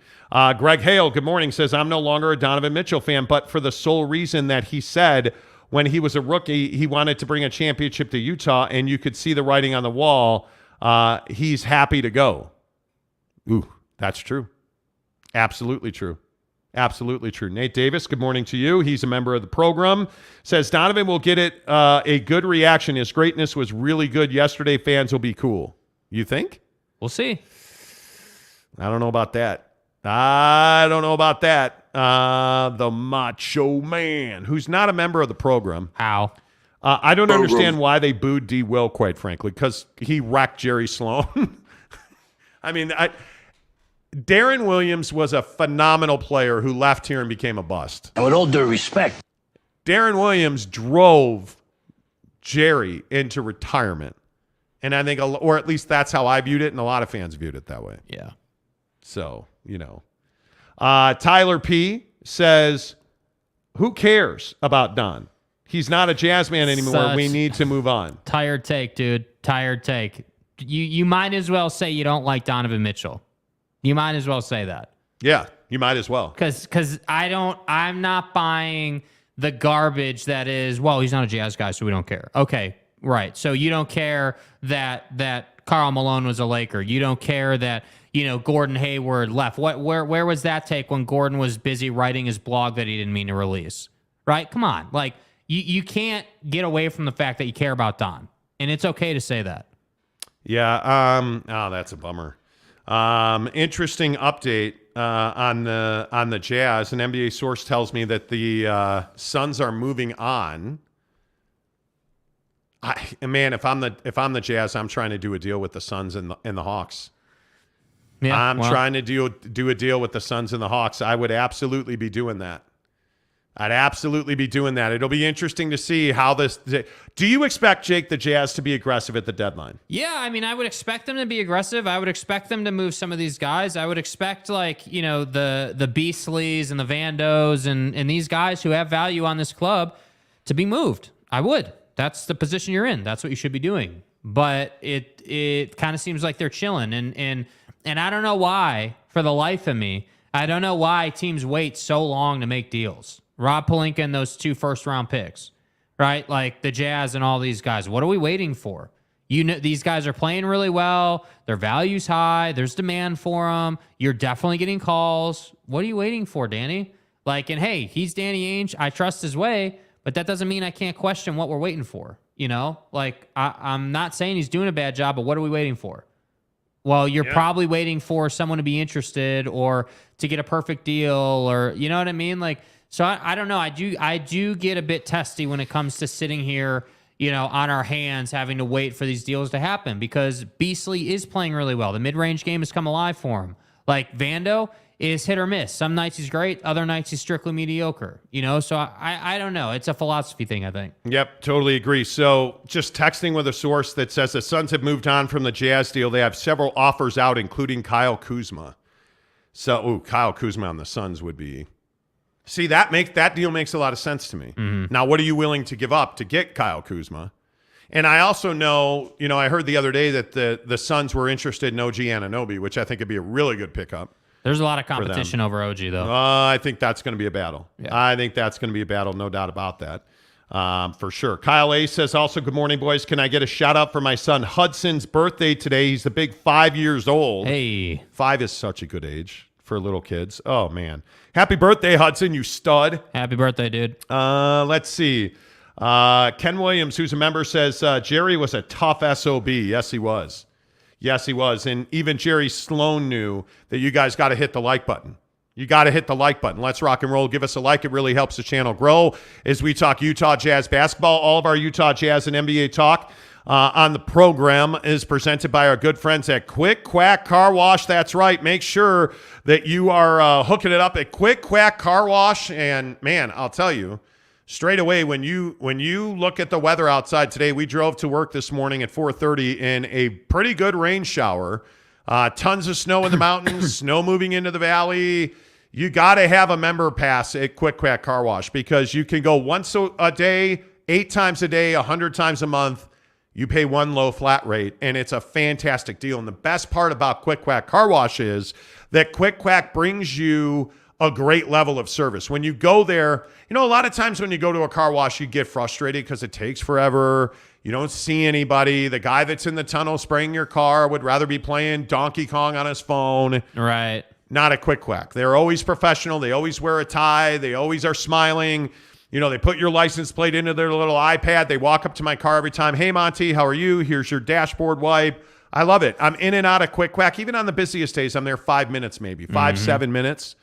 Greg Hale, good morning, says, I'm no longer a Donovan Mitchell fan, but for the sole reason that he said when he was a rookie, he wanted to bring a championship to Utah, and you could see the writing on the wall. He's happy to go. Ooh, that's true. Absolutely true. Absolutely true. Nate Davis, good morning to you. He's a member of the program. Says Donovan will get it a good reaction. His greatness was really good yesterday. Fans will be cool. You think? We'll see. I don't know about that. The Macho Man, who's not a member of the program. How? I don't understand why they booed D. Will, quite frankly, because he wrecked Jerry Sloan. I mean, Darren Williams was a phenomenal player who left here and became a bust. And with all due respect, Darren Williams drove Jerry into retirement. And I think, or at least that's how I viewed it, and a lot of fans viewed it that way. Yeah. So, Tyler P. says, who cares about Don? He's not a Jazz man anymore. We need to move on. Tired take, dude. Tired take. You might as well say you don't like Donovan Mitchell. You might as well say that. Yeah, you might as well. Because I'm not buying the garbage that is, well, he's not a Jazz guy, so we don't care. Okay, right. So you don't care that Karl Malone was a Laker. You don't care that, Gordon Hayward left. Where was that take when Gordon was busy writing his blog that he didn't mean to release? Right? Come on. Like, you can't get away from the fact that you care about Don. And it's okay to say that. Yeah, that's a bummer. Interesting update on the Jazz. An NBA source tells me that the Suns are moving on. If I'm the Jazz, I'm trying to do a deal with the Suns and the Hawks. Yeah, I'm trying to do a deal with the Suns and the Hawks. I would absolutely be doing that. It'll be interesting to see how this. Do you expect, Jake, the Jazz to be aggressive at the deadline? Yeah, I mean, I would expect them to be aggressive. I would expect them to move some of these guys. I would expect, the Beastleys and the Vandos and these guys who have value on this club to be moved. I would. That's the position you're in. That's what you should be doing. But it kind of seems like they're chilling. And I don't know why, for the life of me, I don't know why teams wait so long to make deals. Rob Pelinka and those 2 first-round picks, right? Like the Jazz and all these guys. What are we waiting for? These guys are playing really well. Their value's high. There's demand for them. You're definitely getting calls. What are you waiting for, Danny? And hey, he's Danny Ainge. I trust his way, but that doesn't mean I can't question what we're waiting for. I'm not saying he's doing a bad job, but what are we waiting for? Well, you're probably waiting for someone to be interested or to get a perfect deal, or you know what I mean? So I don't know. I do get a bit testy when it comes to sitting here, on our hands, having to wait for these deals to happen, because Beasley is playing really well. The mid-range game has come alive for him. Vando is hit or miss. Some nights he's great. Other nights he's strictly mediocre. So I don't know. It's a philosophy thing, I think. Yep, totally agree. So just texting with a source that says the Suns have moved on from the Jazz deal. They have several offers out, including Kyle Kuzma. So, Kyle Kuzma on the Suns would be... See, that deal makes a lot of sense to me. Mm-hmm. Now, what are you willing to give up to get Kyle Kuzma? And I also know, I heard the other day that the Suns were interested in OG Anunoby, which I think would be a really good pickup. There's a lot of competition over OG, though. I think that's going to be a battle. Yeah. I think that's going to be a battle, no doubt about that, for sure. Kyle A. says also, good morning, boys. Can I get a shout-out for my son Hudson's birthday today? He's the big 5 years old. Hey. 5 is such a good age for little kids. Oh, man. Happy birthday, Hudson, you stud. Happy birthday, dude. Let's see. Ken Williams, who's a member, says, Jerry was a tough SOB. Yes, he was. Yes, he was. And even Jerry Sloan knew that you guys got to hit the like button. You got to hit the like button. Let's rock and roll. Give us a like. It really helps the channel grow as we talk Utah Jazz basketball. All of our Utah Jazz and NBA talk on the program is presented by our good friends at Quick Quack Car Wash. That's right. Make sure that you are hooking it up at Quick Quack Car Wash. And, man, I'll tell you, straight away, when you look at the weather outside today, we drove to work this morning at 4:30 in a pretty good rain shower. Tons of snow in the mountains, snow moving into the valley. You got to have a member pass at Quick Quack Car Wash because you can go once a day, 8 times a day, 100 times a month. You pay one low flat rate, and it's a fantastic deal. And the best part about Quick Quack Car Wash is that Quick Quack brings you a great level of service. When you go there, a lot of times when you go to a car wash, you get frustrated because it takes forever. You don't see anybody. The guy that's in the tunnel spraying your car would rather be playing Donkey Kong on his phone. Right. Not a Quick Quack. They're always professional. They always wear a tie. They always are smiling. They put your license plate into their little iPad. They walk up to my car every time. Hey, Monty, how are you? Here's your dashboard wipe. I love it. I'm in and out of Quick Quack. Even on the busiest days, I'm there 5 minutes maybe, 7 minutes.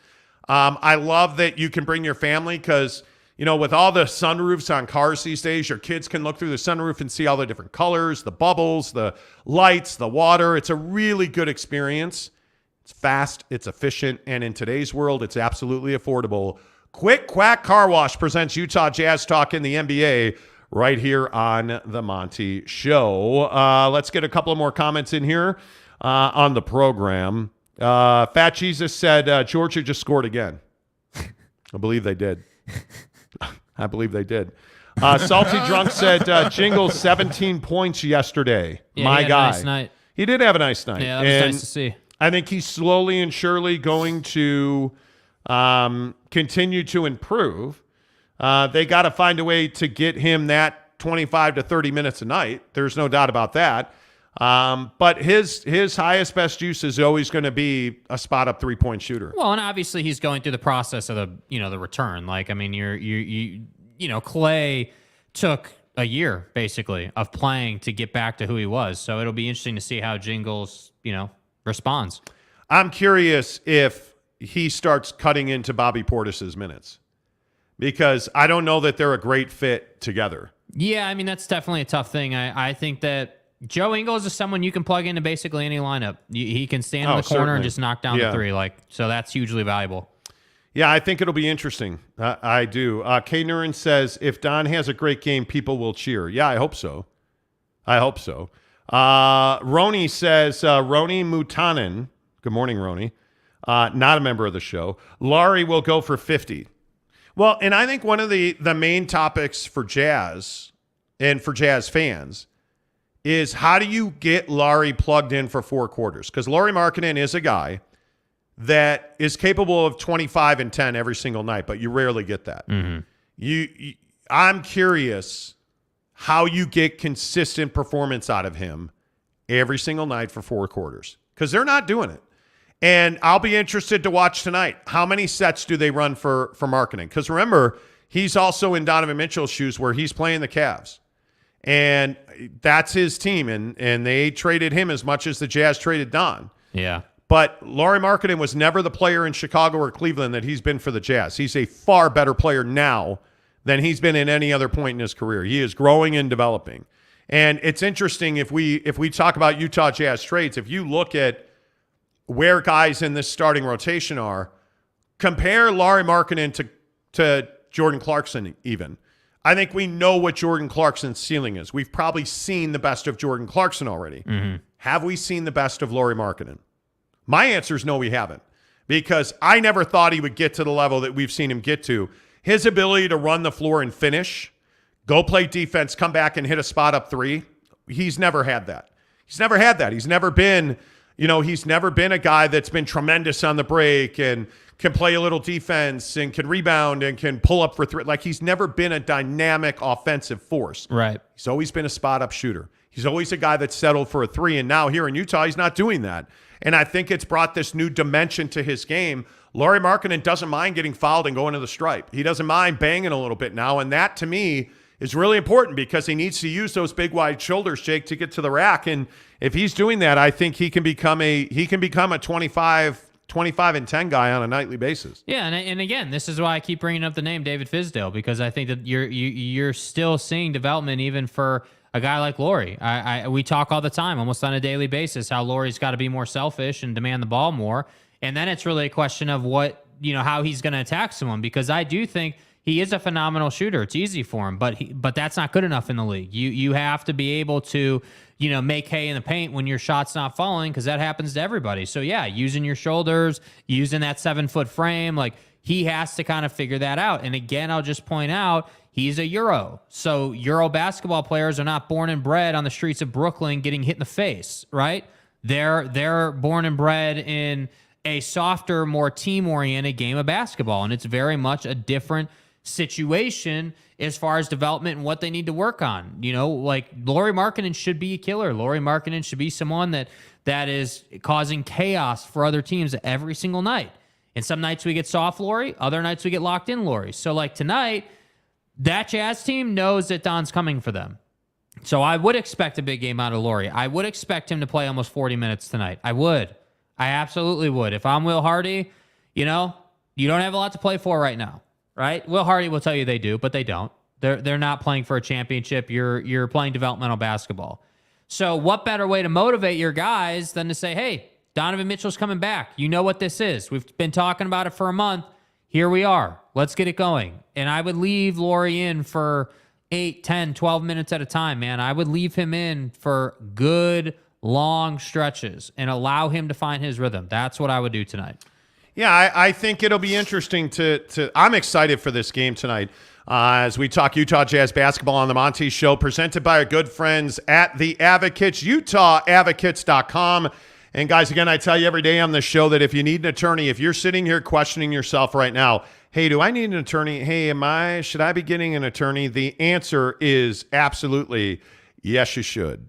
I love that you can bring your family because, with all the sunroofs on cars these days, your kids can look through the sunroof and see all the different colors, the bubbles, the lights, the water. It's a really good experience. It's fast, it's efficient, and in today's world, it's absolutely affordable. Quick Quack Car Wash presents Utah Jazz Talk in the NBA right here on the Monty Show. Let's get a couple of more comments in here on the program. Fat Jesus said Georgia just scored again. I believe they did. I believe they did. Salty Drunk said Jingles 17 points yesterday. Yeah, My he had guy. a nice night. He did have a nice night. Yeah, that was nice to see. I think he's slowly and surely going to continue to improve. They got to find a way to get him that 25 to 30 minutes a night. There's no doubt about that. But his highest best use is always going to be a spot up 3-point shooter. Well, and obviously he's going through the process of the return. Clay took a year basically of playing to get back to who he was. So it'll be interesting to see how Jingles, responds. I'm curious if he starts cutting into Bobby Portis's minutes because I don't know that they're a great fit together. Yeah, that's definitely a tough thing. I think that Joe Ingles is someone you can plug into basically any lineup. He can stand in the corner certainly. and just knock down the three. So that's hugely valuable. Yeah, I think it'll be interesting. I do. K. Nuren says, if Don has a great game, people will cheer. Yeah, I hope so. Roni says, Roni Mutanen, good morning, Roni, not a member of the show. Laurie will go for 50. Well, and I think one of the main topics for Jazz and for Jazz fans is how do you get Laurie plugged in for 4 quarters? Because Lauri Markkanen is a guy that is capable of 25 and 10 every single night, but you rarely get that. Mm-hmm. I'm curious how you get consistent performance out of him every single night for 4 quarters because they're not doing it. And I'll be interested to watch tonight. How many sets do they run for Markkanen? Because remember, he's also in Donovan Mitchell's shoes where he's playing the Cavs. And that's his team. And they traded him as much as the Jazz traded Don. Yeah. But Lauri Markkanen was never the player in Chicago or Cleveland that he's been for the Jazz. He's a far better player now than he's been in any other point in his career. He is growing and developing. And it's interesting if we talk about Utah Jazz trades, if you look at where guys in this starting rotation are, compare Lauri Markkanen to Jordan Clarkson even. I think we know what Jordan Clarkson's ceiling is. We've probably seen the best of Jordan Clarkson already. Mm-hmm. Have we seen the best of Lauri Markkanen? My answer is no, we haven't. Because I never thought he would get to the level that we've seen him get to. His ability to run the floor and finish, go play defense, come back and hit a spot up 3, he's never had that. He's never been, he's never been a guy that's been tremendous on the break and can play a little defense and can rebound and can pull up for 3. Like, he's never been a dynamic offensive force. Right. He's always been a spot-up shooter. He's always a guy that settled for a 3, and now here in Utah, he's not doing that. And I think it's brought this new dimension to his game. Lauri Markkanen doesn't mind getting fouled and going to the stripe. He doesn't mind banging a little bit now, and that, to me, is really important because he needs to use those big, wide shoulders, Jake, to get to the rack. And if he's doing that, I think he can become a 25, 25 and 10 guy on a nightly basis. Yeah, and again, this is why I keep bringing up the name David Fizdale, because I think that you're still seeing development even for a guy like Laurie. We talk all the time, almost on a daily basis, how Laurie's got to be more selfish and demand the ball more. And then it's really a question of how he's going to attack someone, because I do think he is a phenomenal shooter. It's easy for him, but that's not good enough in the league. You have to be able to, make hay in the paint when your shot's not falling, because that happens to everybody. So yeah, using your shoulders, using that 7-foot frame, like he has to kind of figure that out. And again, I'll just point out, he's a Euro. So Euro basketball players are not born and bred on the streets of Brooklyn getting hit in the face, right? They're born and bred in a softer, more team-oriented game of basketball, and it's very much a different situation as far as development and what they need to work on. Like Lauri Markkanen should be a killer. Lauri Markkanen should be someone that is causing chaos for other teams every single night. And some nights we get soft Lauri, other nights we get locked in Lauri. So like tonight, that Jazz team knows that Don's coming for them. So I would expect a big game out of Lauri. I would expect him to play almost 40 minutes tonight. I absolutely would. If I'm Will Hardy, you don't have a lot to play for right now, right? Will Hardy will tell you they do, but they don't. They're not playing for a championship. You're playing developmental basketball. So what better way to motivate your guys than to say, hey, Donovan Mitchell's coming back. You know what this is. We've been talking about it for a month. Here we are. Let's get it going. And I would leave Lauri in for 8, 10, 12 minutes at a time, man. I would leave him in for good, long stretches and allow him to find his rhythm. That's what I would do tonight. Yeah, I think it'll be interesting I'm excited for this game tonight as we talk Utah Jazz basketball on the Monty Show, presented by our good friends at The Advocates, UtahAdvocates.com. And guys, again, I tell you every day on the show that if you need an attorney, if you're sitting here questioning yourself right now, hey, do I need an attorney? Hey, should I be getting an attorney? The answer is absolutely yes, you should.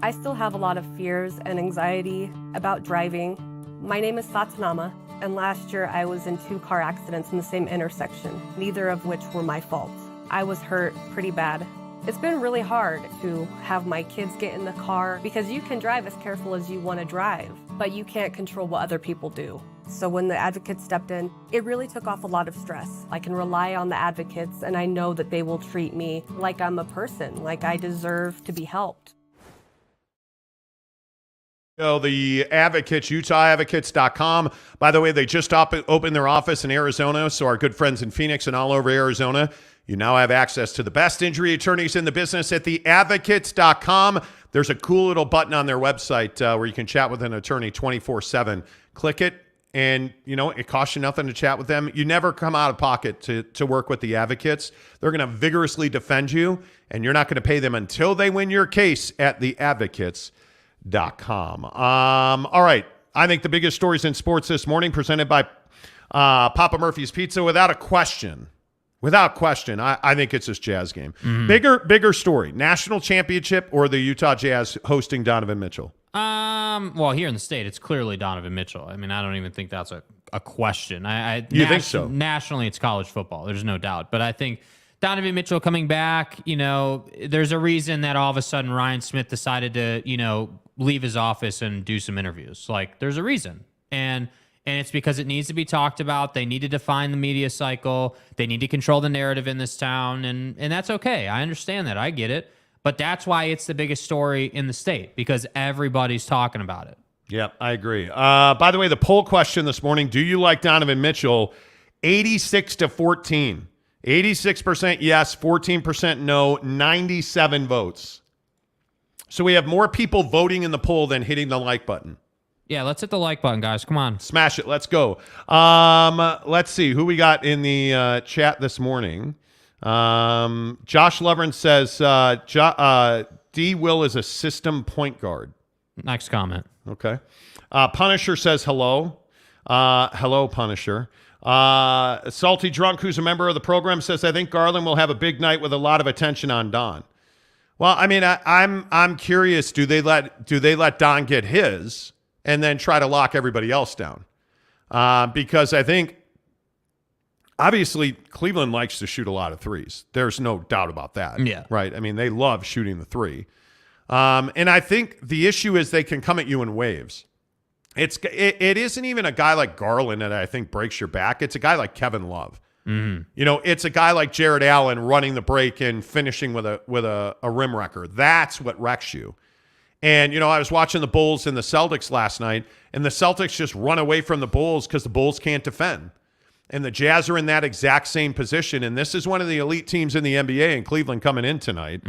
I still have a lot of fears and anxiety about driving. My name is Satnama, and last year I was in 2 car accidents in the same intersection, neither of which were my fault. I was hurt pretty bad. It's been really hard to have my kids get in the car because you can drive as careful as you want to drive, but you can't control what other people do. So when the advocates stepped in, it really took off a lot of stress. I can rely on the advocates, and I know that they will treat me like I'm a person, like I deserve to be helped. The Advocates, UtahAdvocates.com. By the way, they just opened their office in Arizona, so our good friends in Phoenix and all over Arizona, you now have access to the best injury attorneys in the business at theadvocates.com. There's a cool little button on their website where you can chat with an attorney 24/7. Click it, and it costs you nothing to chat with them. You never come out of pocket to work with the Advocates. They're going to vigorously defend you, and you're not going to pay them until they win your case at theadvocates.com. All right. I think the biggest stories in sports this morning presented by Papa Murphy's Pizza. Without question, I think it's this Jazz game. Mm-hmm. Bigger story, national championship or the Utah Jazz hosting Donovan Mitchell? Well, here in the state, it's clearly Donovan Mitchell. I mean, I don't even think that's a question. You think so? Nationally, it's college football. There's no doubt. But I think Donovan Mitchell coming back, there's a reason that all of a sudden Ryan Smith decided to, leave his office and do some interviews. Like, there's a reason. And it's because it needs to be talked about. They need to define the media cycle. They need to control the narrative in this town. And that's okay. I understand that. I get it. But that's why it's the biggest story in the state, because everybody's talking about it. Yeah, I agree. By the way, the poll question this morning, do you like Donovan Mitchell? 86-14. 86% yes, 14% no, 97 votes. So we have more people voting in the poll than hitting the like button. Yeah, let's hit the like button, guys. Come on. Smash it. Let's go. Let's see who we got in the chat this morning. Josh Lovren says D. Will is a system point guard. Next comment. Okay. Punisher says hello. Hello, Punisher. Salty Drunk, who's a member of the program, says, I think Garland will have a big night with a lot of attention on Don. Well, I mean, I'm curious. Do they let Don get his and then try to lock everybody else down? Because I think obviously Cleveland likes to shoot a lot of threes. There's no doubt about that. Yeah. Right. I mean, they love shooting the three. And I think the issue is they can come at you in waves. It isn't even a guy like Garland that I think breaks your back. It's a guy like Kevin Love. You know, it's a guy like Jared Allen running the break and finishing with a rim wrecker. That's what wrecks you. And, you know, I was watching the Bulls and the Celtics last night, and the Celtics just run away from the Bulls because the Bulls can't defend. And the Jazz are in that exact same position. And this is one of the elite teams in the NBA, and Cleveland coming in tonight.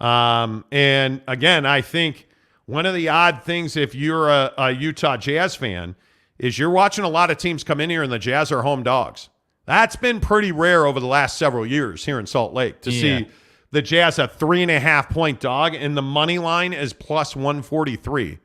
And, again, I think one of the odd things if you're a Utah Jazz fan is you're watching a lot of teams come in here and the Jazz are home dogs. That's been pretty rare over the last several years here in Salt Lake to see the Jazz a 3.5-point dog, and the money line is plus 143,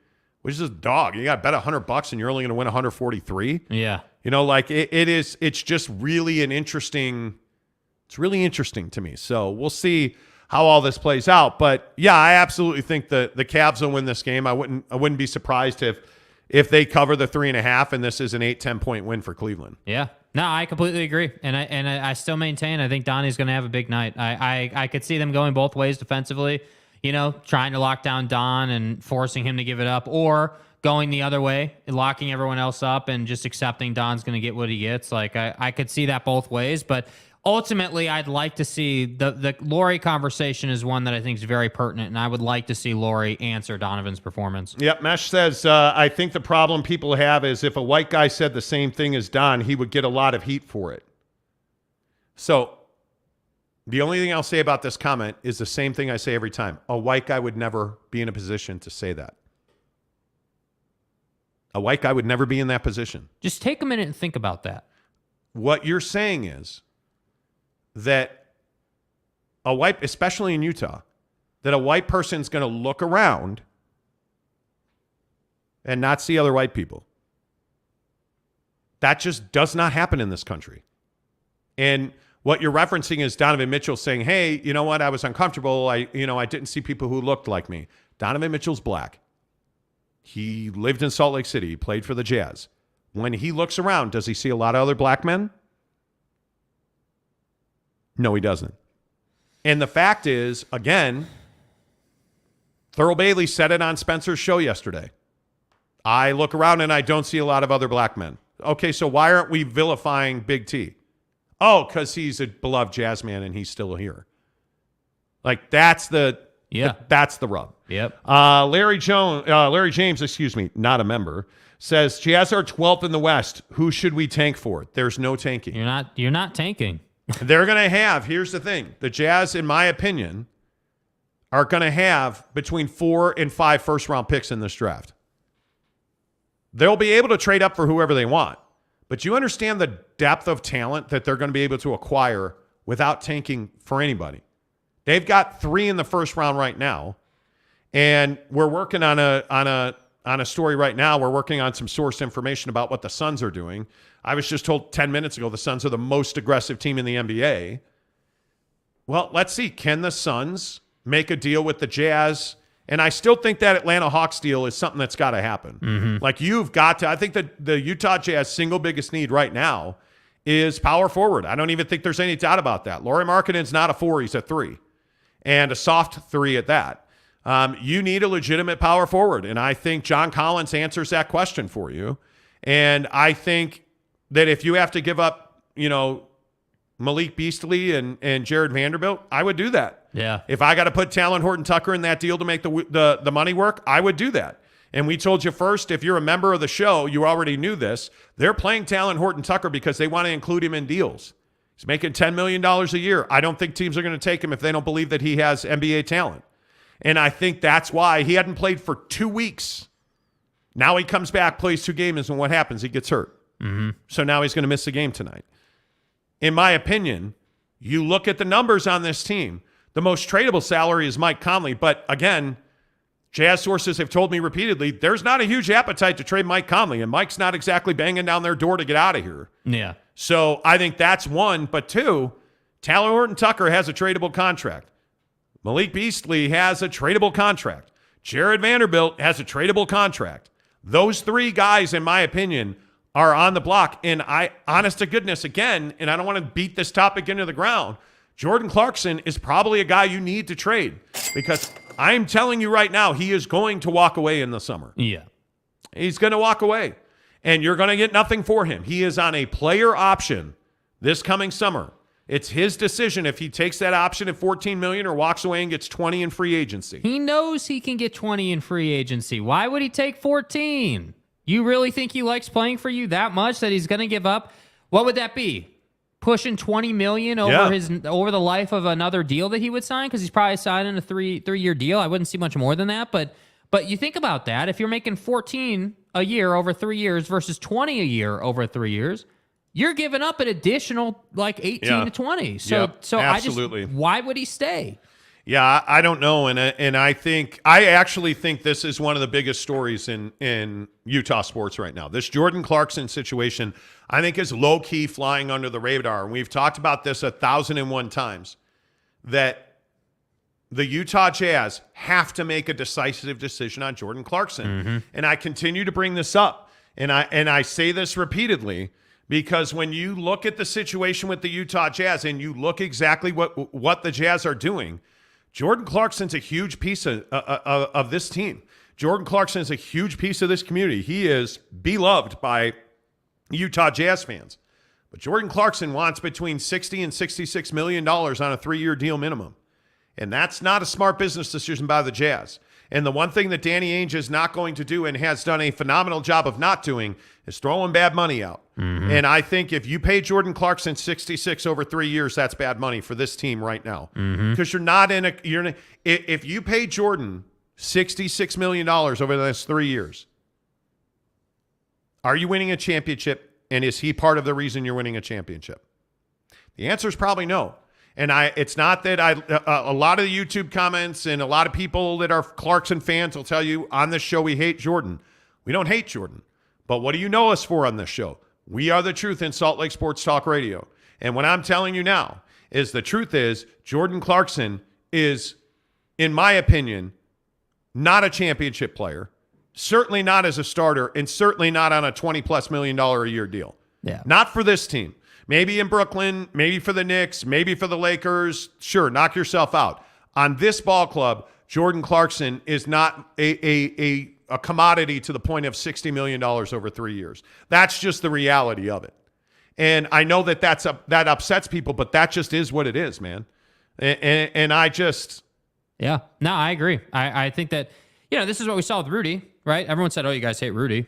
which is a dog. You got to bet $100 and you're only going to win 143. Yeah. You know, like it's just really it's really interesting to me. So we'll see how all this plays out. But yeah, I absolutely think the Cavs will win this game. I wouldn't be surprised if they cover the 3.5 and this is an 8-10 point win for Cleveland. Yeah. No, I completely agree. And I still maintain I think Donnie's going to have a big night. I could see them going both ways defensively, you know, trying to lock down Don and forcing him to give it up, or going the other way, locking everyone else up and just accepting Don's going to get what he gets. Like I could see that both ways, but ultimately I'd like to see the Laurie conversation is one that I think is very pertinent, and I would like to see Laurie answer Donovan's performance. Yep, Mesh says, I think the problem people have is if a white guy said the same thing as Don, he would get a lot of heat for it. So the only thing I'll say about this comment is the same thing I say every time. A white guy would never be in a position to say that. A white guy would never be in that position. Just take a minute and think about that. What you're saying is that a white, especially in Utah, that a white person's going to look around and not see other white people. That just does not happen in this country. And what you're referencing is Donovan Mitchell saying, hey, you know what? I was uncomfortable. I didn't see people who looked like me. Donovan Mitchell's black. He lived in Salt Lake City. He played for the Jazz. When he looks around, does he see a lot of other black men? No, he doesn't. And the fact is, again, Thurl Bailey said it on Spencer's show yesterday. I look around and I don't see a lot of other black men. Okay, so why aren't we vilifying Big T? Oh, because he's a beloved jazz man and he's still here. Like, that's the rub. Yep. Larry James, not a member, says Jazz are 12th in the West. Who should we tank for? There's no tanking. You're not tanking. They're going to have, here's the thing, the Jazz, in my opinion, are going to have between 4 and 5 first-round picks in this draft. They'll be able to trade up for whoever they want, but you understand the depth of talent that they're going to be able to acquire without tanking for anybody. They've got 3 in the first round right now, and we're working on a story right now. We're working on some source information about what the Suns are doing. I was just told 10 minutes ago the Suns are the most aggressive team in the NBA. Well, let's see. Can the Suns make a deal with the Jazz? And I still think that Atlanta Hawks deal is something that's got to happen. Mm-hmm. Like, you've got to – I think that the Utah Jazz single biggest need right now is power forward. I don't even think there's any doubt about that. Lauri Markkanen's not a 4. He's a 3. And a soft 3 at that. You need a legitimate power forward, and I think John Collins answers that question for you. And I think that if you have to give up, Malik Beasley and Jared Vanderbilt, I would do that. Yeah. If I got to put Talon Horton-Tucker in that deal to make the money work, I would do that. And we told you first, if you're a member of the show, you already knew this. They're playing Talon Horton-Tucker because they want to include him in deals. He's making $10 million a year. I don't think teams are going to take him if they don't believe that he has NBA talent. And I think that's why he hadn't played for 2 weeks. Now he comes back, plays 2 games, and what happens? He gets hurt. Mm-hmm. So now he's going to miss the game tonight. In my opinion, you look at the numbers on this team. The most tradable salary is Mike Conley. But again, Jazz sources have told me repeatedly, there's not a huge appetite to trade Mike Conley. And Mike's not exactly banging down their door to get out of here. Yeah. So I think that's 1. But 2, Talon Horton-Tucker has a tradable contract. Malik Beasley has a tradable contract. Jared Vanderbilt has a tradable contract. Those 3 guys, in my opinion, are on the block. And honest to goodness, again, and I don't want to beat this topic into the ground, Jordan Clarkson is probably a guy you need to trade because I'm telling you right now, he is going to walk away in the summer. Yeah. He's going to walk away. And you're going to get nothing for him. He is on a player option this coming summer. It's his decision if he takes that option at $14 million or walks away and gets 20 in free agency. He knows he can get 20 in free agency. Why would he take 14? You really think he likes playing for you that much that he's going to give up? What would that be? Pushing $20 million over the life of another deal that he would sign? Because he's probably signing a three-year deal. I wouldn't see much more than that. But you think about that. If you're making 14 a year over 3 years versus 20 a year over 3 years, you're giving up an additional like 18 to 20. So absolutely. Why would he stay? Yeah, I don't know, and I actually think this is one of the biggest stories in Utah sports right now. This Jordan Clarkson situation, I think, is low key flying under the radar, and we've talked about this 1,001 times. That the Utah Jazz have to make a decisive decision on Jordan Clarkson, and I continue to bring this up, and I say this repeatedly. Because when you look at the situation with the Utah Jazz and you look exactly what the Jazz are doing, Jordan Clarkson's a huge piece of this team. Jordan Clarkson is a huge piece of this community. He is beloved by Utah Jazz fans. But Jordan Clarkson wants between $60 and $66 million on a 3-year deal minimum. And that's not a smart business decision by the Jazz. And the one thing that Danny Ainge is not going to do and has done a phenomenal job of not doing is throwing bad money out. And I think if you pay Jordan Clarkson 66 over 3 years, that's bad money for this team right now. Because if you pay Jordan $66 million over the next 3 years, are you winning a championship? And is he part of the reason you're winning a championship? The answer is probably no. And it's not that a lot of the YouTube comments and a lot of people that are Clarkson fans will tell you on this show we hate Jordan. We don't hate Jordan. But what do you know us for on this show? We are the truth in Salt Lake Sports Talk Radio. And what I'm telling you now is the truth is Jordan Clarkson is, in my opinion, not a championship player, certainly not as a starter, and certainly not on a $20+ million a year deal. Yeah. Not for this team. Maybe in Brooklyn, maybe for the Knicks, maybe for the Lakers. Sure, knock yourself out. On this ball club, Jordan Clarkson is not a commodity to the point of $60 million over 3 years. That's just the reality of it. And I know that that upsets people, but that just is what it is, man. And I just... Yeah, no, I agree. I think that, this is what we saw with Rudy, right? Everyone said, oh, you guys hate Rudy.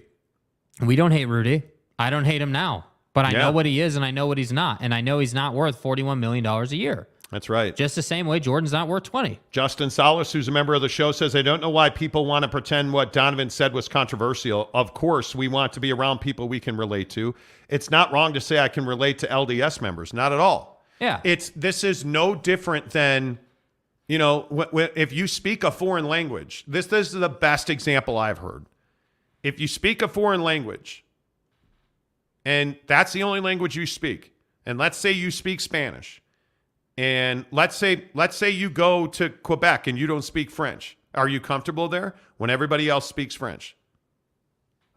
We don't hate Rudy. I don't hate him now. But I know what he is and I know what he's not. And I know he's not worth $41 million a year. That's right. Just the same way Jordan's not worth 20. Justin Salas, who's a member of the show, says, I don't know why people want to pretend what Donovan said was controversial. Of course, we want to be around people we can relate to. It's not wrong to say I can relate to LDS members. Not at all. Yeah. This is no different than, if you speak a foreign language. This is the best example I've heard. If you speak a foreign language, and that's the only language you speak, and let's say you speak Spanish, and let's say you go to Quebec and you don't speak French. Are you comfortable there when everybody else speaks French?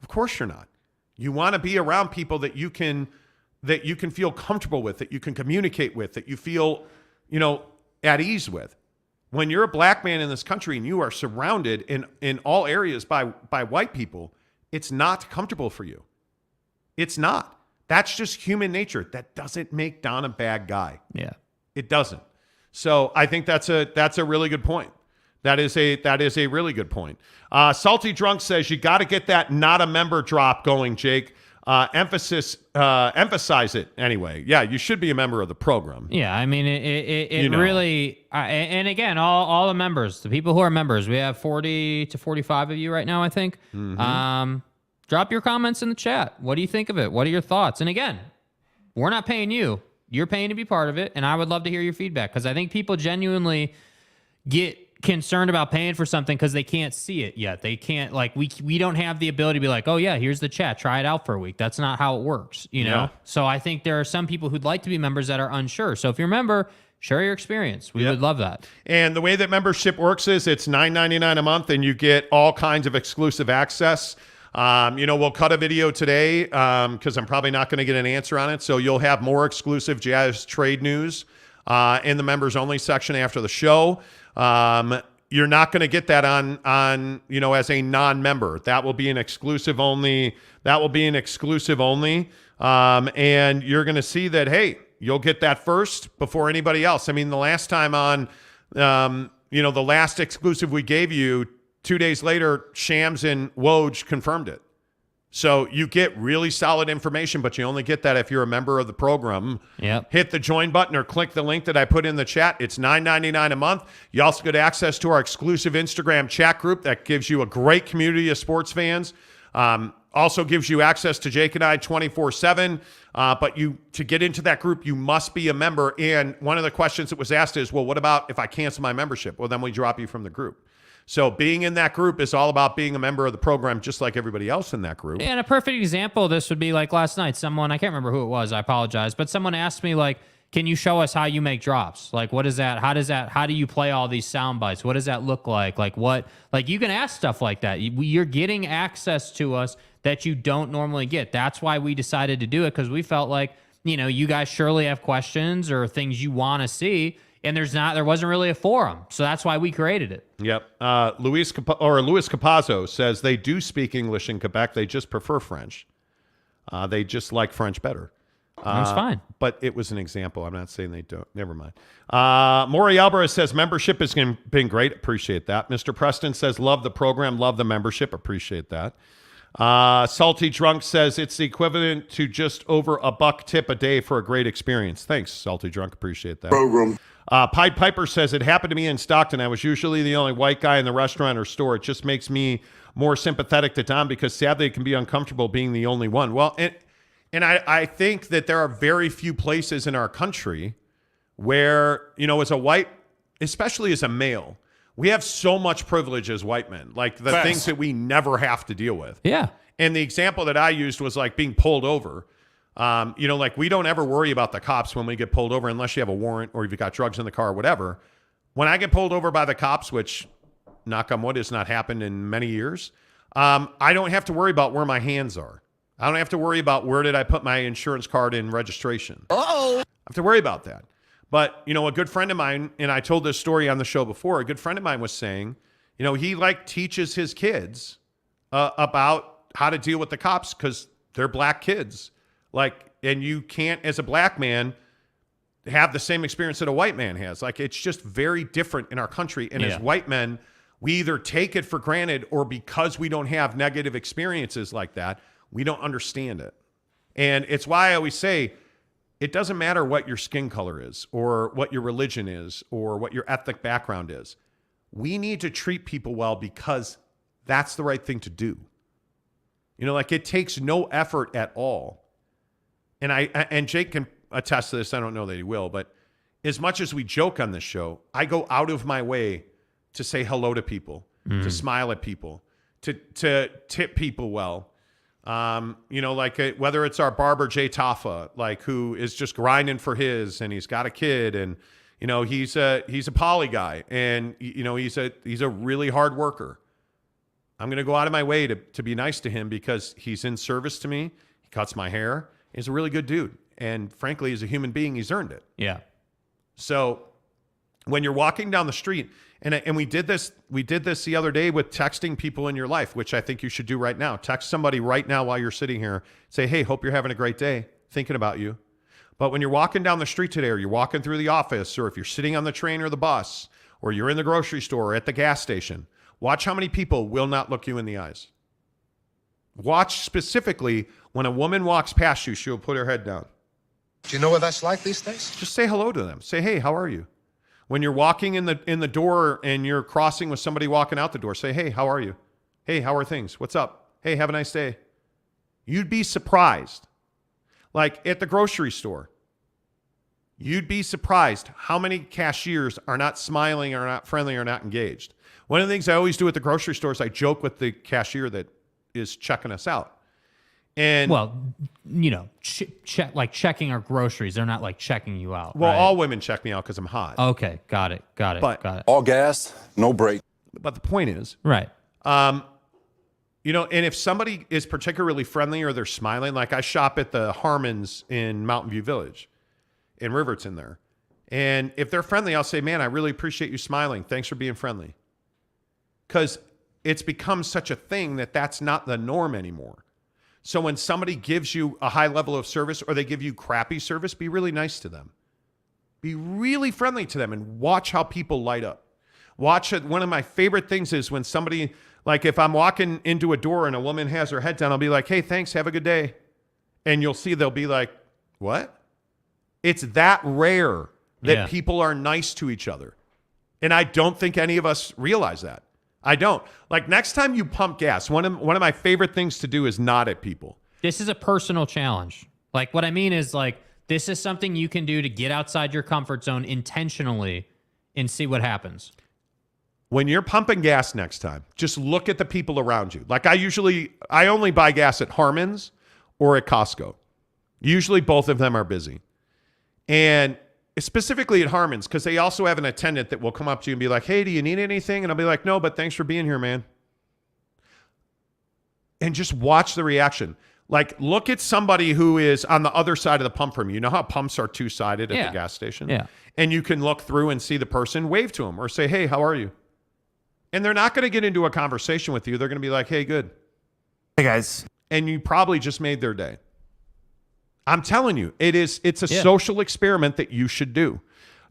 Of course you're not. You want to be around people that you can feel comfortable with, that you can communicate with, that you feel, at ease with. When you're a black man in this country and you are surrounded in all areas by white people, it's not comfortable for you. It's not. That's just human nature. That doesn't make Don a bad guy. Yeah. It doesn't. So I think that's a really good point. That is a really good point. Salty Drunk says you got to get that not a member drop going, Jake. Emphasize it anyway. Yeah, you should be a member of the program. Yeah, I mean it really. And again, all the members, the people who are members, we have 40 to 45 of you right now, I think. Drop your comments in the chat. What do you think of it? What are your thoughts? And again, we're not paying you. You're paying to be part of it, and I would love to hear your feedback because I think people genuinely get concerned about paying for something because they can't see it yet. They can't, we don't have the ability to be like, oh, yeah, here's the chat. Try it out for a week. That's not how it works, you know? Yeah. So I think there are some people who'd like to be members that are unsure. So if you're a member, share your experience. We would love that. And the way that membership works is it's $9.99 a month, and you get all kinds of exclusive access. We'll cut a video today because I'm probably not going to get an answer on it. So you'll have more exclusive Jazz trade news in the members only section after the show. you're not going to get that on as a non-member. That will be an exclusive only. And you're going to see that, hey, you'll get that first before anybody else. I mean, the last time on, the last exclusive we gave you, 2 days later, Shams and Woj confirmed it. So you get really solid information, but you only get that if you're a member of the program. Yep. Hit the join button or click the link that I put in the chat. It's $9.99 a month. You also get access to our exclusive Instagram chat group that gives you a great community of sports fans. Also gives you access to Jake and I 24/7. But to get into that group, you must be a member. And one of the questions that was asked is, well, what about if I cancel my membership? Well, then we drop you from the group. So being in that group is all about being a member of the program, just like everybody else in that group. And a perfect example of this would be like last night. Someone, I can't remember who it was, I apologize, but someone asked me, like, can you show us how you make drops? Like, what is that? How do you play all these sound bites? What does that look like? Like, you can ask stuff like that. You're getting access to us that you don't normally get. That's why we decided to do it, because we felt like, you guys surely have questions or things you want to see. And there wasn't really a forum. So that's why we created it. Yep. Luis Capazzo says they do speak English in Quebec. They just prefer French. They just like French better. That's fine. But it was an example. I'm not saying they don't. Never mind. Maury Alvarez says membership has been great. Appreciate that. Mr. Preston says love the program. Love the membership. Appreciate that. Salty Drunk says it's the equivalent to just over $1 tip a day for a great experience. Thanks, Salty Drunk. Appreciate that. Program. Pied Piper says, it happened to me in Stockton. I was usually the only white guy in the restaurant or store. It just makes me more sympathetic to Tom because sadly it can be uncomfortable being the only one. Well, and I think that there are very few places in our country where, as a white, especially as a male, we have so much privilege as white men, like the things that we never have to deal with. Yeah. And the example that I used was like being pulled over. Like we don't ever worry about the cops when we get pulled over unless you have a warrant or if you got drugs in the car or whatever. When I get pulled over by the cops, which knock on wood has not happened in many years, I don't have to worry about where my hands are. I don't have to worry about where did I put my insurance card in registration. I have to worry about that. But, a good friend of mine, and I told this story on the show before, a good friend of mine was saying, he teaches his kids about how to deal with the cops because they're black kids. And you can't, as a black man, have the same experience that a white man has. It's just very different in our country. And as white men, we either take it for granted or because we don't have negative experiences like that, we don't understand it. And it's why I always say, it doesn't matter what your skin color is or what your religion is or what your ethnic background is. We need to treat people well because that's the right thing to do. It takes no effort at all. And Jake can attest to this. I don't know that he will, but as much as we joke on this show, I go out of my way to say hello to people, to smile at people, to tip people well. Whether it's our barber Jay Taffa, who is just grinding for his, and he's got a kid, and he's a poly guy, and he's a really hard worker. I'm gonna go out of my way to be nice to him because he's in service to me. He cuts my hair. He's a really good dude. And frankly, as a human being, he's earned it. Yeah. So when you're walking down the street, and we did this the other day with texting people in your life, which I think you should do right now. Text somebody right now while you're sitting here. Say, hey, hope you're having a great day. Thinking about you. But when you're walking down the street today, or you're walking through the office, or if you're sitting on the train or the bus, or you're in the grocery store or at the gas station, watch how many people will not look you in the eyes. Watch specifically when a woman walks past you, she'll put her head down. Do you know what that's like these days? Just say hello to them. Say, hey, how are you? When you're walking in the door and you're crossing with somebody walking out the door, say, hey, how are you? Hey, how are things? What's up? Hey, have a nice day. You'd be surprised. At the grocery store, you'd be surprised how many cashiers are not smiling or not friendly or not engaged. One of the things I always do at the grocery store is I joke with the cashier that is checking us out. And checking our groceries. They're not checking you out. Well, right? all women check me out because I'm hot. Okay, got it. But all gas, no brake. But the point is, right. And if somebody is particularly friendly or they're smiling, I shop at the Harmons in Mountain View Village, in Riverton there. And if they're friendly, I'll say, man, I really appreciate you smiling. Thanks for being friendly. because it's become such a thing that that's not the norm anymore. So when somebody gives you a high level of service or they give you crappy service, be really nice to them. Be really friendly to them and watch how people light up. Watch it. One of my favorite things is when somebody, like if I'm walking into a door and a woman has her head down, I'll be like, hey, thanks, have a good day. And you'll see they'll be like, what? It's that rare that people are nice to each other. And I don't think any of us realize that. I don't. Like next time you pump gas, one of my favorite things to do is nod at people. This is a personal challenge. Like what I mean is like, this is something you can do to get outside your comfort zone intentionally and see what happens. When you're pumping gas next time, just look at the people around you. Like I only buy gas at Harmon's or at Costco. Usually both of them are busy. And specifically at Harmon's, because they also have an attendant that will come up to you and be like, hey, do you need anything? And I'll be like, no, but thanks for being here, man. And just watch the reaction. Like, look at somebody who is on the other side of the pump from you. You know how pumps are two-sided at the gas station? Yeah. And you can look through and see the person, wave to them, or say, hey, how are you? And they're not going to get into a conversation with you. They're going to be like, hey, good. Hey, guys. And you probably just made their day. I'm telling you, it's a social experiment that you should do.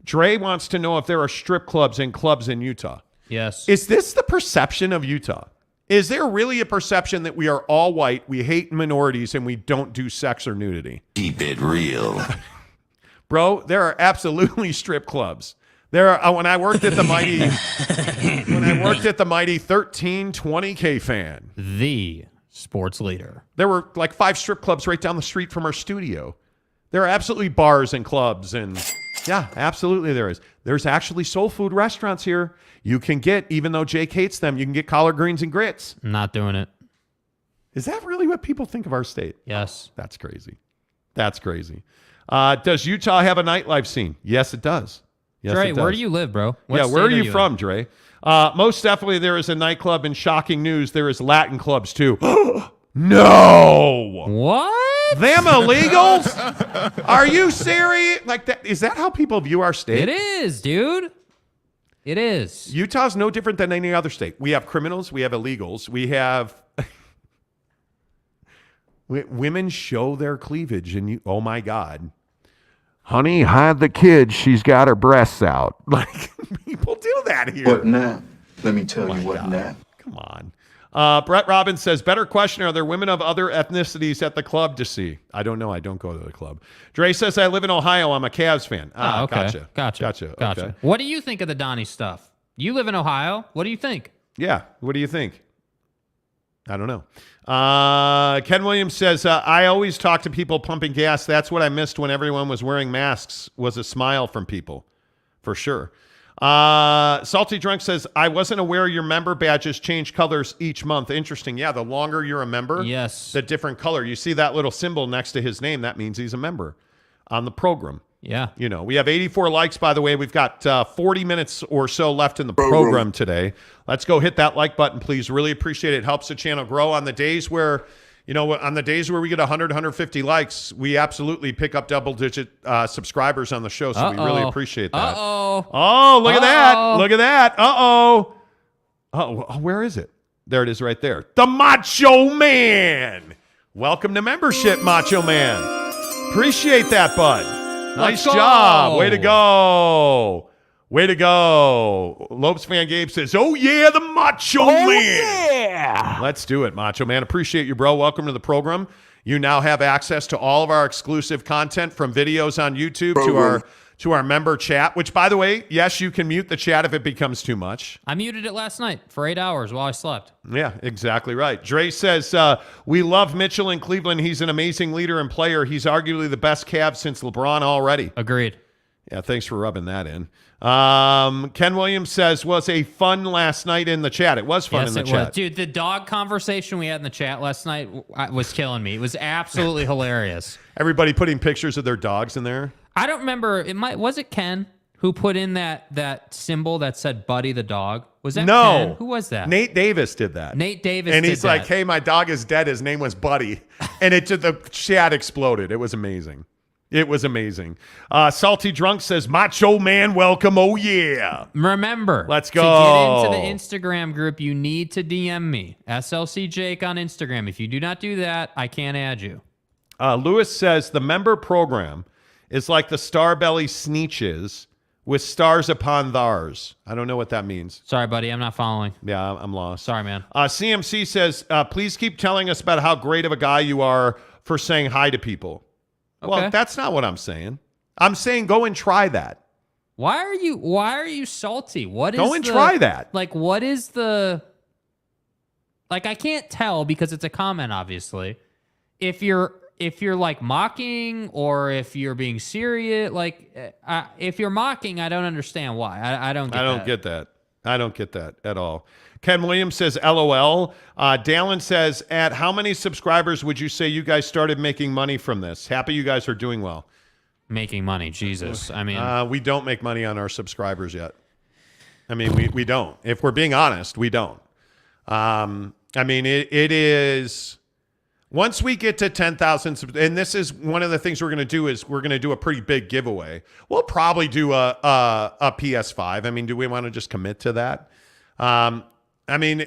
Dre wants to know if there are strip clubs and clubs in Utah. Yes. Is this the perception of Utah? Is there really a perception that we are all white, we hate minorities, and we don't do sex or nudity? Keep it real. Bro, there are absolutely strip clubs. There are, when I worked at the mighty 1320K fan. The sports leader. There were like 5 strip clubs right down the street from our studio. There are absolutely bars and clubs, and yeah, absolutely there is. There's actually soul food restaurants here. You can get, even though Jake hates them, you can get collard greens and grits. Not doing it. Is that really what people think of our state? Yes. That's crazy. That's crazy. Does Utah have a nightlife scene? Yes, it does. Yes, Dre, it does. where do you live, bro? Where are you from, Dre? Most definitely there is a nightclub. In shocking news, there is Latin clubs too. No. What? Them illegals? Are you serious? Like that? Is that how people view our state? It is, dude. It is. Utah's no different than any other state. We have criminals. We have illegals. We have women show their cleavage, and oh my God. Honey, hide the kid. She's got her breasts out. Like, people do that here. What now? Let me tell you what God. now. Come on. Brett Robbins says, better question, are there women of other ethnicities at the club to see? I don't know. I don't go to the club. Dre says, I live in Ohio. I'm a Cavs fan. Okay. Gotcha. Okay. What do you think of the Donnie stuff? You live in Ohio. What do you think? Yeah. What do you think? I don't know. Ken Williams says, I always talk to people pumping gas. That's what I missed when everyone was wearing masks, was a smile from people. For sure. Salty Drunk says, I wasn't aware your member badges change colors each month. Interesting. Yeah, the longer you're a member, yes, the different color. You see that little symbol next to his name. That means he's a member on the program. Yeah. You know, we have 84 likes, by the way. We've got 40 minutes or so left in the program today. Let's go hit that like button, please. Really appreciate it. It helps the channel grow. On the days where, you know, on the days where we get 100, 150 likes, we absolutely pick up double-digit subscribers on the show, so we really appreciate that. Oh, look at that. Look at that. Oh, where is it? There it is right there. The Macho Man. Welcome to membership, Macho Man. Appreciate that, bud. Nice job. Way to go. Way to go. Lopes fan Gabe says, oh, yeah, the Macho Man. Yeah. Let's do it, Macho Man. Appreciate you, bro. Welcome to the program. You now have access to all of our exclusive content, from videos on YouTube to our member chat, which, by the way, yes, you can mute the chat if it becomes too much. I muted it last night for 8 hours while I slept. Yeah, exactly right. Dre says, we love Mitchell in Cleveland. He's an amazing leader and player. He's arguably the best Cavs since LeBron already. Agreed. Yeah, thanks for rubbing that in. Ken Williams says, was a fun last night in the chat. It was fun in the chat. Was. Dude, the dog conversation we had in the chat last night was killing me. It was absolutely hilarious. Everybody putting pictures of their dogs in there. I don't remember. Was it Ken who put in that symbol that said Buddy the dog? Was that Ken? Who was that? Nate Davis did that. Nate Davis and did he's like, hey, my dog is dead. His name was Buddy. And the chat exploded. It was amazing. It was amazing. Salty Drunk says, Macho Man, welcome. Oh, yeah. Remember, let's go. To get into the Instagram group, you need to DM me, SLC Jake on Instagram. If you do not do that, I can't add you. Lewis says, the member program is like the Starbelly Sneeches with stars upon thars. I don't know what that means. Sorry, buddy. I'm not following. Yeah, I'm lost. Sorry, man. CMC says, please keep telling us about how great of a guy you are for saying hi to people. Okay. Well, that's not what I'm saying. I'm saying go and try that. Why are you salty? Go and try that. Like, what is the... Like, I can't tell because it's a comment, obviously. If you're like mocking or if you're being serious, like if you're mocking, I don't understand why. I don't get that. I don't get that at all. Ken Williams says, LOL. Dallin says, at how many subscribers would you say you guys started making money from this? Happy you guys are doing well. Making money, Jesus. I mean, we don't make money on our subscribers yet. I mean, we don't. If we're being honest, we don't. I mean, it is... Once we get to 10,000, and this is one of the things we're going to do is we're going to do a pretty big giveaway. We'll probably do a PS5. I mean, do we want to just commit to that? I mean,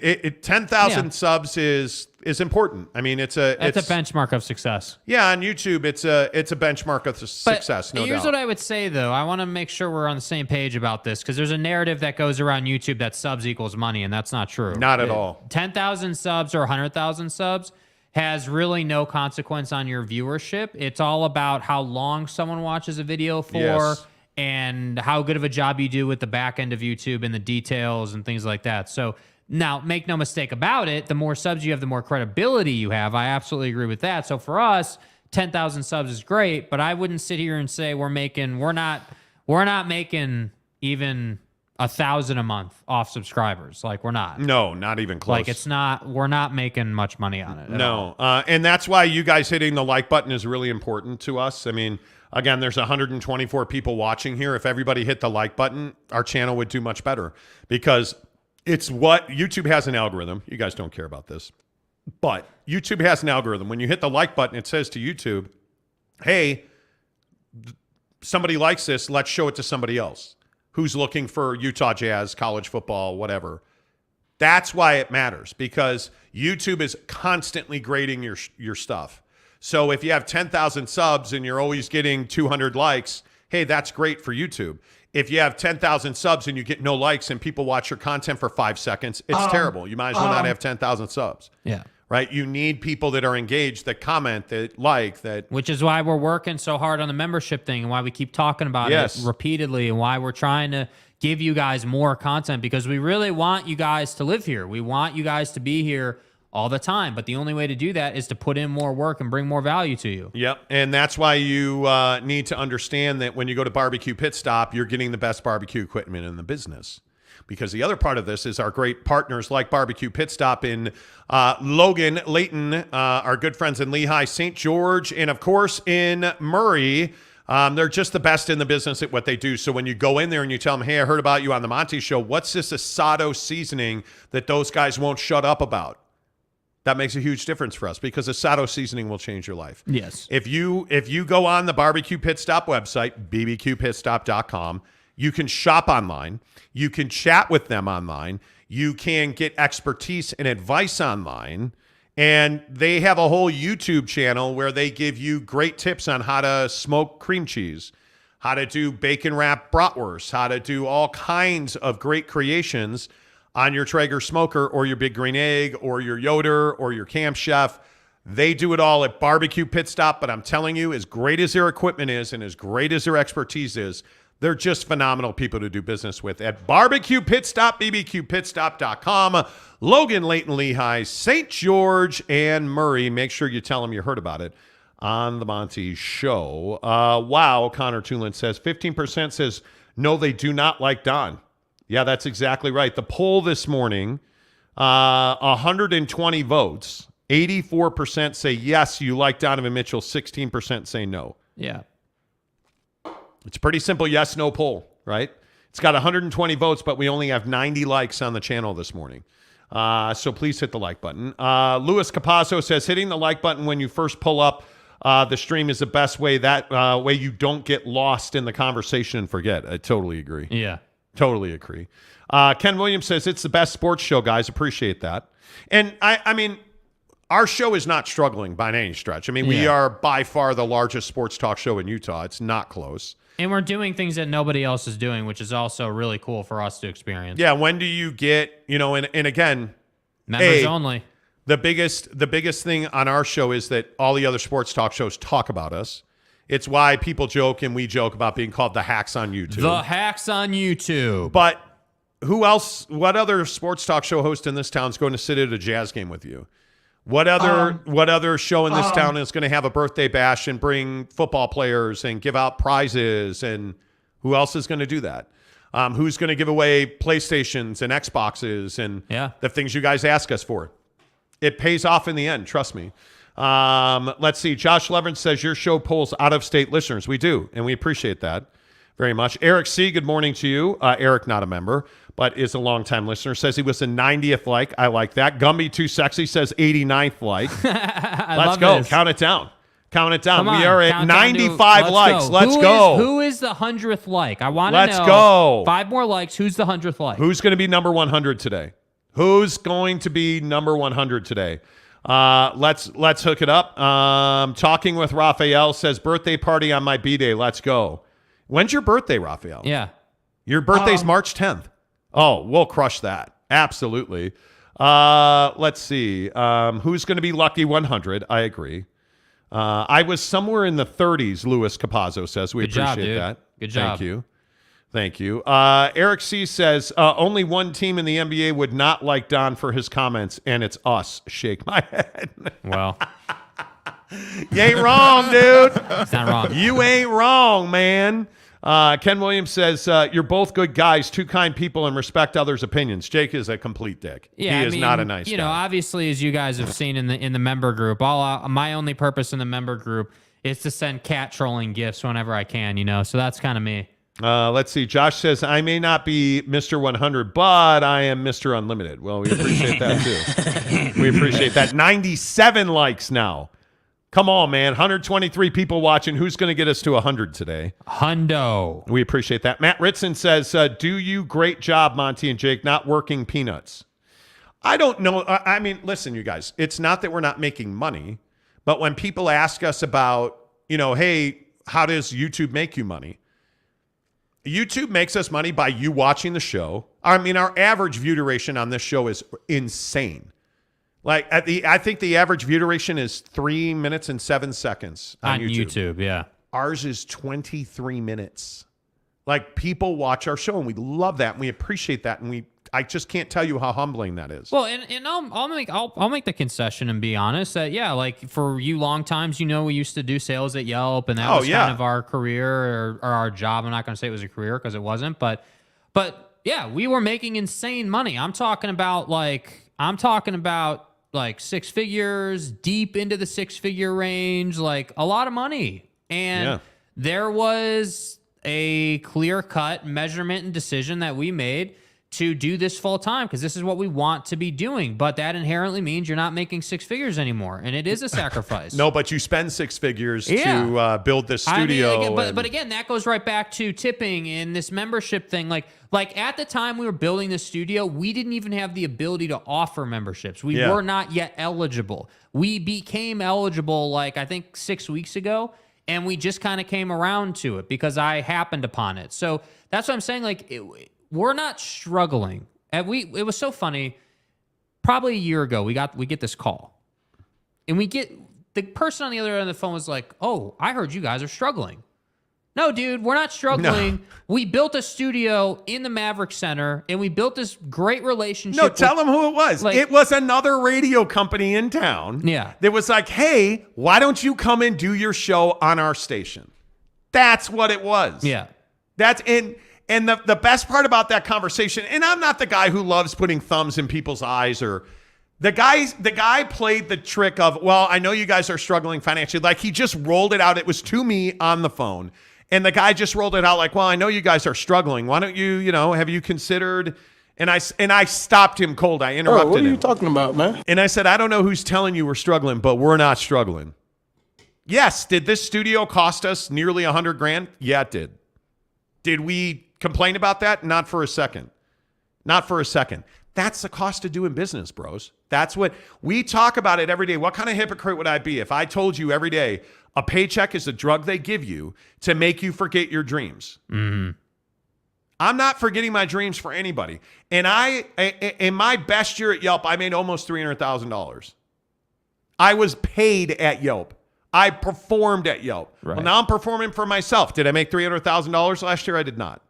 10,000 subs is important. I mean, it's a benchmark of success. Yeah, on YouTube, it's a benchmark of success. No doubt. Here's what I would say though. I want to make sure we're on the same page about this because there's a narrative that goes around YouTube that subs equals money, and that's not true. Not at all. 10,000 subs or 100,000 subs has really no consequence on your viewership. It's all about how long someone watches a video for and how good of a job you do with the back end of YouTube and the details and things like that. So now, make no mistake about it, the more subs you have, the more credibility you have. I absolutely agree with that. So for us, 10,000 subs is great, but I wouldn't sit here and say we're not making even 1,000 a month off subscribers. Like, we're not. No, not even close. Like, we're not making much money on it. No. And that's why you guys hitting the like button is really important to us. I mean, again, there's 124 people watching here. If everybody hit the like button, our channel would do much better because it's what YouTube has an algorithm. You guys don't care about this, but YouTube has an algorithm. When you hit the like button, it says to YouTube, hey, somebody likes this. Let's show it to somebody else who's looking for Utah Jazz, college football, whatever. That's why it matters because YouTube is constantly grading your stuff. So if you have 10,000 subs and you're always getting 200 likes, hey, that's great for YouTube. If you have 10,000 subs and you get no likes and people watch your content for 5 seconds, it's terrible. You might as well not have 10,000 subs. Yeah. Right? You need people that are engaged, that comment, that like, that... Which is why we're working so hard on the membership thing and why we keep talking about it repeatedly and why we're trying to give you guys more content because we really want you guys to live here. We want you guys to be here all the time. But the only way to do that is to put in more work and bring more value to you. Yep. And that's why you need to understand that when you go to Barbecue Pit Stop, you're getting the best barbecue equipment in the business. Because the other part of this is our great partners like Barbecue Pit Stop in Logan, Layton, our good friends in Lehigh, St. George, and of course in Murray. They're just the best in the business at what they do. So when you go in there and you tell them, hey, I heard about you on the Monty Show, what's this asado seasoning that those guys won't shut up about? That makes a huge difference for us because asado seasoning will change your life. Yes. If you go on the Barbecue Pit Stop website, bbqpitstop.com, you can shop online. You can chat with them online. You can get expertise and advice online. And they have a whole YouTube channel where they give you great tips on how to smoke cream cheese, how to do bacon wrap bratwurst, how to do all kinds of great creations on your Traeger smoker or your Big Green Egg or your Yoder or your Camp Chef. They do it all at Barbecue Pit Stop. But I'm telling you, as great as their equipment is and as great as their expertise is, they're just phenomenal people to do business with at Barbecue Pit Stop, bbqpitstop.com. Logan, Layton, Lehigh, St. George, and Murray. Make sure you tell them you heard about it on the Monty Show. Wow, Connor Tulin says, 15% says, no, they do not like Don. Yeah, that's exactly right. The poll this morning, 120 votes. 84% say yes, you like Donovan Mitchell. 16% say no. Yeah. It's a pretty simple yes-no poll, right? It's got 120 votes, but we only have 90 likes on the channel this morning. So please hit the like button. Louis Capasso says, hitting the like button when you first pull up the stream is the best way. That way you don't get lost in the conversation and forget. I totally agree. Yeah. Totally agree. Ken Williams says, it's the best sports show, guys. Appreciate that. And I mean, our show is not struggling by any stretch. I mean, we are by far the largest sports talk show in Utah. It's not close. And we're doing things that nobody else is doing, which is also really cool for us to experience. Yeah, when do you get, and again, members only. The biggest thing on our show is that all the other sports talk shows talk about us. It's why people joke and we joke about being called the hacks on YouTube. The hacks on YouTube. But who else, what other sports talk show host in this town is going to sit at a Jazz game with you? What other show in this town is going to have a birthday bash and bring football players and give out prizes? And who else is going to do that? Who's going to give away PlayStations and Xboxes and the things you guys ask us for? It pays off in the end, trust me. Let's see. Josh Levin says your show pulls out-of-state listeners. We do, and we appreciate that very much. Eric C., good morning to you. Eric, not a member, but is a longtime listener, says he was the 90th like. I like that. Gumby Too Sexy says 89th like. Let's go. This. Count it down. Count it down. On, we are at 95 likes. Let's go. Who is the 100th like? I want to know. Let's go. 5 more likes. Who's the 100th like? Who's going to be number 100 today? Who's going to be number 100 today? Let's hook it up. Talking with Raphael says birthday party on my B-Day. Let's go. When's your birthday, Raphael? Yeah. Your birthday's March 10th. Oh, we'll crush that. Absolutely. Let's see. Who's going to be lucky 100? I agree. I was somewhere in the 30s, Louis Capazzo says. We appreciate that. Good job. Thank you. Thank you. Eric C. says, only one team in the NBA would not like Don for his comments, and it's us. Shake my head. Well. You ain't wrong, dude. It's not wrong. You ain't wrong, man. Ken Williams says, you're both good guys, two kind people, and respect others' opinions. Jake is a complete dick. Yeah, he is not a nice guy. Obviously, as you guys have seen in the member group, my only purpose in the member group is to send cat trolling gifts whenever I can, So that's kind of me. Let's see. Josh says, I may not be Mr. 100, but I am Mr. Unlimited. Well, we appreciate that, too. We appreciate that. 97 likes now. Come on, man. 123 people watching. Who's going to get us to 100 today? Hundo. We appreciate that. Matt Ritson says, do you great job, Monty and Jake, not working peanuts. I don't know. I mean, listen, you guys, it's not that we're not making money, but when people ask us about, hey, how does YouTube make you money? YouTube makes us money by you watching the show. I mean, our average view duration on this show is insane. Like I think the average view duration is 3 minutes and 7 seconds on YouTube. Yeah. Ours is 23 minutes. Like people watch our show and we love that and we appreciate that and I just can't tell you how humbling that is. Well, and I'll make the concession and be honest that like for you long times, we used to do sales at Yelp and that was kind of our career or our job. I'm not going to say it was a career because it wasn't, but yeah, we were making insane money. I'm talking about like 6 figures, deep into the 6-figure range, like a lot of money. And there was a clear-cut measurement and decision that we made to do this full time because this is what we want to be doing. But that inherently means you're not making 6 figures anymore, and it is a sacrifice. No, but you spend 6 figures to build this studio. I mean, but again, that goes right back to tipping and this membership thing. Like at the time we were building the studio, we didn't even have the ability to offer memberships. We were not yet eligible. We became eligible, I think 6 weeks ago, and we just kind of came around to it because I happened upon it. So that's what I'm saying. We're not struggling. And it was so funny. Probably a year ago, we get this call, and the person on the other end of the phone was like, "Oh, I heard you guys are struggling." No, dude, we're not struggling. No. We built a studio in the Maverick Center, and we built this great relationship. No, tell them who it was. It was another radio company in town. Yeah, that was like, "Hey, why don't you come and do your show on our station?" That's what it was. Yeah, that's in. And the best part about that conversation, and I'm not the guy who loves putting thumbs in people's eyes or the guy played the trick of, well, I know you guys are struggling financially. Like he just rolled it out. It was to me on the phone. And the guy just rolled it out like, well, I know you guys are struggling. Why don't you, have you considered? And I stopped him cold. I interrupted him. What are you talking about, man? And I said, I don't know who's telling you we're struggling, but we're not struggling. Yes. Did this studio cost us nearly $100,000? Yeah, it did. Did we complain about that? Not for a second. Not for a second. That's the cost of doing business, bros. That's what we talk about it every day. What kind of hypocrite would I be if I told you every day a paycheck is a drug they give you to make you forget your dreams? Mm-hmm. I'm not forgetting my dreams for anybody. And in my best year at Yelp, I made almost $300,000. I was paid at Yelp. I performed at Yelp. Right. Well, now I'm performing for myself. Did I make $300,000 last year? I did not.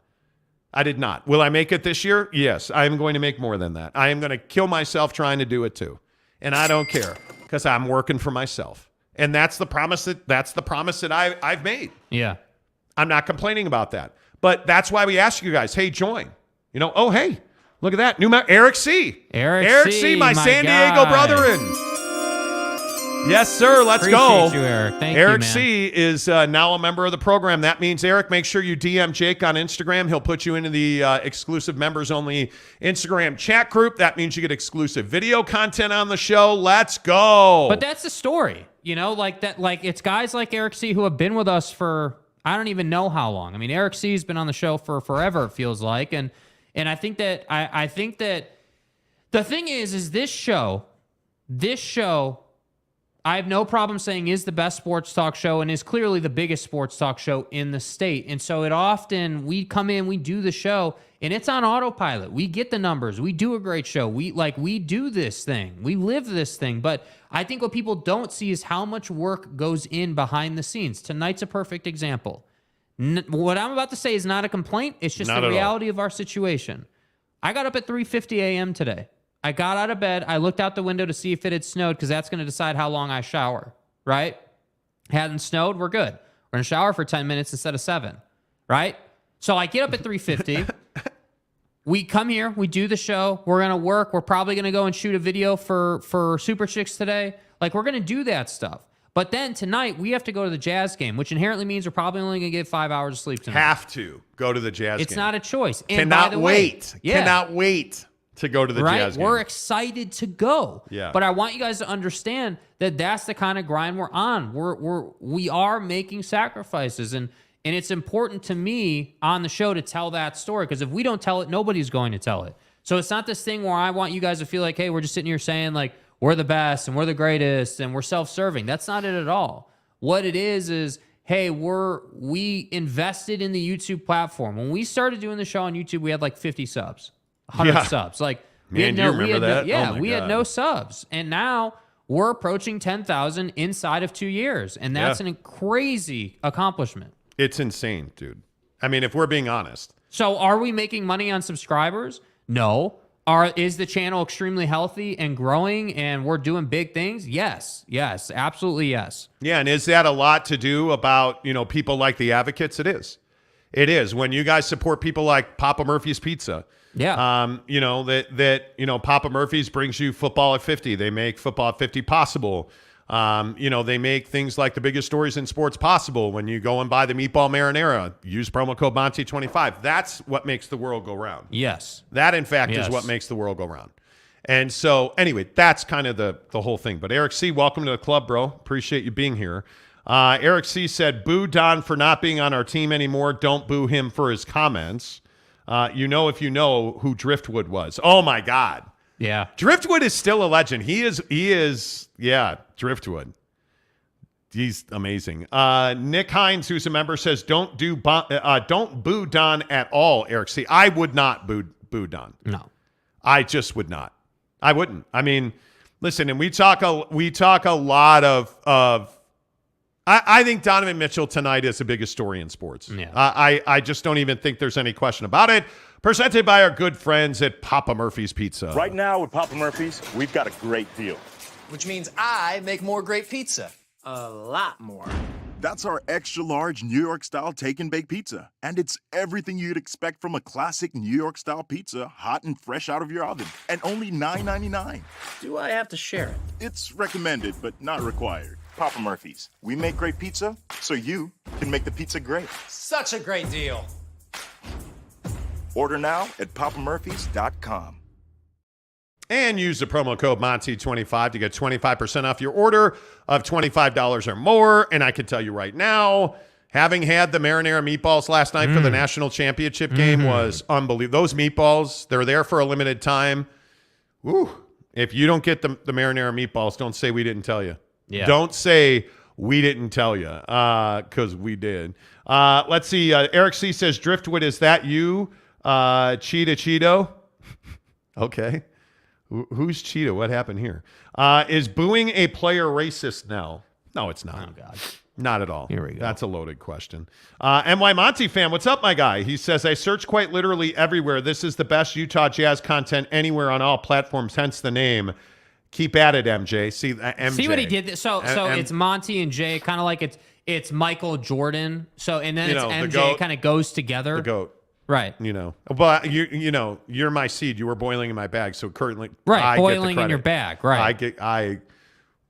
I did not. Will I make it this year? Yes. I am going to make more than that. I am going to kill myself trying to do it too. And I don't care because I'm working for myself. And that's the promise that I've made. Yeah. I'm not complaining about that. But that's why we ask you guys, hey, join. Oh, hey, look at that. New Eric C. Eric C., my San Diego brethren. Yes, sir. Let's go. Appreciate you, Eric. Thank you, Eric man. C. is now a member of the program. That means, Eric, make sure you DM Jake on Instagram. He'll put you into the exclusive members-only Instagram chat group. That means you get exclusive video content on the show. Let's go. But that's the story. It's guys like Eric C. who have been with us for I don't even know how long. I mean, Eric C.'s been on the show for forever, it feels like. And I think that I think that the thing is this show, I have no problem saying is the best sports talk show and is clearly the biggest sports talk show in the state. And so we come in, we do the show, and it's on autopilot. We get the numbers. We do a great show. We do this thing. We live this thing. But I think what people don't see is how much work goes in behind the scenes. Tonight's a perfect example. What I'm about to say is not a complaint. It's just the reality of our situation. I got up at 3:50 a.m. today. I got out of bed. I looked out the window to see if it had snowed because that's going to decide how long I shower, right? Hadn't snowed, we're good. We're going to shower for 10 minutes instead of 7, right? So I get up at 3:50. We come here. We do the show. We're going to work. We're probably going to go and shoot a video for Super Chicks today. We're going to do that stuff. But then tonight, we have to go to the Jazz game, which inherently means we're probably only going to get 5 hours of sleep tonight. Have to go to the Jazz game. It's not a choice. And Cannot by the way, wait. Cannot wait to go to the Jazz game. We're excited to go. Yeah. But I want you guys to understand that that's the kind of grind we're on. We are making sacrifices, and it's important to me on the show to tell that story, because if we don't tell it, nobody's going to tell it. So it's not this thing where I want you guys to feel like, hey, we're just sitting here saying we're the best and we're the greatest and we're self-serving. That's not it at all. What it is hey, we invested in the YouTube platform. When we started doing the show on YouTube, we had 50 subs. 100 subs. We had no subs. And now we're approaching 10,000 inside of 2 years. And that's an crazy accomplishment. It's insane, dude. I mean, if we're being honest. So are we making money on subscribers? No. Is the channel extremely healthy and growing and we're doing big things? Yes. Yes. Absolutely yes. Yeah. And is that a lot to do about, people like the Advocates? It is. It is. When you guys support people like Papa Murphy's Pizza. Yeah. Papa Murphy's brings you Football at 50. They make Football at 50 possible. They make things like the biggest stories in sports possible. When you go and buy the meatball marinara, use promo code Monty25. That's what makes the world go round. Yes. That, in fact, is what makes the world go round. And so, anyway, that's kind of the whole thing. But Eric C., welcome to the club, bro. Appreciate you being here. Eric C. said, boo Don for not being on our team anymore. Don't boo him for his comments. If you know who Driftwood was. Oh, my God. Yeah. Driftwood is still a legend. He is, Driftwood. He's amazing. Nick Hines, who's a member, says, don't boo Don at all, Eric C. I would not boo Don. No. I just would not. I wouldn't. I mean, listen, and we talk a lot of I think Donovan Mitchell tonight is the biggest story in sports. Yeah. I just don't even think there's any question about it. Presented by our good friends at Papa Murphy's Pizza. Right now with Papa Murphy's, we've got a great deal. Which means I make more great pizza. A lot more. That's our extra-large New York-style take-and-bake pizza. And it's everything you'd expect from a classic New York-style pizza, hot and fresh out of your oven. And only $9.99. Do I have to share it? It's recommended, but not required. Papa Murphy's. We make great pizza, so you can make the pizza great. Such a great deal. Order now at papamurphys.com. And use the promo code Monty25 to get 25% off your order of $25 or more. And I can tell you right now, having had the marinara meatballs last night for the national championship game was unbelievable. Those meatballs, they're there for a limited time. Woo. If you don't get the marinara meatballs, don't say we didn't tell you. Yeah. Don't say we didn't tell you, because we did. Let's see. Eric C. says, Driftwood, is that you? Cheeto? Okay. Who's Cheetah? What happened here? Is booing a player racist now? No, it's not. Oh, God. Not at all. Here we go. That's a loaded question. NY Monty fan, what's up, my guy? He says, I search quite literally everywhere. This is the best Utah Jazz content anywhere on all platforms, hence the name. Keep at it, MJ. See, MJ. See what he did? So it's Monty and Jay, kind of like it's Michael Jordan. So, and then it's MJ kind of goes together. The GOAT. Right. But you're my seed. You were boiling in my bag. So currently, I boiling get the in your bag. Right.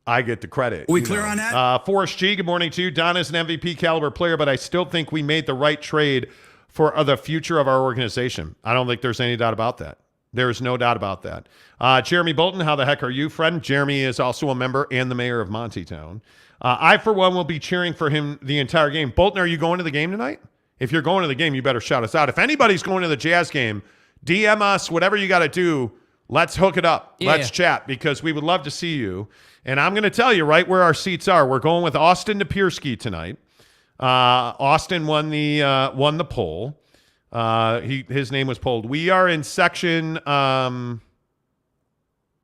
I get the credit. We clear on that? Forrest G, good morning to you. Don is an MVP caliber player, but I still think we made the right trade for the future of our organization. I don't think there's any doubt about that. There's no doubt about that. Jeremy Bolton, how the heck are you, friend? Jeremy is also a member and the mayor of Montytown. I, for one, will be cheering for him the entire game. Bolton, are you going to the game tonight? If you're going to the game, you better shout us out. If anybody's going to the Jazz game, DM us, whatever you got to do. Let's hook it up. Yeah. Let's chat, because we would love to see you. And I'm going to tell you right where our seats are. We're going with Austin Napierski tonight. Austin won the poll. His name was polled. We are in section.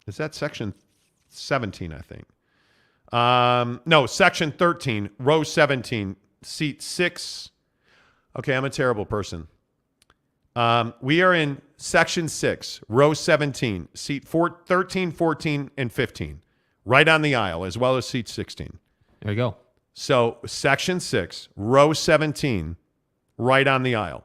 Is that section 17? I think. No, section 13, row 17, seat 6. Okay, I'm a terrible person. We are in section 6, row 17, seat 13, 14, and 15. Right on the aisle, as well as seat 16. There you go. So section 6, row 17, right on the aisle.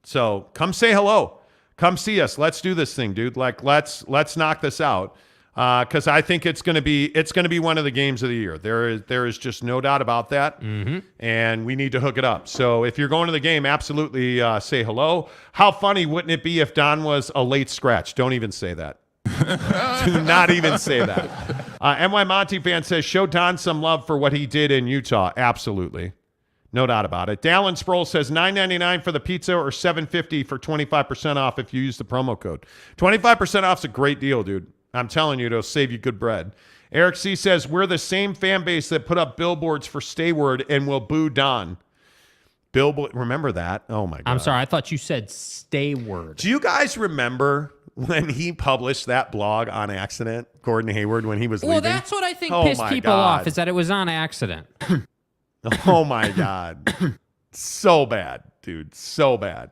So come say hello. Come see us. Let's do this thing, dude. Like let's knock this out. Because I think it's going to be one of the games of the year. There is just no doubt about that, and we need to hook it up. So if you're going to the game, absolutely say hello. How funny wouldn't it be if Don was a late scratch? Don't even say that. Do not even say that. NY Monty fan says, show Don some love for what he did in Utah. Absolutely. No doubt about it. Dallin Sproul says $9.99 for the pizza or $7.50 for 25% off if you use the promo code. 25% off is a great deal, dude. I'm telling you, it'll save you good bread. Eric C. says, we're the same fan base that put up billboards for Stayward and will boo Don. Billboard, remember that? Oh, my God. I'm sorry. I thought you said Stayward. Do you guys remember when he published that blog on accident, Gordon Hayward, when he was leaving? Well, that's what I think pissed people off, is that it was on accident. Oh, my God. So bad, dude. So bad.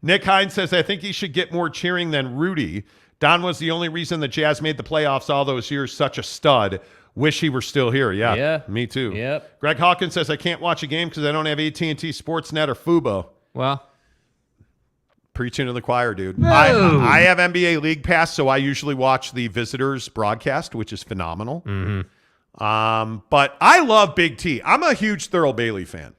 Nick Hines says, I think he should get more cheering than Rudy. Don was the only reason the Jazz made the playoffs all those years. Such a stud. Wish he were still here. Yeah, me too. Yep. Greg Hawkins says, I can't watch a game because I don't have AT&T Sportsnet or Fubo. Well, preaching to the choir, dude. I have NBA League Pass, so I usually watch the Visitors broadcast, which is phenomenal. But I love Big T. I'm a huge Thurl Bailey fan.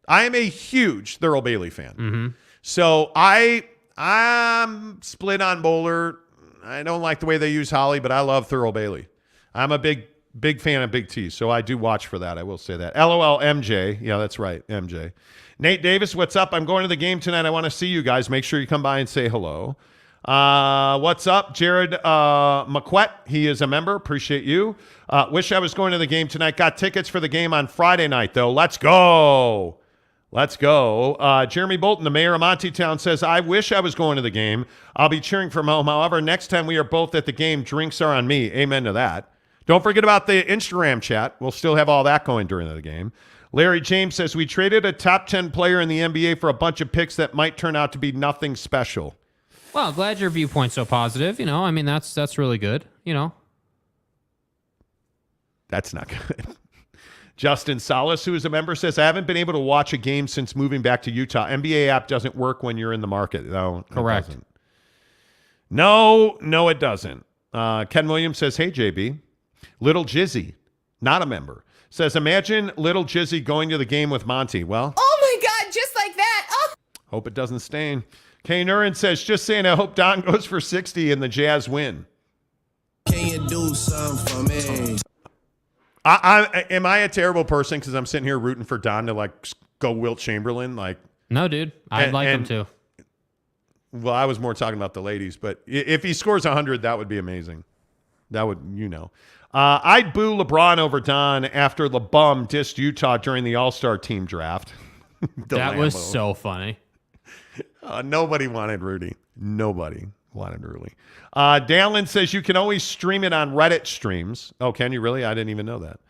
I am a huge Thurl Bailey fan. So I'm split on Bowler. I don't like the way they use Holly, but I love Thurl Bailey. I'm a big fan of Big T, so I do watch for that. I will say that. LOL MJ. Yeah, that's right, MJ. Nate Davis, what's up? I'm going to the game tonight. I want to see you guys. Make sure you come by and say hello. What's up? Jared McQuett. He is a member. Appreciate you. Wish I was going to the game tonight. Got tickets for the game on Friday night, though. Let's go. Let's go. Jeremy Bolton, the mayor of Montytown, says, I wish I was going to the game. I'll be cheering from home. However, next time we are both at the game, drinks are on me. Amen to that. Don't forget about the Instagram chat. We'll still have all that going during the game. Larry James says, we traded a top 10 player in the NBA for a bunch of picks that might turn out to be nothing special. Well, I'm glad your viewpoint's so positive. I mean, that's really good. That's not good. Justin Salas, who is a member, says, I haven't been able to watch a game since moving back to Utah. NBA app doesn't work when you're in the market. No, correct. It doesn't. No, it doesn't. Ken Williams says, hey, JB. Little Jizzy, not a member, says, imagine Little Jizzy going to the game with Monty. Well, oh, my God, just like that. Oh. Hope it doesn't stain. Kay Nurin says, just saying, I hope Don goes for 60 and the Jazz win. do something for me? Am I a terrible person because I'm sitting here rooting for Don to like go Wilt Chamberlain? Like, no, dude, I'd like him to. Well, I was more talking about the ladies, but if he scores 100, that would be amazing. That would, I'd boo LeBron over Don after LeBum dissed Utah during the All-Star team draft. That was so funny. Nobody wanted Rudy. Nobody wanted Rudy. Dallin says you can always stream it on Reddit streams. Oh, can you really? I didn't even know that.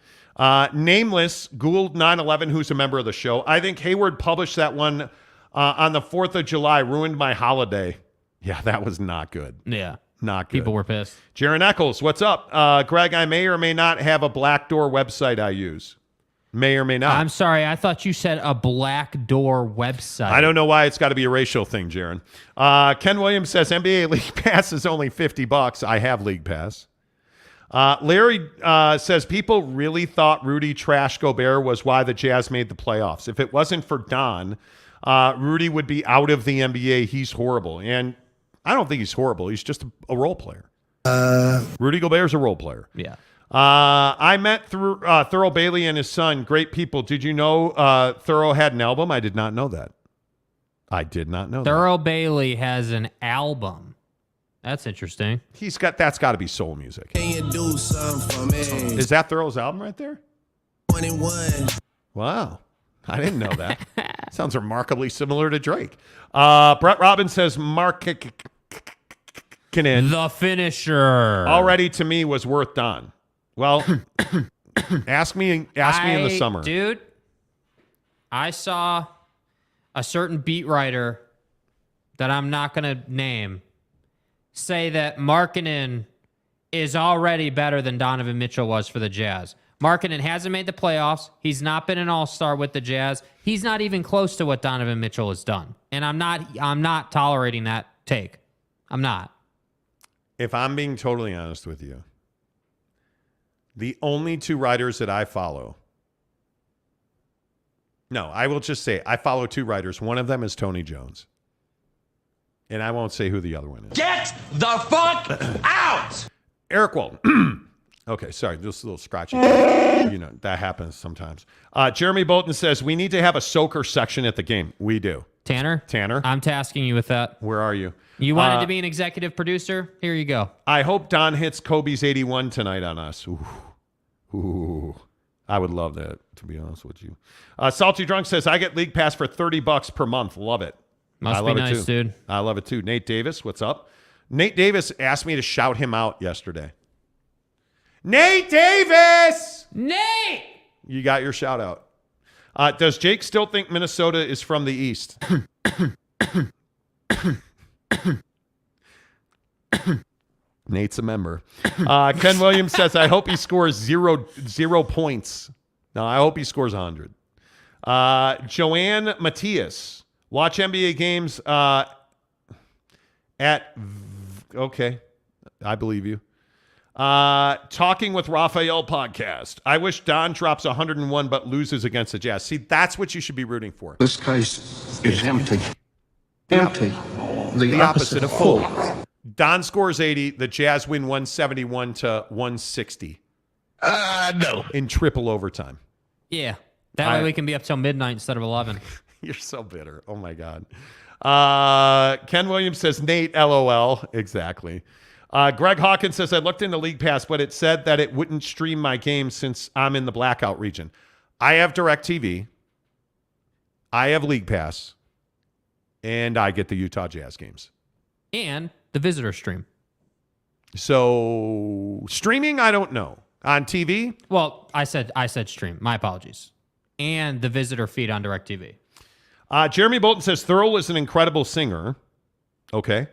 Nameless, Gould 911, who's a member of the show. I think Hayward published that one on the 4th of July, ruined my holiday. Yeah, that was not good. Yeah. Not good. People were pissed. Jaron Eccles, what's up? Greg, I may or may not have a black door website I use. May or may not. I'm sorry. I thought you said a black door website. I don't know why it's got to be a racial thing, Jaron. Ken Williams says NBA League Pass is only $50. I have League Pass. Larry says people really thought Rudy Trash Gobert was why the Jazz made the playoffs. If it wasn't for Don, Rudy would be out of the NBA. He's horrible. And I don't think he's horrible. He's just a role player. Rudy Gobert's a role player. Yeah. I met Thurl Bailey and his son. Great people. Did you know Thurl had an album? I did not know that. I did not know that. Thurl Bailey has an album. That's interesting. That's got to be soul music. Can you do something for me? Is that Thurl's album right there? 21. Wow. I didn't know that. Sounds remarkably similar to Drake. Brett Robbins says Mark the finisher already to me was worth Don. Well, ask me in the summer. Dude, I saw a certain beat writer that I'm not going to name say that Markkanen is already better than Donovan Mitchell was for the Jazz. Markkanen hasn't made the playoffs. He's not been an all-star with the Jazz. He's not even close to what Donovan Mitchell has done. And I'm not tolerating that take. I'm not. If I'm being totally honest with you, the only two writers that I follow, no, I will just say I follow two writers. One of them is Tony Jones. And I won't say who the other one is. Get the fuck out! Eric Walton. Okay, sorry, just a little scratchy. That happens sometimes. Jeremy Bolton says, we need to have a soaker section at the game. We do. Tanner? I'm tasking you with that. Where are you? You wanted to be an executive producer? Here you go. I hope Don hits Kobe's 81 tonight on us. Ooh. I would love that, to be honest with you. Salty Drunk says, I get League Pass for $30 per month. Love it. Must be nice, dude. I love it too. Nate Davis, what's up? Nate Davis asked me to shout him out yesterday. Nate Davis! Nate! You got your shout out. Does Jake still think Minnesota is from the East? Nate's a member. Ken Williams says, I hope he scores zero points. No, I hope he scores 100. Joanne Matias, watch NBA games okay, I believe you. Talking with Raphael podcast. I wish Don drops 101 but loses against the Jazz. See, that's what you should be rooting for. This case is empty. Empty. The opposite of full. Don scores 80. The Jazz win 171 to 160. No. In triple overtime. Yeah. That way we can be up till midnight instead of 11. You're so bitter. Oh, my God. Ken Williams says, Nate, LOL. Exactly. Greg Hawkins says, I looked into League Pass, but it said that it wouldn't stream my game since I'm in the blackout region. I have DirecTV. I have League Pass. And I get the Utah Jazz games. And the visitor stream. So streaming, I don't know. On TV? Well, I said stream. My apologies. And the visitor feed on DirecTV. Jeremy Bolton says, Thurl is an incredible singer. Okay.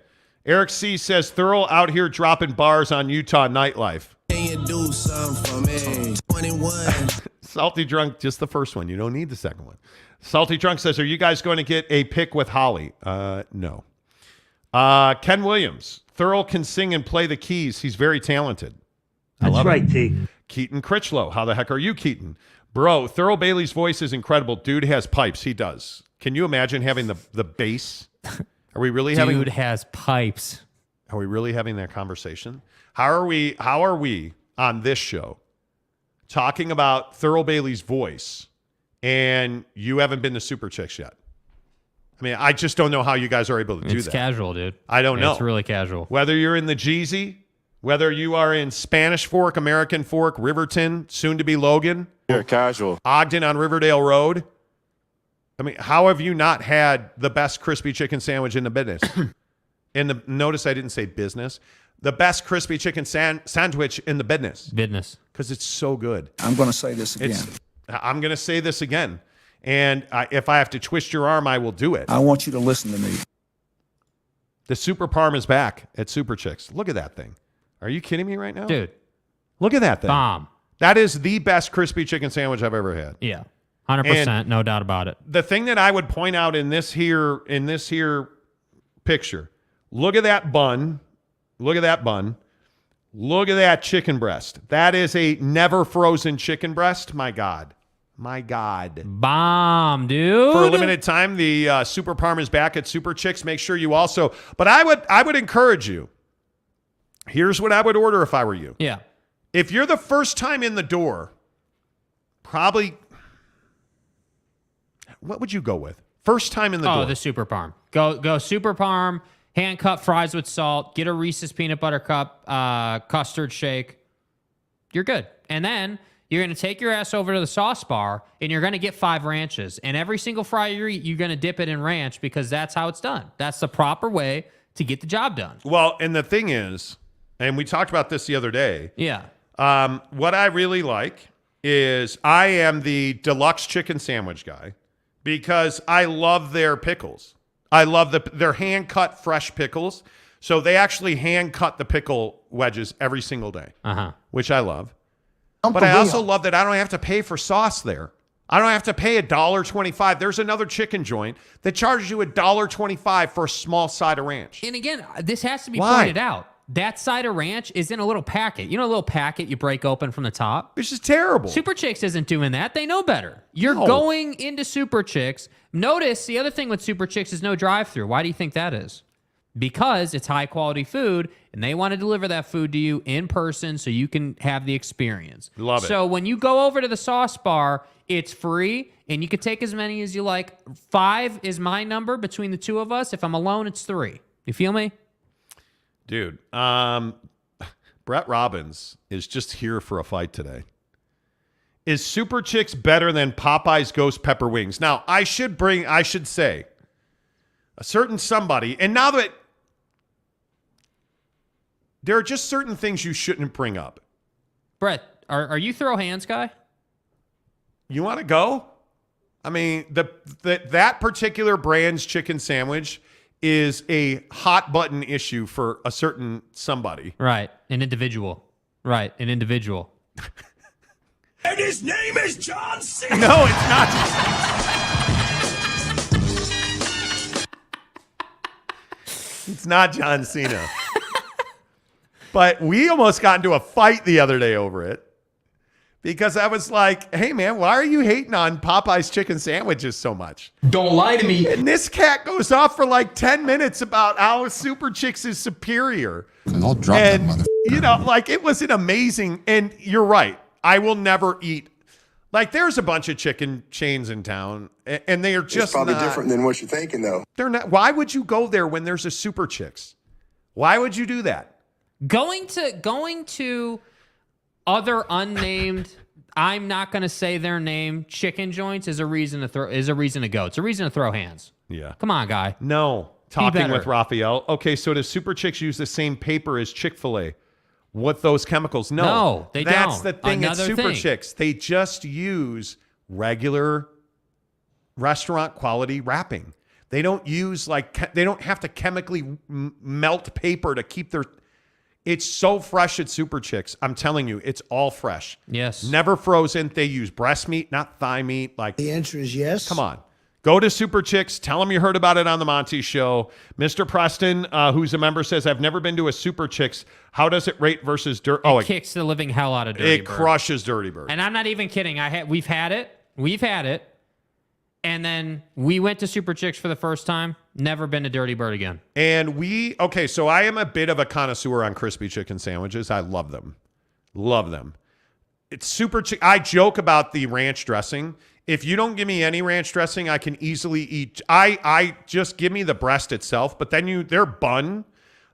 Eric C. says, Thurl out here dropping bars on Utah nightlife. Can you do something for me? 21. Salty Drunk, just the first one. You don't need the second one. Salty Drunk says, are you guys going to get a pick with Holly? No. Ken Williams, Thurl can sing and play the keys. He's very talented. That's right, T. Keaton Critchlow. How the heck are you, Keaton? Bro, Thurl Bailey's voice is incredible. Dude has pipes. He does. Can you imagine having the bass? Are we really having... Dude has pipes. Are we really having that conversation? How are we on this show talking about Thurl Bailey's voice and you haven't been to Super Chicks yet? I mean, I just don't know how you guys are able to do that. It's casual, dude. I don't know. It's really casual. Whether you're in the Jeezy, whether you are in Spanish Fork, American Fork, Riverton, soon to be Logan. You're casual. Ogden on Riverdale Road. I mean, how have you not had the best crispy chicken sandwich in the business? Notice I didn't say business. The best crispy chicken sandwich in the business. Business. Because it's so good. I'm going to say this again. I'm going to say this again. And if I have to twist your arm, I will do it. I want you to listen to me. The Super Parm is back at Super Chicks. Look at that thing. Are you kidding me right now? Dude. Look at that thing. Bomb. That is the best crispy chicken sandwich I've ever had. Yeah. 100%, no doubt about it. The thing that I would point out in this here picture, look at that bun. Look at that bun. Look at that chicken breast. That is a never frozen chicken breast. My God. My God. Bomb, dude. For a limited time, the Super Parm is back at Super Chicks. Make sure you also, but I would encourage you. Here's what I would order if I were you. Yeah. If you're the first time in the door, probably, what would you go with? First time in the door. Oh, the Super Parm. Go Super Parm, hand cut fries with salt, get a Reese's peanut butter cup, custard shake. You're good. And then you're going to take your ass over to the sauce bar and you're going to get 5 ranches. And every single fry you eat, you're going to dip it in ranch because that's how it's done. That's the proper way to get the job done. Well, and the thing is, and we talked about this the other day. Yeah. What I really like is I am the deluxe chicken sandwich guy because I love their pickles. I love their hand-cut fresh pickles. So they actually hand-cut the pickle wedges every single day, which I love. But I also love that I don't have to pay for sauce there. I don't have to pay $1.25. There's another chicken joint that charges you $1.25 for a small side of ranch. And again, this has to be pointed out. That side of ranch is in a little packet. You know a little packet you break open from the top? Which is terrible. Super Chicks isn't doing that. They know better. You're going into Super Chicks. Notice the other thing with Super Chicks is no drive-thru. Why do you think that is? Because it's high-quality food, and they want to deliver that food to you in person so you can have the experience. Love it. So when you go over to the sauce bar, it's free, and you can take as many as you like. 5 is my number between the two of us. If I'm alone, it's 3. You feel me? Dude, Brett Robbins is just here for a fight today. Is Super Chicks better than Popeye's Ghost Pepper Wings? Now, I should say, a certain somebody, and now that there are just certain things you shouldn't bring up. Brett, are you throw hands guy? You want to go? I mean, that particular brand's chicken sandwich is a hot button issue for a certain somebody. Right. An individual. Right. An individual. And his name is John Cena. No, it's not. It's not John Cena. But we almost got into a fight the other day over it. Because I was like, hey, man, why are you hating on Popeye's chicken sandwiches so much? Don't lie to me. And this cat goes off for like 10 minutes about how Super Chicks is superior. I'll drop that motherfucker. You know, like it was an amazing, and you're right. I will never eat. Like there's a bunch of chicken chains in town, and they are just it's probably different than what you're thinking, though. They're not. Why would you go there when there's a Super Chicks? Why would you do that? Going to other unnamed, I'm not going to say their name, chicken joints is a reason to go. It's a reason to throw hands. Yeah. Come on, guy. No. Talking with Raphael. Okay, so does Super Chicks use the same paper as Chick-fil-A with those chemicals? No, they don't. That's the thing at Super Chicks. They just use regular restaurant quality wrapping. They don't use they don't have to chemically melt paper to keep their... It's so fresh at Super Chicks. I'm telling you, it's all fresh. Yes. Never frozen. They use breast meat, not thigh meat. Like the answer is yes. Come on. Go to Super Chicks. Tell them you heard about it on the Monty Show. Mr. Preston, who's a member, says, I've never been to a Super Chicks. How does it rate versus Dirty? It kicks the living hell out of Dirty Bird. It crushes Dirty Bird. And I'm not even kidding. We've had it. And then we went to Super Chicks for the first time. Never been a dirty bird again. And so I am a bit of a connoisseur on crispy chicken sandwiches. I love them. Love them. It's super I joke about the ranch dressing. If you don't give me any ranch dressing, I can easily eat. I just give me the breast itself, but then their bun,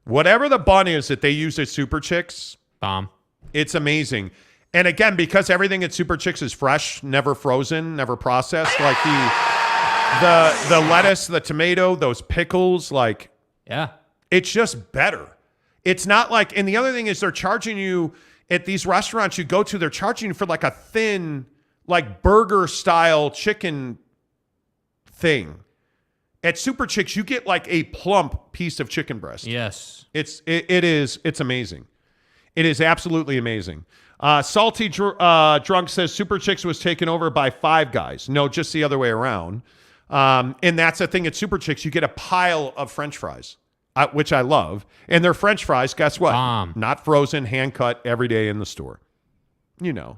whatever the bun is that they use at Super Chicks, bomb. It's amazing. And again, because everything at Super Chicks is fresh, never frozen, never processed, like the lettuce, the tomato, those pickles, like, yeah, it's just better. It's not like, and the other thing is they're charging you at these restaurants you go to, they're charging you for like a thin, like burger style chicken thing. At Super Chicks, you get like a plump piece of chicken breast. Yes. It's amazing. It is absolutely amazing. Salty Drunk says Super Chicks was taken over by Five Guys. No, just the other way around. And that's the thing at Super Chicks. You get a pile of French fries, which I love. And their French fries, guess what? Not frozen, hand cut every day in the store. You know.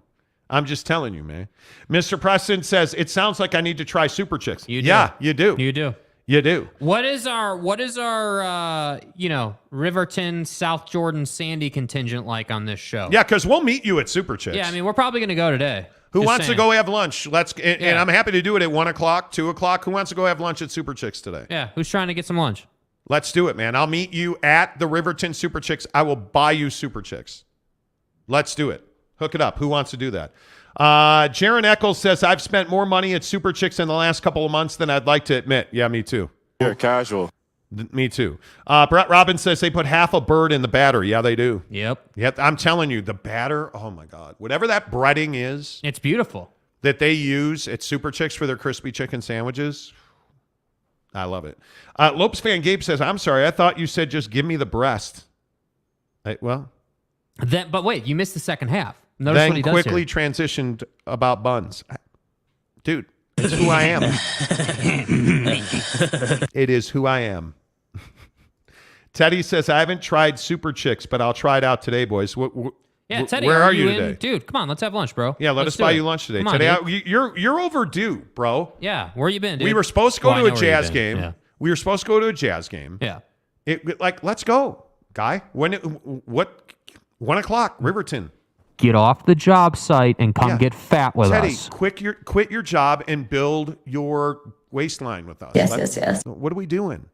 I'm just telling you, man. Mr. Preston says, it sounds like I need to try Super Chicks. You do. Yeah, you do. You do. You do. What is our Riverton, South Jordan, Sandy contingent like on this show? Yeah, because we'll meet you at Super Chicks. Yeah, I mean, we're probably going to go today. Who Just wants saying. to go have lunch? And I'm happy to do it at 1 o'clock, 2 o'clock. Who wants to go have lunch at Super Chicks today? Yeah, who's trying to get some lunch? Let's do it, man. I'll meet you at the Riverton Super Chicks. I will buy you Super Chicks. Let's do it. Hook it up. Who wants to do that? Jaron Eccles says, I've spent more money at Super Chicks in the last couple of months than I'd like to admit. Yeah, me too. You're casual. Me too. Brett Robbins says they put half a bird in the batter. Yeah, they do. Yep. I'm telling you, the batter, oh my God. Whatever that breading is. It's beautiful. That they use at Super Chicks for their crispy chicken sandwiches. I love it. Lopes fan Gabe says, I'm sorry, I thought you said just give me the breast. But wait, you missed the second half. Notice then what he does quickly here. transitioned about buns. Dude, it's who I am. It is who I am. Teddy says, I haven't tried Super Chicks, but I'll try it out today, boys. Teddy, where are you today? Dude, come on, let's have lunch, bro. Yeah, let us buy you lunch today. Come on, today you're overdue, bro. Yeah, where you been, dude? We were supposed to go to a jazz game. Yeah. We were supposed to go to a jazz game. Yeah. Let's go, guy. 1 o'clock, Riverton. Get off the job site and come get fat with Teddy, us. quit your job and build your waistline with us. Yes. What are we doing?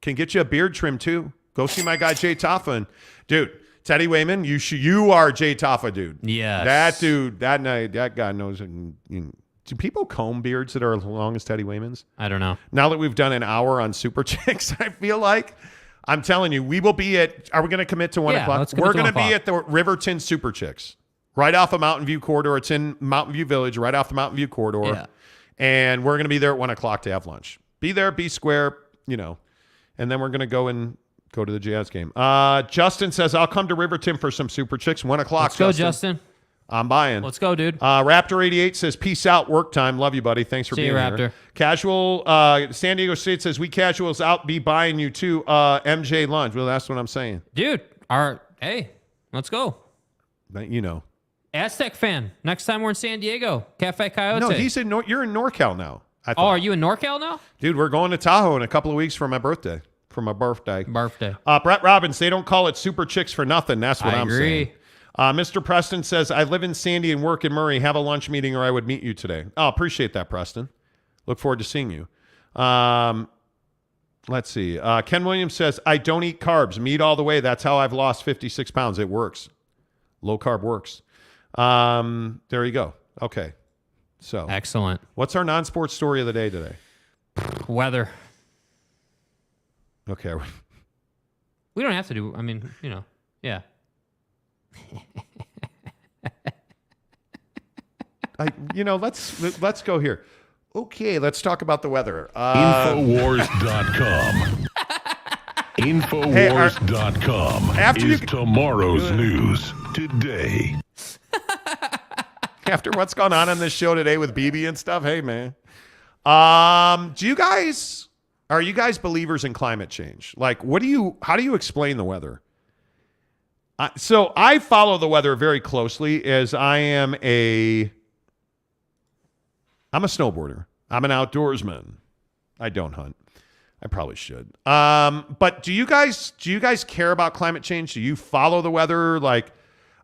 Can get you a beard trim too. Go see my guy Jay Taffa. And dude, Teddy Wayman, you are Jay Taffa, dude. Yes. That dude, that guy knows. Do people comb beards that are as long as Teddy Wayman's? I don't know. Now that we've done an hour on Super Chicks, I feel like I'm telling you, we will be at. Are we going to commit to 1 o'clock? We're going to be at the Riverton Super Chicks. Right off of Mountain View Corridor. It's in Mountain View Village, right off the Mountain View Corridor. Yeah. And we're going to be there at 1 o'clock to have lunch. Be there, be square, and then we're going to go to the jazz game. Justin says, I'll come to Riverton for some Super Chicks. 1 o'clock, Let's go, Justin. I'm buying. Let's go, dude. Raptor88 says, peace out, work time. Love you, buddy. Thanks for See being you, here. Raptor. Casual, San Diego State says, we casuals out be buying you too, MJ lunch. Well, that's what I'm saying. Dude, hey, let's go. But, Aztec fan. Next time we're in San Diego, Cafe Coyote. No, you're in NorCal now. Are you in NorCal now? Dude, we're going to Tahoe in a couple of weeks for my birthday. Birthday. Birthday. Brett Robbins, they don't call it Super Chicks for nothing. That's what I'm agree. saying. Mr. Preston says, I live in Sandy and work in Murray. Have a lunch meeting or I would meet you today. Oh, appreciate that, Preston. Look forward to seeing you. Let's see. Ken Williams says, I don't eat carbs. Meat all the way. That's how I've lost 56 pounds. It works. Low carb works. There you go. Okay. So excellent. What's our non-sports story of the day today? Weather. Okay. We don't have to do, yeah. Let's go here. Okay, let's talk about the weather. Infowars.com. Infowars.com is tomorrow's news today. After what's gone on this show today with BB and stuff, hey man. Are you guys believers in climate change? Like, how do you explain the weather? So I follow the weather very closely as I'm a snowboarder. I'm an outdoorsman. I don't hunt. I probably should. But do you guys care about climate change? Do you follow the weather? Like,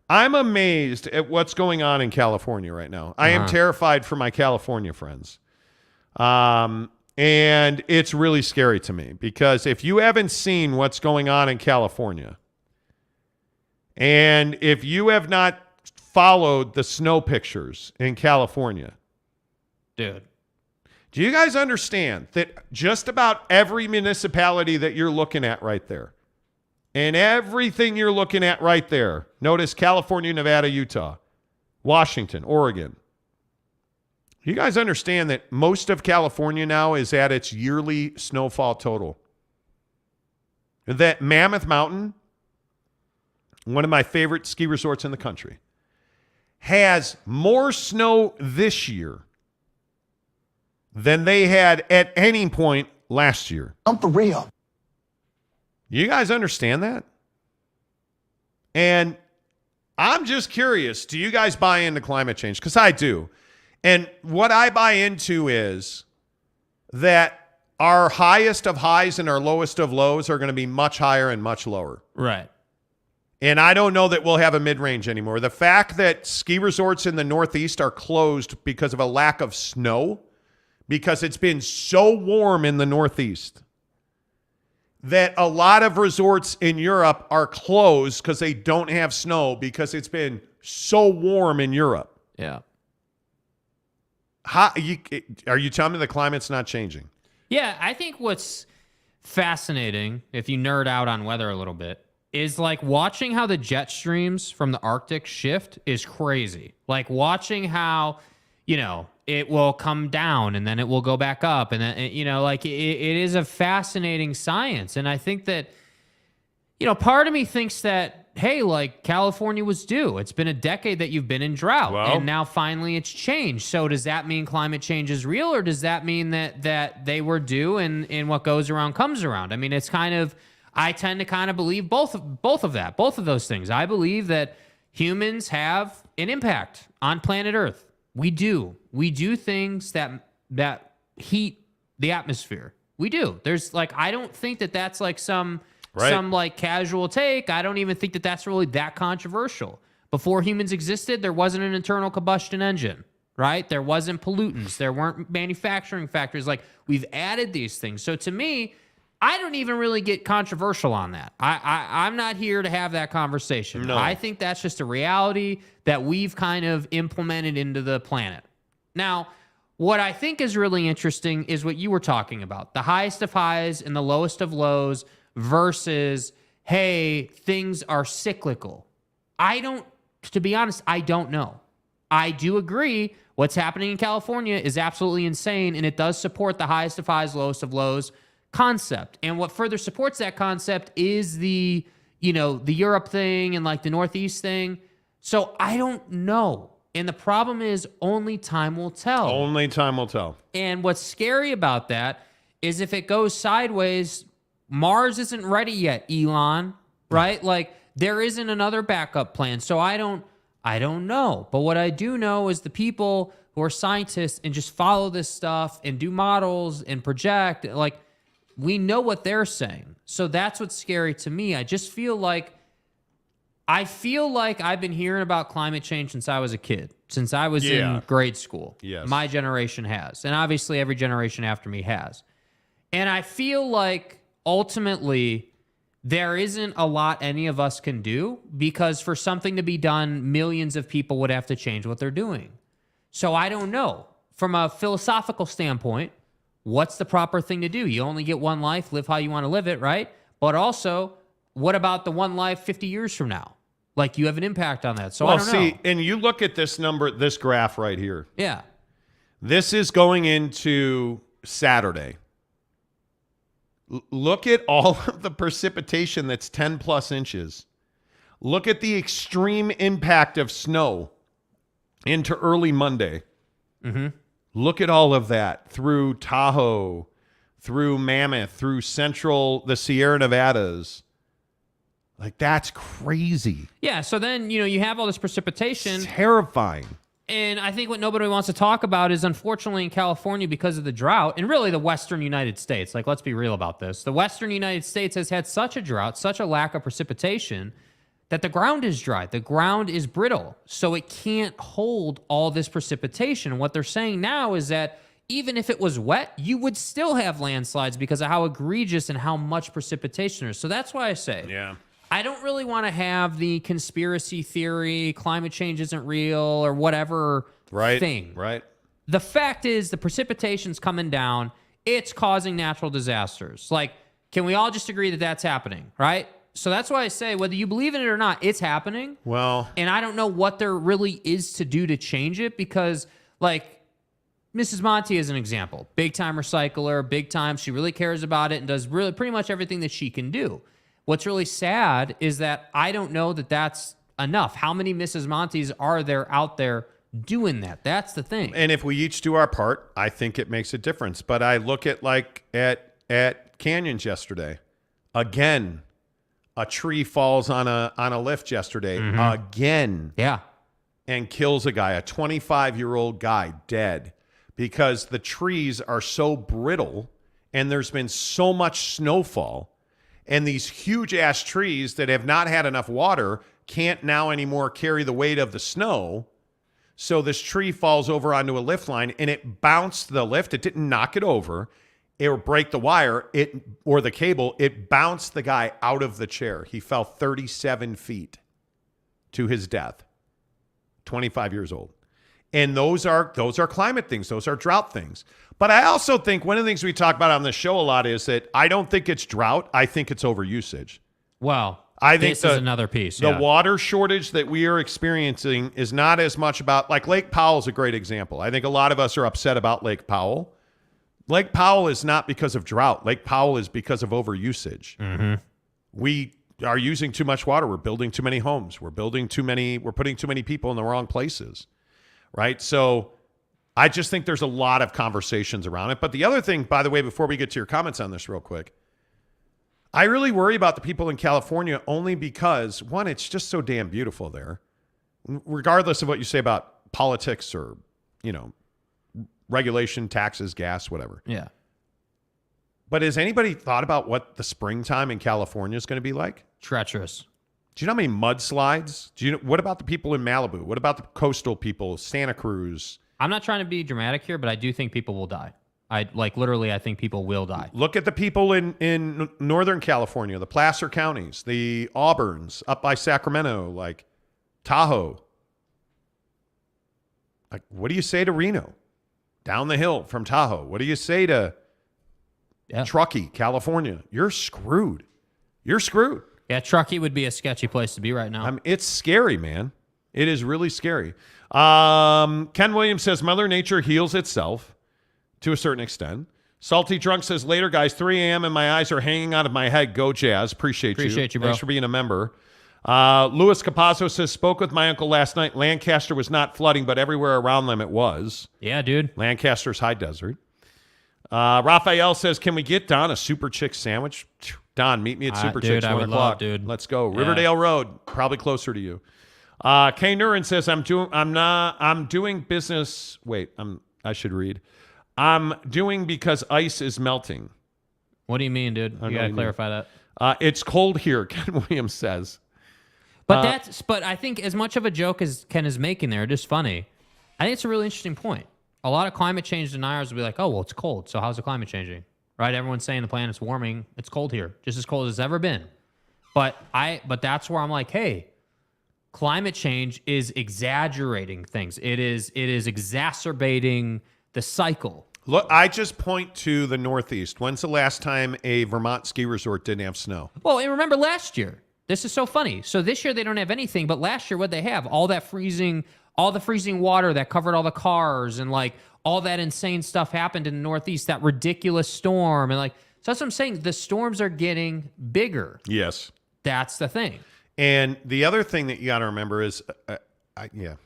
I'm amazed at what's going on in California right now. I am terrified for my California friends. And it's really scary to me because if you haven't seen what's going on in California, and if you have not followed the snow pictures in California, dude, do you guys understand that just about every municipality that you're looking at right there, and everything you're looking at right there, notice California, Nevada, Utah, Washington, Oregon, you guys understand that most of California now is at its yearly snowfall total? That Mammoth Mountain, one of my favorite ski resorts in the country, has more snow this year than they had at any point last year. I'm for real. You guys understand that? And I'm just curious, do you guys buy into climate change? Because I do. And what I buy into is that our highest of highs and our lowest of lows are going to be much higher and much lower. Right. And I don't know that we'll have a mid-range anymore. The fact that ski resorts in the Northeast are closed because of a lack of snow, because it's been so warm in the Northeast, that a lot of resorts in Europe are closed because they don't have snow because it's been so warm in Europe. Yeah. Are you telling me the climate's not changing? Yeah, I think what's fascinating, if you nerd out on weather a little bit, is like watching how the jet streams from the Arctic shift is crazy. Like watching how, it will come down and then it will go back up. And then, it is a fascinating science. And I think that, part of me thinks that, hey, like California was due. It's been a decade that you've been in drought. Well, and now finally it's changed. So does that mean climate change is real, or does that mean that they were due and what goes around comes around? I mean, it's kind of, I tend to kind of believe both of those things. I believe that humans have an impact on planet Earth. We do things that heat the atmosphere. We do. There's I don't think that that's like some casual take. I don't even think that that's really that controversial. Before humans existed, there wasn't an internal combustion engine, right? There wasn't pollutants. There weren't manufacturing factories. We've added these things. So to me, I don't even really get controversial on that. I'm not here to have that conversation. No. I think that's just a reality that we've kind of implemented into the planet. Now, what I think is really interesting is what you were talking about, the highest of highs and the lowest of lows versus, hey, things are cyclical. To be honest, I don't know. I do agree what's happening in California is absolutely insane, and it does support the highest of highs, lowest of lows concept. And what further supports that concept is the Europe thing and the Northeast thing. So I don't know. And the problem is only time will tell. Only time will tell. And what's scary about that is if it goes sideways, Mars isn't ready yet, Elon, right? There isn't another backup plan. So I don't know. But what I do know is the people who are scientists and just follow this stuff and do models and project, we know what they're saying. So that's what's scary to me. I just feel like I've been hearing about climate change since I was a kid, since I was in grade school. Yes. My generation has. And obviously every generation after me has. And I feel like ultimately there isn't a lot any of us can do, because for something to be done, millions of people would have to change what they're doing. So I don't know. From a philosophical standpoint, what's the proper thing to do? You only get one life, live how you want to live it, right? But also, what about the one life 50 years from now? You have an impact on that. So I don't know. And you look at this number, this graph right here. Yeah. This is going into Saturday. Look at all of the precipitation that's 10 plus inches. Look at the extreme impact of snow into early Monday. Mm-hmm. Look at all of that through Tahoe, through Mammoth, through the Sierra Nevadas. That's crazy. Yeah, so then, you have all this precipitation. It's terrifying. And I think what nobody wants to talk about is, unfortunately, in California, because of the drought, and really the Western United States, like, let's be real about this. The Western United States has had such a drought, such a lack of precipitation, that the ground is dry. The ground is brittle, so it can't hold all this precipitation. And what they're saying now is that even if it was wet, you would still have landslides because of how egregious and how much precipitation there is. So that's why I say, I don't really want to have the conspiracy theory, climate change isn't real, or whatever thing. Right. The fact is the precipitation's coming down. It's causing natural disasters. Like, can we all just agree that that's happening, right? So that's why I say, whether you believe in it or not, it's happening. Well, and I don't know what there really is to do to change it because, like, Mrs. Monty is an example. Big-time recycler, big time. She really cares about it and does really pretty much everything that she can do. What's really sad is that I don't know that that's enough. How many Mrs. Montys are there out there doing that? That's the thing. And if we each do our part, I think it makes a difference. But I look at, like, at Canyons yesterday. Again, a tree falls on a lift yesterday. Again. Yeah. And kills a guy, a 25-year-old guy, dead. Because the trees are so brittle and there's been so much snowfall. And these huge-ass trees that have not had enough water can't now anymore carry the weight of the snow. So this tree falls over onto a lift line, and it bounced the lift. It didn't knock it over or break the wire or the cable. It bounced the guy out of the chair. He fell 37 feet to his death, 25 years old. And those are climate things. Those are drought things. But I also think one of the things we talk about on this show a lot is that I don't think it's drought. I think it's overusage. Well, I think this is another piece. The water shortage that we are experiencing is not as much about, like, Lake Powell is a great example. I think a lot of us are upset about Lake Powell. Lake Powell is not because of drought. Lake Powell is because of overusage. We are using too much water. We're building too many homes. We're putting too many people in the wrong places. Right? So I just think there's a lot of conversations around it. But the other thing, by the way, before we get to your comments on this real quick, I really worry about the people in California only because, one, it's just so damn beautiful there, regardless of what you say about politics or, regulation, taxes, gas, whatever. Yeah. But has anybody thought about what the springtime in California is going to be like? Treacherous. Do you know how many mudslides? What about the people in Malibu? What about the coastal people, Santa Cruz? I'm not trying to be dramatic here, but I do think people will die. I think people will die. Look at the people in Northern California, the Placer counties, the Auburns, up by Sacramento, like Tahoe. Like, what do you say to Reno? Down the hill from Tahoe. What do you say to Truckee, California? You're screwed. You're screwed. Yeah, Truckee would be a sketchy place to be right now. It's scary, man. It is really scary. Ken Williams says, Mother Nature heals itself to a certain extent. Salty Drunk says, later, guys, 3 a.m. and my eyes are hanging out of my head. Go Jazz. Appreciate you, bro. Thanks for being a member. Louis Capazzo says, spoke with my uncle last night. Lancaster was not flooding, but everywhere around them it was. Yeah, dude. Lancaster's high desert. Raphael says, can we get Don a Super Chick sandwich? Don, meet me at Super Chicks, 1 o'clock. Dude. Let's go. Riverdale Road, probably closer to you. Kay Nurin says, I'm doing business. Wait, I should read. I'm doing because ice is melting. What do you mean, dude? You got to clarify that. It's cold here, Ken Williams says. But but I think as much of a joke as Ken is making there, just funny. I think it's a really interesting point. A lot of climate change deniers will be like, oh, well, it's cold. So how's the climate changing? Right? Everyone's saying the planet's warming. It's cold here. Just as cold as it's ever been. But that's where I'm like, hey, climate change is exaggerating things. It is exacerbating the cycle. Look, I just point to the Northeast. When's the last time a Vermont ski resort didn't have snow? Well, and remember last year. This is so funny. So this year they don't have anything, but last year what'd they have? All the freezing water that covered all the cars, and like all that insane stuff happened in the Northeast, that ridiculous storm. And like, so that's what I'm saying. The storms are getting bigger. Yes. That's the thing. And the other thing that you got to remember is, the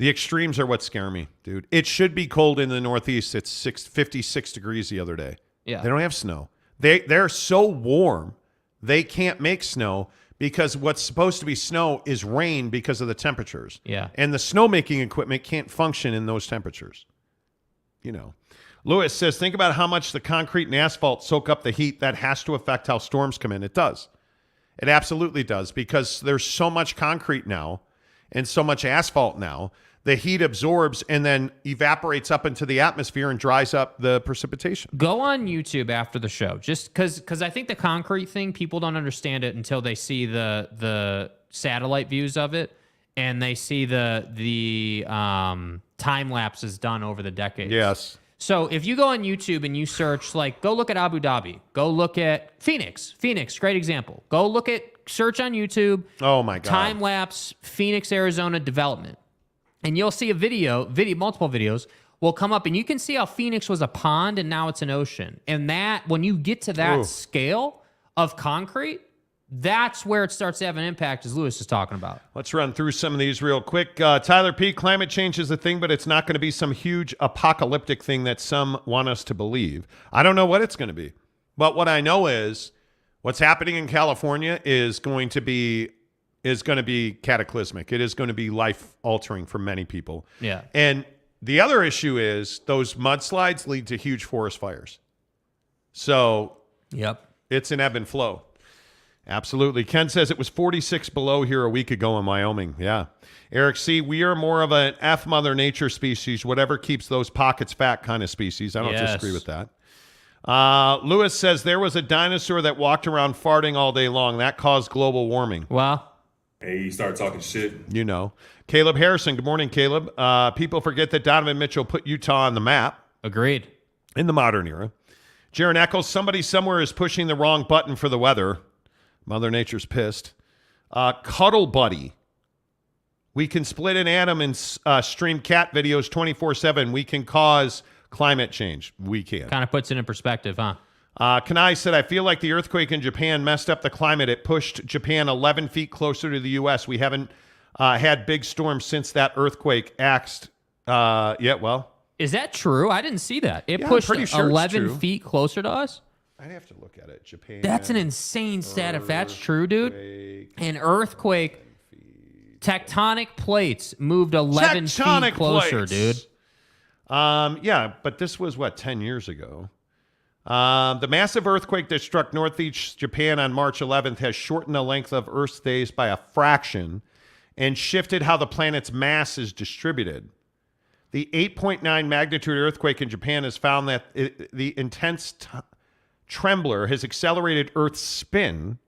extremes are what scare me, dude. It should be cold in the Northeast. It's 56 degrees the other day. Yeah. They don't have snow. They're so warm, they can't make snow because what's supposed to be snow is rain because of the temperatures. Yeah. And the snowmaking equipment can't function in those temperatures. You know. Lewis says, think about how much the concrete and asphalt soak up the heat. That has to affect how storms come in. It does. It absolutely does, because there's so much concrete now and so much asphalt now. The heat absorbs and then evaporates up into the atmosphere and dries up the precipitation. Go on YouTube after the show, just because I think the concrete thing, people don't understand it until they see the satellite views of it, and they see the time lapses done over the decades. Yes. So if you go on YouTube and you search, like, go look at Abu Dhabi, go look at Phoenix, great example. Go search on YouTube. Oh my God. Time lapse Phoenix, Arizona development. And you'll see multiple videos will come up, and you can see how Phoenix was a pond and now it's an ocean. And that, when you get to that scale of concrete, that's where it starts to have an impact, as Lewis is talking about. Let's run through some of these real quick. Tyler P., climate change is a thing, but it's not going to be some huge apocalyptic thing that some want us to believe. I don't know what it's going to be. But what I know is what's happening in California is going to be cataclysmic. It is going to be life-altering for many people. Yeah. And the other issue is those mudslides lead to huge forest fires. So it's an ebb and flow. Absolutely. Ken says it was 46 below here a week ago in Wyoming. Yeah. Eric C., we are more of an F Mother Nature species, whatever keeps those pockets fat kind of species. I don't disagree with that. Lewis says there was a dinosaur that walked around farting all day long. That caused global warming. Wow. Hey, you start talking shit. You know. Caleb Harrison, good morning, Caleb. People forget that Donovan Mitchell put Utah on the map. Agreed. In the modern era. Jaron Eccles, somebody somewhere is pushing the wrong button for the weather. Mother Nature's pissed. Cuddle Buddy. We can split an atom and stream cat videos 24/7. We can cause climate change. We can. Kind of puts it in perspective, huh? Kanai said, I feel like the earthquake in Japan messed up the climate. It pushed Japan 11 feet closer to the U.S. We haven't had big storms since that earthquake axed. Well. Is that true? I didn't see that. It Yeah, pushed I'm pretty sure 11 feet closer to us? I'd have to look at it. Japan. That's an insane stat if that's true, dude. An earthquake, tectonic plates moved 11 feet closer, dude. Yeah, but this was, 10 years ago? The massive earthquake that struck northeast Japan on March 11th has shortened the length of Earth's days by a fraction and shifted how the planet's mass is distributed. The 8.9 magnitude earthquake in Japan has found that the intense trembler has accelerated Earth's spin,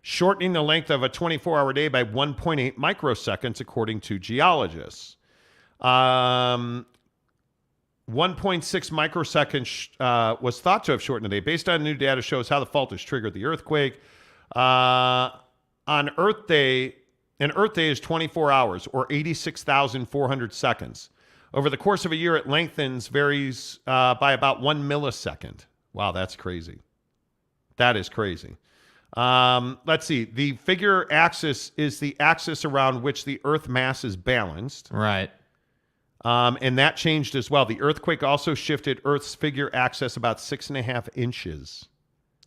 shortening the length of a 24-hour day by 1.8 microseconds, according to geologists. 1.6 microseconds was thought to have shortened the day. Based on new data shows how the fault has triggered the earthquake. On Earth Day, an Earth Day is 24 hours, or 86,400 seconds. Over the course of a year, it varies by about 1 millisecond. Wow, that's crazy. That is crazy. Let's see. The figure axis is the axis around which the Earth mass is balanced. Right. And that changed as well. The earthquake also shifted Earth's figure axis about 6.5 inches.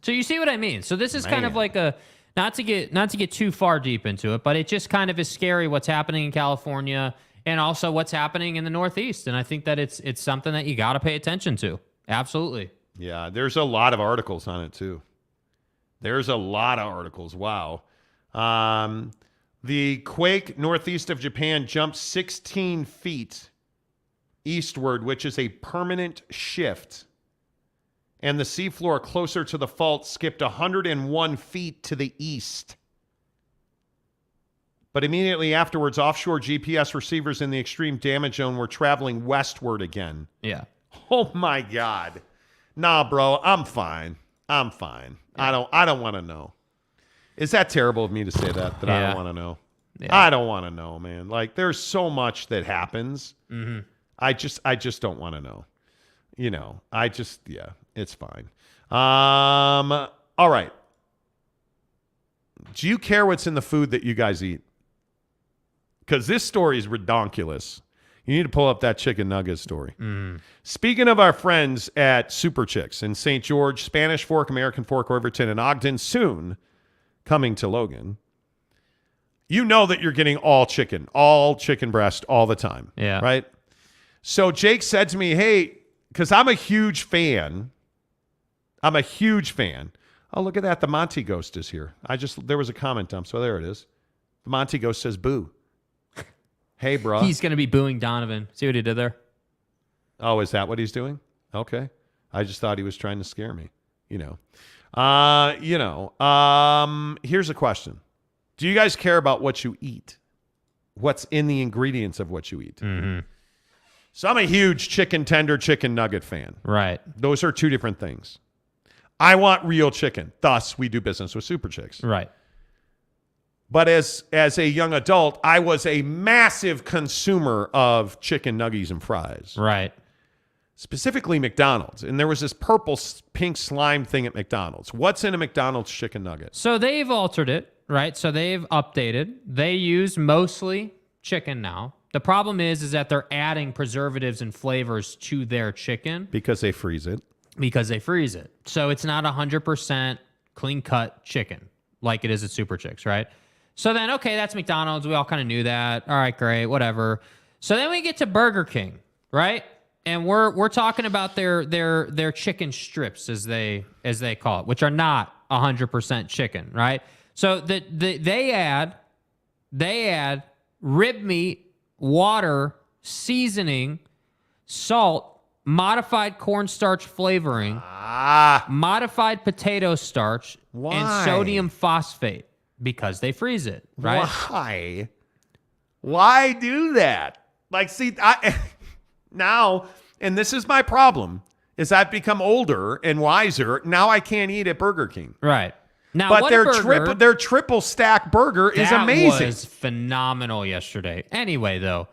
So you see what I mean? So this is kind of like a, not to get too far deep into it, but it just kind of is scary what's happening in California and also what's happening in the Northeast. And I think that it's something that you got to pay attention to. Absolutely. Yeah, there's a lot of articles on it, too. There's a lot of articles. Wow. The quake northeast of Japan jumped 16 feet eastward, which is a permanent shift. And the seafloor closer to the fault skipped 101 feet to the east. But immediately afterwards, offshore GPS receivers in the extreme damage zone were traveling westward again. Yeah. Oh, my God. Nah, bro, I'm fine. I'm fine. Yeah. I don't want to know. Is that terrible of me to say that I don't want to know? Yeah. I don't want to know, man. Like, there's so much that happens. Mm-hmm. I just don't want to know. You know, it's fine. All right. Do you care what's in the food that you guys eat? Because this story is redonkulous. You need to pull up that chicken nugget story. Speaking of our friends at Super Chicks in St. George, Spanish Fork, American Fork, Overton, and Ogden, soon coming to Logan. you know that you're getting all chicken breast all the time. Yeah. Right? So Jake said to me, hey, because I'm a huge fan. Oh, look at that. The Monty Ghost is here. There was a comment dump, so there it is. The Monty Ghost says boo. Hey, bro. He's going to be booing Donovan. See what he did there? Oh, is that what he's doing? Okay. I just thought he was trying to scare me. Here's a question. Do you guys care about what you eat? What's in the ingredients of what you eat? Mm-hmm. So I'm a huge chicken tender, chicken nugget fan. Right. Those are two different things. I want real chicken. Thus, we do business with Super Chicks. Right. But as a young adult, I was a massive consumer of chicken nuggies and fries. Right. Specifically McDonald's. And there was this pink slime thing at McDonald's. What's in a McDonald's chicken nugget? So they've altered it, right? So they've updated. They use mostly chicken now. The problem is that they're adding preservatives and flavors to their chicken. Because they freeze it. So it's not 100% clean-cut chicken like it is at Super Chicks, right? So then, okay, that's McDonald's. We all kind of knew that. All right, great, whatever. So then we get to Burger King, right? And we're talking about their chicken strips, as they call it, which are not 100% chicken, right? So they add rib meat, water, seasoning, salt, modified cornstarch flavoring, modified potato starch, and sodium phosphate. Because they freeze it, right? Why do that? Like, see, now, and this is my problem, is I've become older and wiser. Now I can't eat at Burger King. Right. Now, but their triple stack burger is amazing. That was phenomenal yesterday. Anyway, though,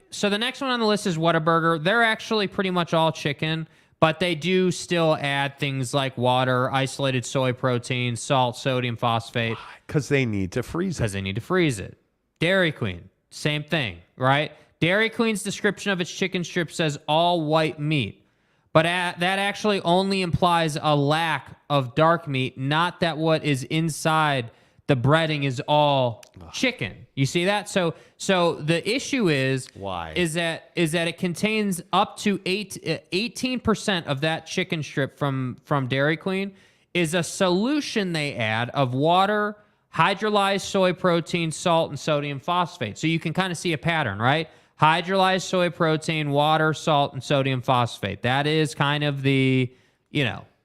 so the next one on the list is Whataburger. They're actually pretty much all chicken. But they do still add things like water, isolated soy protein, salt, sodium phosphate. Because they need to freeze it. Dairy Queen, same thing, right? Dairy Queen's description of its chicken strip says all white meat. But that actually only implies a lack of dark meat, not that what is inside the breading is all chicken. You see that? So the issue is that it contains up to 18% of that chicken strip from Dairy Queen is a solution they add of water, hydrolyzed soy protein, salt, and sodium phosphate. So you can kind of see a pattern, right? Hydrolyzed soy protein, water, salt, and sodium phosphate. That is kind of the,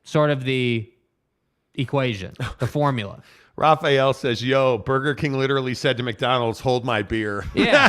sort of the equation, the formula. Raphael says, yo, Burger King literally said to McDonald's, hold my beer. Yeah.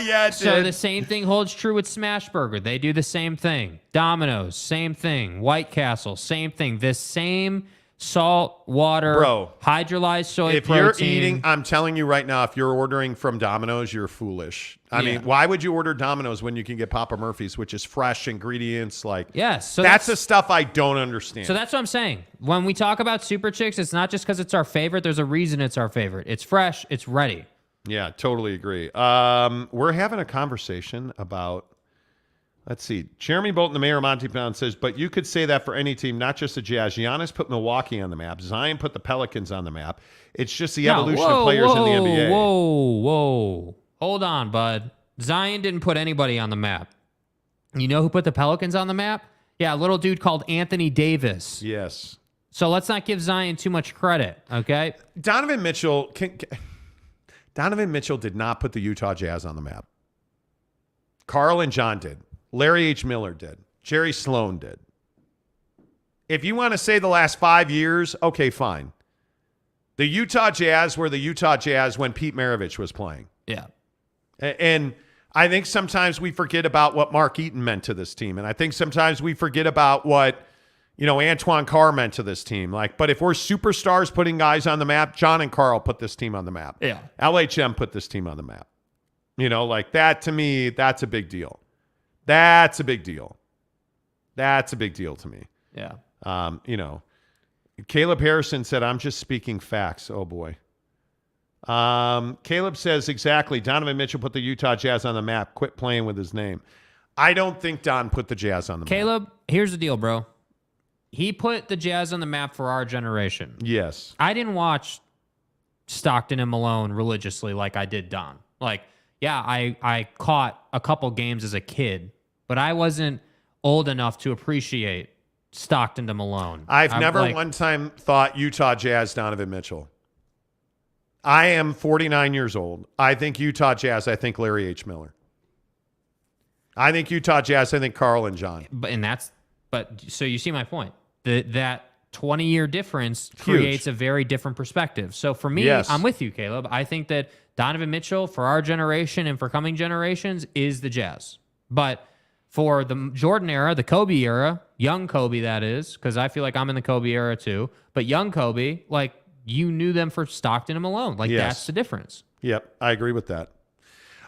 Yeah, it So did. the same thing holds true with Smashburger. They do the same thing. Domino's, same thing. White Castle, same thing. The same salt, water, hydrolyzed soy if protein. you're eating, I'm telling you right now, if you're ordering from Domino's, you're foolish. I mean, why would you order Domino's when you can get Papa Murphy's, which is fresh ingredients? Yes. So that's the stuff I don't understand. So that's what I'm saying. When we talk about Super Chicks, it's not just because it's our favorite. There's a reason it's our favorite. It's fresh. It's ready. Yeah, totally agree. We're having a conversation about, let's see, Jeremy Bolton, the mayor of Monty Pound, says, but you could say that for any team, not just the Jazz. Giannis put Milwaukee on the map. Zion put the Pelicans on the map. It's just the evolution of players in the NBA. Whoa. Hold on, bud. Zion didn't put anybody on the map. You know who put the Pelicans on the map? Yeah, a little dude called Anthony Davis. Yes. So let's not give Zion too much credit, okay? Donovan Mitchell did not put the Utah Jazz on the map. Carl and John did. Larry H. Miller did. Jerry Sloan did. If you want to say the last 5 years, okay, fine. The Utah Jazz were the Utah Jazz when Pete Maravich was playing. Yeah. And I think sometimes we forget about what Mark Eaton meant to this team. And I think sometimes we forget about what, Antoine Carr meant to this team. But if we're superstars putting guys on the map, John and Carl put this team on the map. Yeah. LHM put this team on the map. That to me, that's a big deal. That's a big deal. That's a big deal to me. Yeah. Caleb Harrison said, I'm just speaking facts. Oh, boy. Caleb says, exactly. Donovan Mitchell put the Utah Jazz on the map. Quit playing with his name. I don't think Don put the Jazz on the map. Caleb, here's the deal, bro. He put the Jazz on the map for our generation. Yes. I didn't watch Stockton and Malone religiously like I did Don. Like, yeah, I caught a couple games as a kid, but I wasn't old enough to appreciate Stockton to Malone. I've never one time thought Utah Jazz Donovan Mitchell. I am 49 years old. I think Utah Jazz. I think Larry H. Miller. I think Utah Jazz. I think Carl and John. But so you see my point. That 20-year difference creates a very different perspective. So for me, I'm with you, Caleb. I think that Donovan Mitchell, for our generation and for coming generations, is the Jazz. But for the Jordan era, the Kobe era, young Kobe that is, because I feel like I'm in the Kobe era too, but young Kobe, like, you knew them for Stockton and Malone. Like, that's the difference. Yep, I agree with that.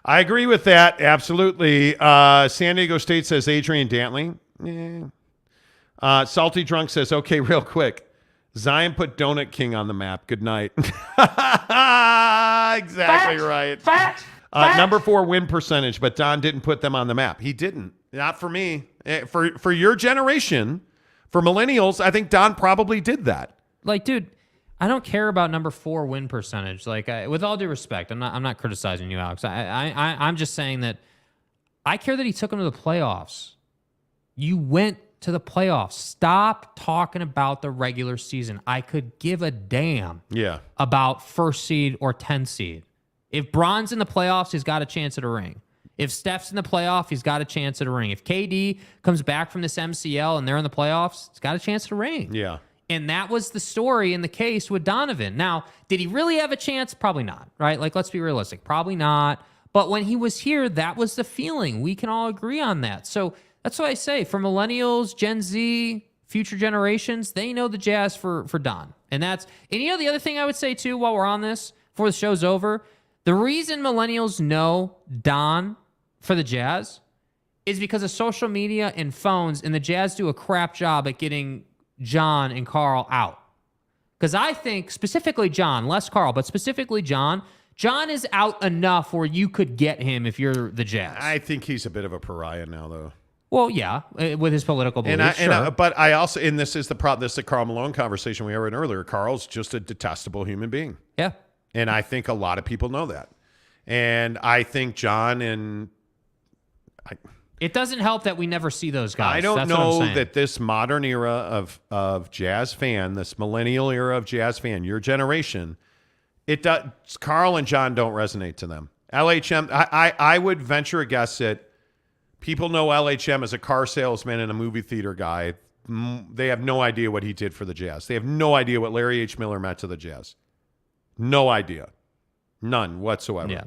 Absolutely. San Diego State says Adrian Dantley. Salty Drunk says, okay, real quick. Zion put Donut King on the map. Good night. Exactly right. Fact. Number 4 win percentage, but Don didn't put them on the map. He didn't. Not for me. For your generation, for millennials, I think Don probably did that. Like, dude, I don't care about number 4 win percentage. Like, with all due respect, I'm not criticizing you, Alex. I'm just saying that I care that he took him to the playoffs. You went to the playoffs. Stop talking about the regular season. I could give a damn about 1st seed or 10th seed. If Bron's in the playoffs, he's got a chance at a ring. If Steph's in the playoff, he's got a chance at a ring. If KD comes back from this MCL and they're in the playoffs, he's got a chance at a ring. Yeah. And that was the story in the case with Donovan. Now, did he really have a chance? Probably not, right? Like, let's be realistic. Probably not. But when he was here, that was the feeling. We can all agree on that. So that's what I say. For millennials, Gen Z, future generations, they know the Jazz for Don. And you know the other thing I would say, too, while we're on this, before the show's over, the reason millennials know Don for the Jazz is because of social media and phones, and the Jazz do a crap job at getting John and Carl out. Because I think specifically John, less Carl, but specifically John is out enough where you could get him if you're the Jazz. I think he's a bit of a pariah now, though. Well, yeah, with his political beliefs, but I also, and this is the problem, this is the Carl Malone conversation we were in earlier. Carl's just a detestable human being. Yeah. And I think a lot of people know that. And I think John and... It doesn't help that we never see those guys. I don't know that this modern era of Jazz fan, this millennial era of Jazz fan, your generation, Carl and John don't resonate to them. LHM, I would venture a guess that people know LHM as a car salesman and a movie theater guy. They have no idea what he did for the Jazz. They have no idea what Larry H. Miller meant to the Jazz. No idea. None whatsoever. Yeah.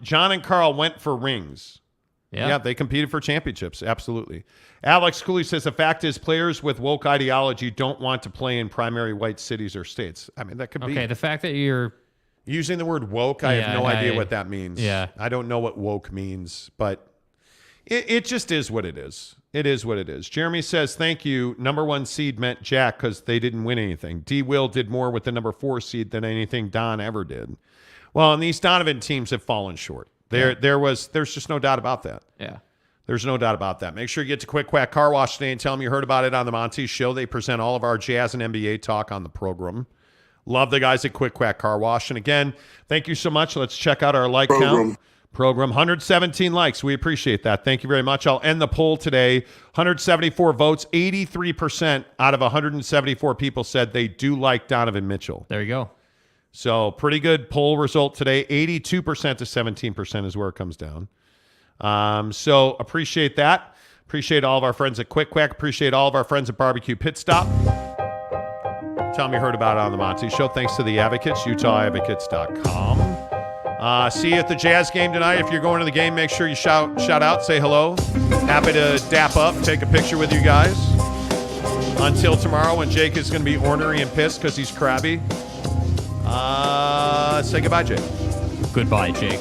John and Carl went for rings. Yeah, they competed for championships. Absolutely. Alex Cooley says, the fact is players with woke ideology don't want to play in primary white cities or states. I mean, that could be. Okay, the fact that you're using the word woke, I have no idea what that means. Yeah. I don't know what woke means, but it just is what it is. It is what it is. Jeremy says, thank you. Number 1 seed meant Jack because they didn't win anything. D. Will did more with the number 4 seed than anything Don ever did. Well, and these Donovan teams have fallen short. There's just no doubt about that. Yeah. There's no doubt about that. Make sure you get to Quick Quack Car Wash today and tell them you heard about it on the Monty Show. They present all of our Jazz and NBA talk on the program. Love the guys at Quick Quack Car Wash. And again, thank you so much. Let's check out our like count. Program 117 likes. We appreciate that. Thank you very much. I'll end the poll today. 174 votes. 83% out of 174 people said they do like Donovan Mitchell. There you go. So pretty good poll result today. 82% to 17% is where it comes down. So appreciate that. Appreciate all of our friends at Quick Quack. Appreciate all of our friends at Barbecue Pit Stop. Tell them you heard about it on the Monty Show. Thanks to the Advocates, UtahAdvocates.com. See you at the Jazz game tonight. If you're going to the game, make sure you shout out, say hello. Happy to dap up, take a picture with you guys. Until tomorrow when Jake is going to be ornery and pissed because he's crabby. Say goodbye, Jake. Goodbye, Jake.